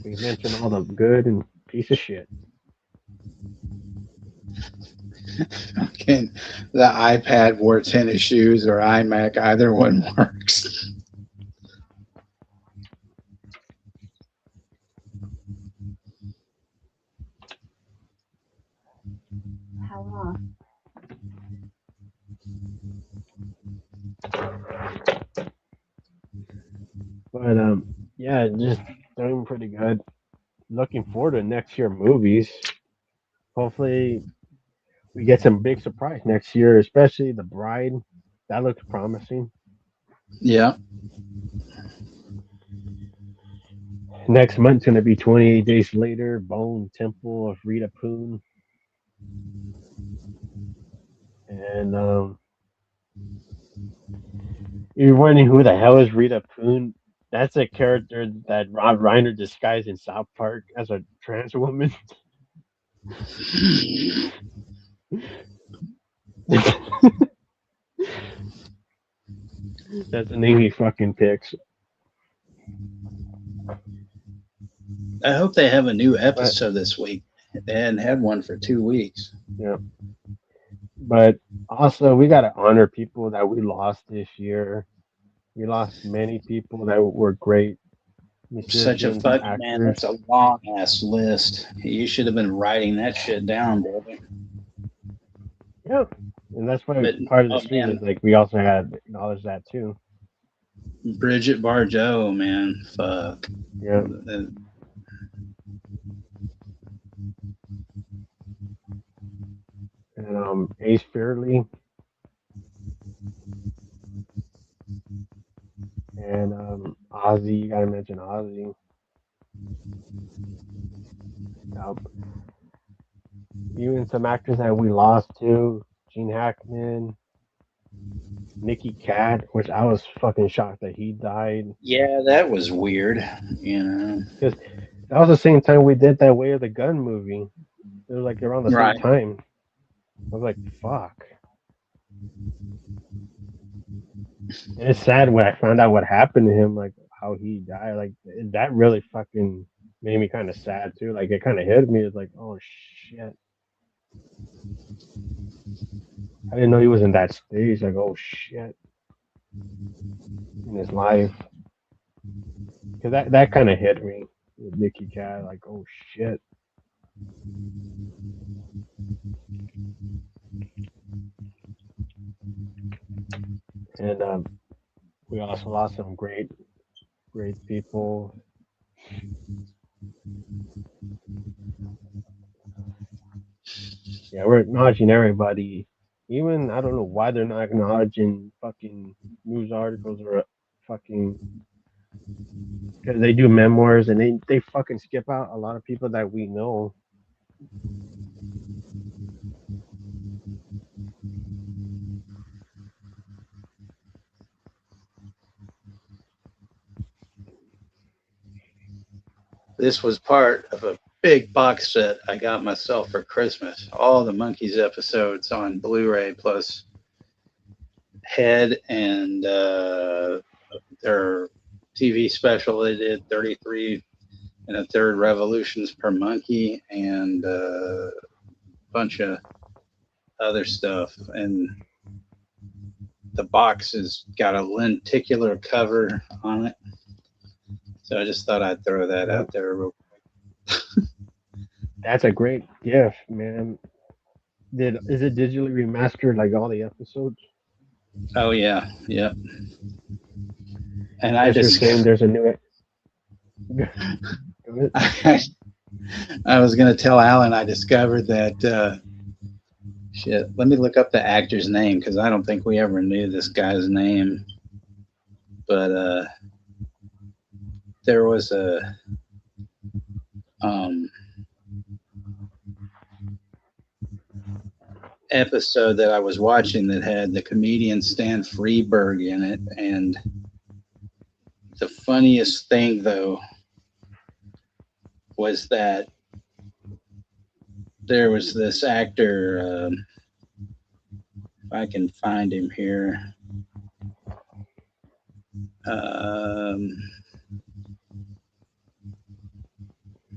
we mentioned all the good and piece of shit. Can the iPad wore tennis shoes or iMac, either one works. But yeah, just doing pretty good. Looking forward to next year movies. Hopefully, we get some big surprise next year, especially the bride. That looks promising. Yeah. Next month's gonna be 28 days later. Bone Temple of Rita Poon, and you're wondering who the hell is Rita Poon? That's a character that Rob Reiner disguised in South Park as a trans woman. That's the name he fucking picks. I hope they have a new But episode this week. They hadn't had one for 2 weeks. yeah, but also we gotta honor people that we lost this year. We lost many people that were great Such a musicians, fuck, man. actors. That's a long ass list. You should have been writing that shit down, brother. Yeah, and that's why But part of the oh stream man, is like we also had to acknowledge that too. Bridget Bardot, man, fuck. Yeah, and Ace Fairley and Ozzy. You gotta mention Ozzy. Um, even some actors that we lost too. Gene Hackman, Nicky Cat, which I was fucking shocked that he died Yeah, that was weird. You know, because that was the same time we did that Way of the Gun movie. It was like around the same right? time. I was like, fuck. And it's sad when I found out what happened to him, like how he died. Like that really fucking made me kind of sad too. Like it kind of hit me. It's like, oh shit, I didn't know he was in that stage. Like, oh shit, in his life, because that kind of hit me with Nicky Cat. Like, oh shit, and we also lost some great people. Yeah, we're acknowledging everybody. Even I don't know why they're not acknowledging fucking news articles or fucking because they do memoirs and they fucking skip out a lot of people that we know. This was part of a big box set I got myself for Christmas. All the Monkeys episodes on Blu-ray plus Head and their TV special they did 33 and a third revolutions per monkey and a bunch of other stuff. And the box has got a lenticular cover on it. So I just thought I'd throw that Yep. out there. That's a great gift, man. Did is it digitally remastered like all the episodes? Oh yeah, yeah. And I Unless you're just saying there's a new. I was gonna tell Alan I discovered that shit. Let me look up the actor's name because I don't think we ever knew this guy's name. But there was a um, episode that I was watching that had the comedian Stan Freberg in it, and the funniest thing though was that there was this actor. If I can find him here. Um,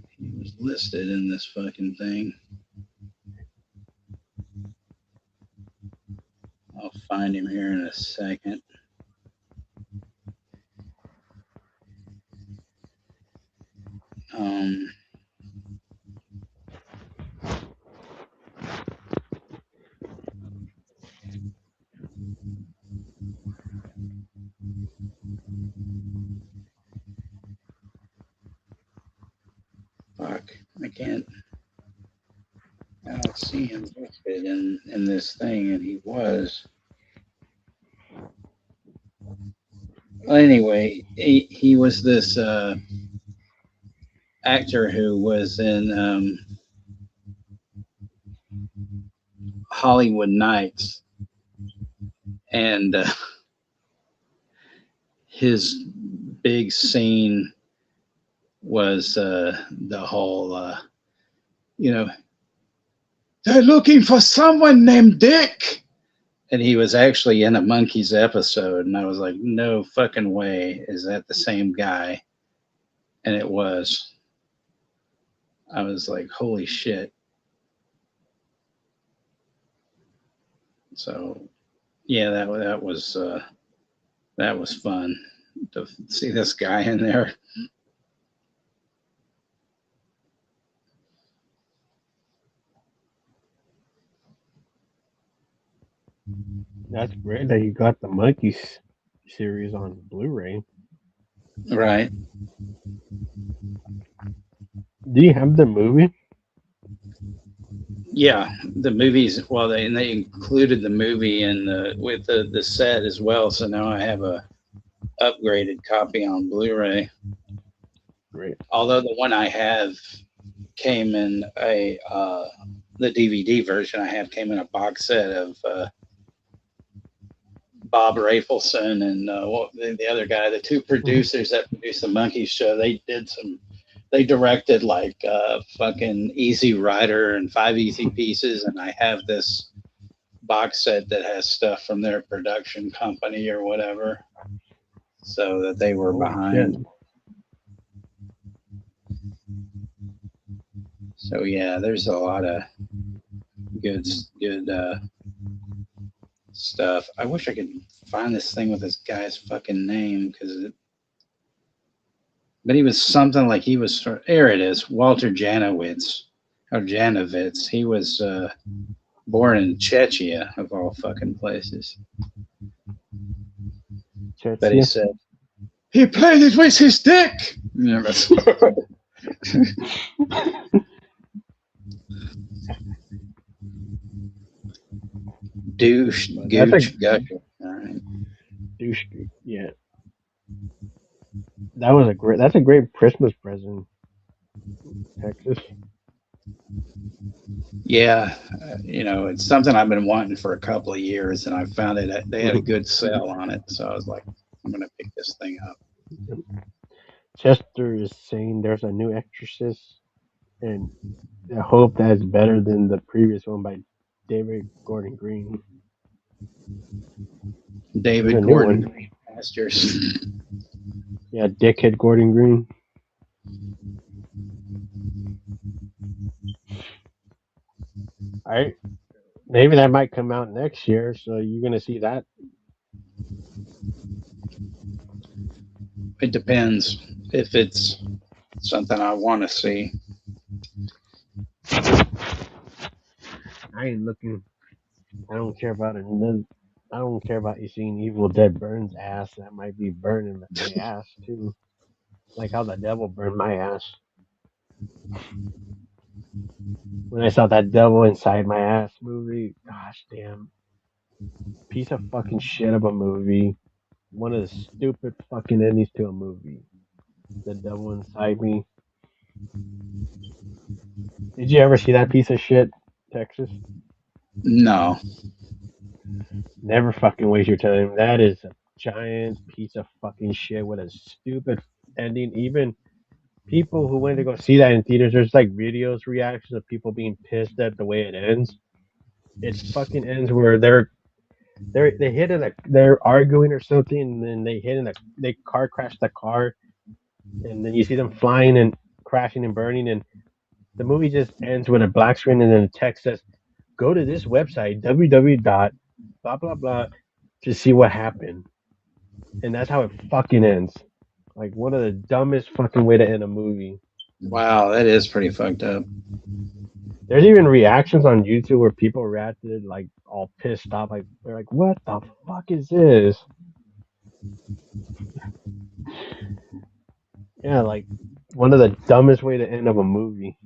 he was listed in this fucking thing. I'll find him here in a second. Um, fuck, I can't. see him listed in this thing, and he was. Well, anyway, he was this actor who was in Hollywood Nights, and his big scene was the whole, you know, they're looking for someone named Dick. And he was actually in a Monkees episode, and I was like, no fucking way is that the same guy. And it was. I was like, holy shit. So yeah, that was fun to see this guy in there. That's great that you got the Monkeys series on Blu-ray. Right. Do you have the movie? Yeah, the movies. Well, they included the movie and with the set as well. So now I have a upgraded copy on Blu-ray. Great. Although the one I have came in the DVD version I have came in a box set of Bob Rafelson and the other guy, the two producers that produced the Monkeys show. They directed like fucking Easy Rider and Five Easy Pieces, and I have this box set that has stuff from their production company or whatever, so that they were behind. Shit. So yeah, there's a lot of good stuff. I wish I could find this thing with this guy's fucking name but he was something like there it is, Walter Janowitz or Janovitz. He was born in Czechia of all fucking places. But he said he played it with his dick. Douche, gooch, gusher. All right. Douche. Yeah. That's a great Christmas present, Texas. Yeah, it's something I've been wanting for a couple of years, and I found it. They had a good sale on it, so I was like, I'm gonna pick this thing up. Chester is saying there's a new Exorcist, and I hope that's better than the previous one by David Gordon Green. David Gordon Green Masters. Yeah, Dickhead Gordon Green. All right, maybe that might come out next year, so you're gonna see that. It depends if it's something I want to see. I ain't looking. I don't care about it. I don't care about you seeing Evil Dead Burns ass. That might be burning my ass too, like how the devil burned my ass. When I saw that devil inside my ass movie, gosh damn, piece of fucking shit of a movie. One of the stupid fucking endings to a movie. The devil inside me. Did you ever see that piece of shit, Texas? No. Never fucking waste your time. That is a giant piece of fucking shit with a stupid ending. Even people who went to go see that in theaters, there's like videos, reactions of people being pissed at the way it ends. It fucking ends where they hit in a they're arguing or something, and then they car crash the car, and then you see them flying and crashing and burning, and the movie just ends with a black screen, and then the text says, "Go to this website www dot blah blah blah to see what happened," and that's how it fucking ends. Like one of the dumbest fucking way to end a movie. Wow, that is pretty fucked up. There's even reactions on YouTube where people reacted like all pissed off, like they're like, "What the fuck is this?" Yeah, like one of the dumbest way to end of a movie.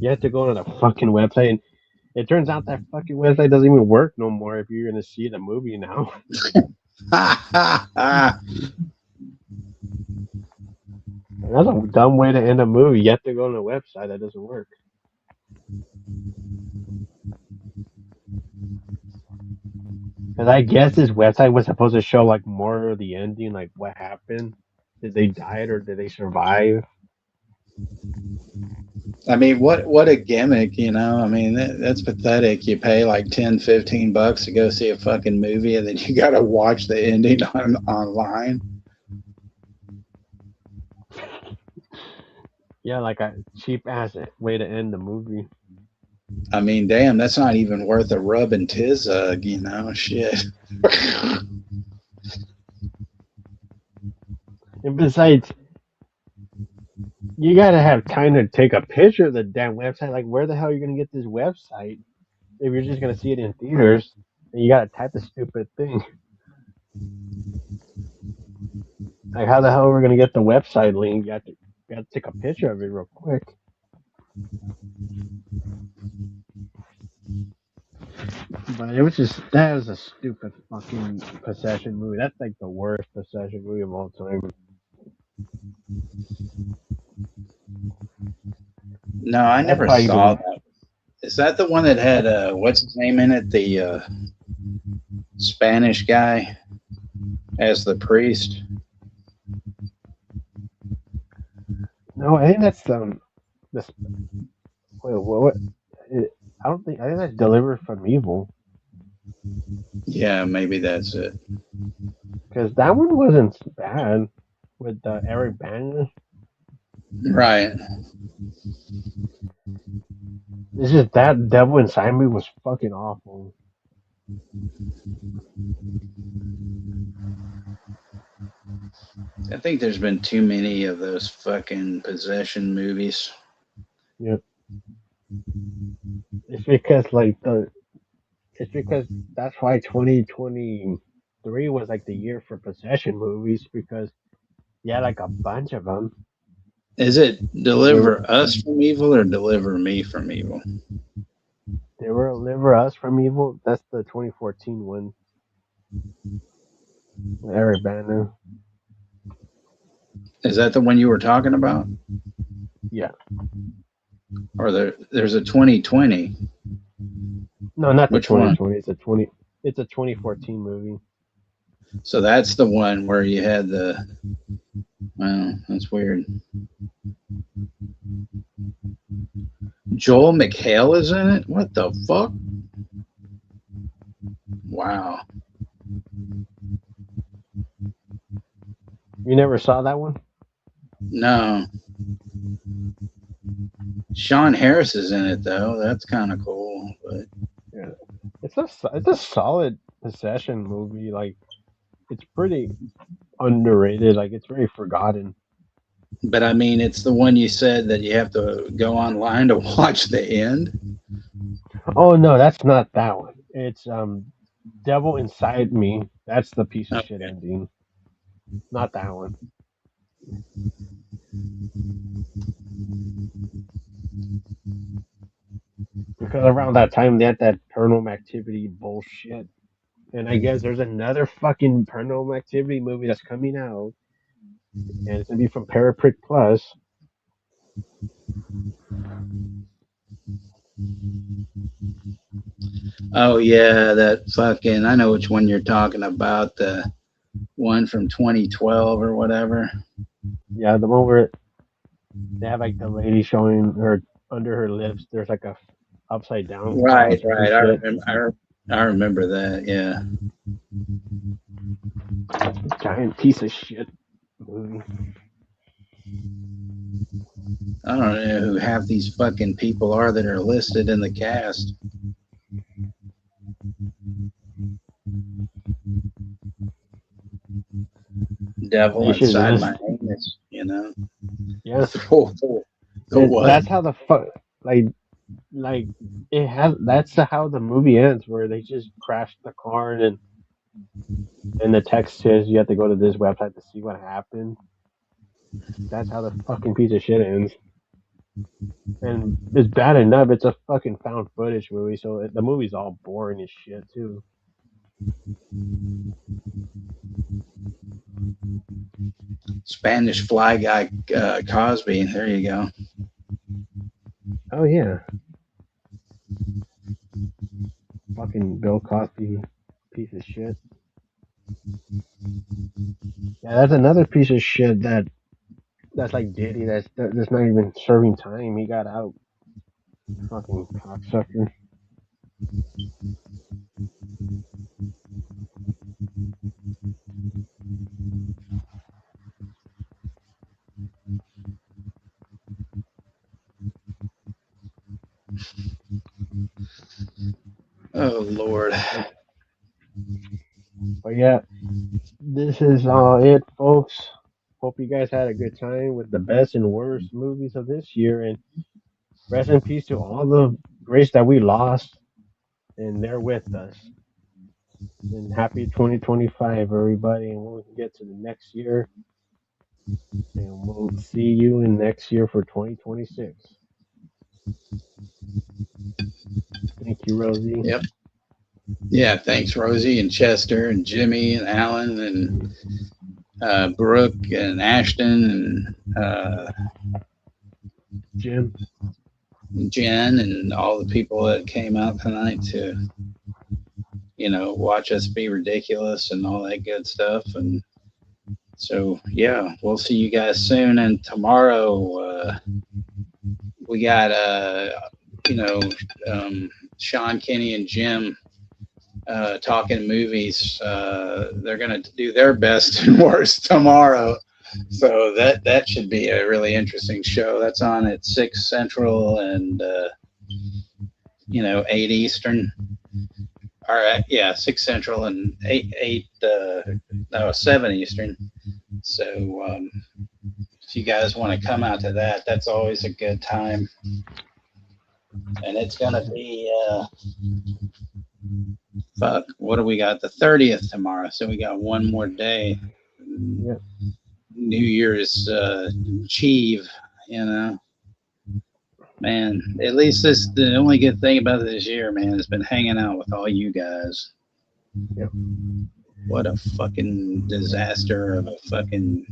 You have to go on a fucking website, and It turns out that fucking website doesn't even work no more if you're gonna see the movie now. That's a dumb way to end a movie. You have to go on a website that doesn't work. Because I guess this website was supposed to show like more of the ending, like what happened. Did they die or did they survive? I mean, what a gimmick, you know? I mean, that's pathetic. You pay like 10, 15 bucks to go see a fucking movie, and then you got to watch the ending online. Yeah, like a cheap ass way to end the movie. I mean, damn, that's not even worth a rub and tizzug, you know? Shit. And besides, you gotta have time to take a picture of the damn website. Like, where the hell are you gonna get this website if you're just gonna see it in theaters? And you gotta type the stupid thing. Like, how the hell are we gonna get the website link? You got to take a picture of it real quick. But it was just that was a stupid fucking possession movie. That's like the worst possession movie of all time. No, I That's never probably saw the that. Is that the one that had, what's his name in it? The Spanish guy as the priest? no. I think that's this. Wait, what? I don't think. I think that's Delivered from Evil Yeah, maybe that's it. because that one wasn't bad with Eric Bana. Right. It's just that Devil Inside Me was fucking awful. I think there's been too many of those fucking possession movies. Yeah, it's because like the. It's because that's why 2023 was like the year for possession movies because you had like a bunch of them. Is it They were Deliver Us from Evil or Deliver Me from Evil? they were Deliver Us from Evil. That's the 2014 one. Eric Bana. Is that the one you were talking about? Yeah. Or there's a 2020? No, not the Which one? 2020. It's a 20. It's a 2014 movie. So that's the one where you had the. Wow, that's weird. Joel McHale is in it? What the fuck? Wow. You never saw that one? No. Sean Harris is in it though. That's kind of cool. But Yeah. It's a solid possession movie. Like it's pretty underrated. Like it's very forgotten. I mean, it's the one you said that you have to go online to watch the end. Oh no, that's not that one. It's Devil Inside Me. That's the piece of shit Okay. ending. Not that one. Because around that time they had that Paranormal Activity bullshit. And I guess there's another fucking Paranormal Activity movie that's coming out, and it's gonna be from Paraprick Plus. Oh yeah, that fucking. I know which one you're talking about. The one from 2012 or whatever. Yeah, the one where they have like the lady showing her under her lips. There's like a upside down Right, cross or some right. I shit. remember. I remember that. Yeah. Giant piece of shit movie. I don't know who half these fucking people are that are listed in the cast. Devil They should inside just my anus. You know. yeah. The what? That's how the fuck like it has. That's how the movie ends, where they just crash the car and the text says you have to go to this website to see what happened. That's how the fucking piece of shit ends. And it's bad enough. It's a fucking found footage movie, so the movie's all boring as shit too. Spanish Fly Guy Cosby. There you go. Oh yeah, fucking Bill Cosby, piece of shit. Yeah, that's another piece of shit that's like Diddy. That's not even serving time. He got out. Fucking cocksucker. Oh Lord. But, but yeah, this is it, folks. Hope you guys had a good time with the best and worst movies of this year, and rest in peace to all the greats that we lost, and they're with us. And happy 2025, everybody, and we'll get to the next year, and we'll see you in next year for 2026. Thank you, Rosie. Yep. Yeah. Thanks, Rosie and Chester and Jimmy and Alan and Brooke and Ashton and Jim. Jen and all the people that came out tonight to, watch us be ridiculous and all that good stuff. And so, yeah, we'll see you guys soon. And tomorrow, we got, you know, Sean, Kenny, and Jim talking movies. They're going to do their best and worst tomorrow. So that should be a really interesting show. That's on at 6 Central and 8 Eastern. All right, yeah, 6 Central and 7 Eastern. So if you guys want to come out to that, that's always a good time. And it's gonna be what do we got? The 30th tomorrow. So we got one more day. Yep. New Year's Eve, Man, at least this the only good thing about this year, man, has been hanging out with all you guys. Yep. What a fucking disaster of a fucking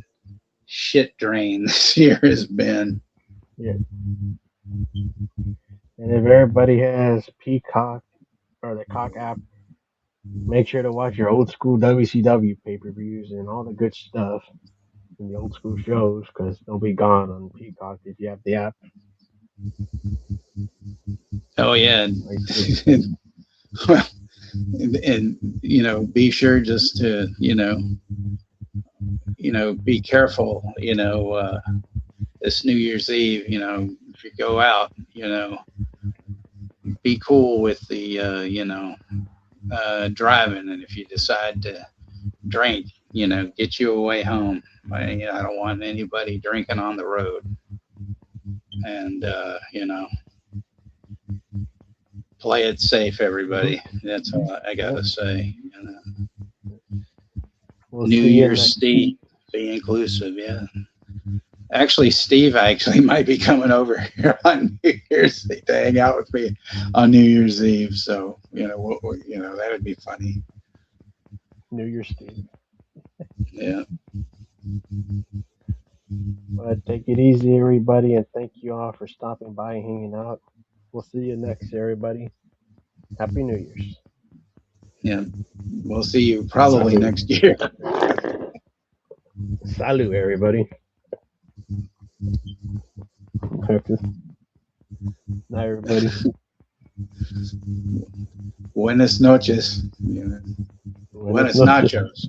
shit drain this year has been. Yeah. And if everybody has Peacock or the Cock app, make sure to watch your old school WCW pay-per-views and all the good stuff in the old school shows, because they'll be gone on Peacock if you have the app. Oh yeah, well, and be sure just to be careful. This New Year's Eve, if you go out, be cool with the driving, and if you decide to drink, get you away home. I don't want anybody drinking on the road, and play it safe, everybody. That's all I gotta say. We'll New see you Year's Steve, be inclusive. Yeah. Actually, Steve might be coming over here on New Year's Eve to hang out with me on New Year's Eve. So that would be funny. New Year's Eve. Yeah. But take it easy, everybody, and thank you all for stopping by and hanging out. We'll see you next, everybody. Happy New Year's. Yeah. We'll see you probably next year. Salute, everybody. Night, everybody. Buenas noches. Buenas nachos.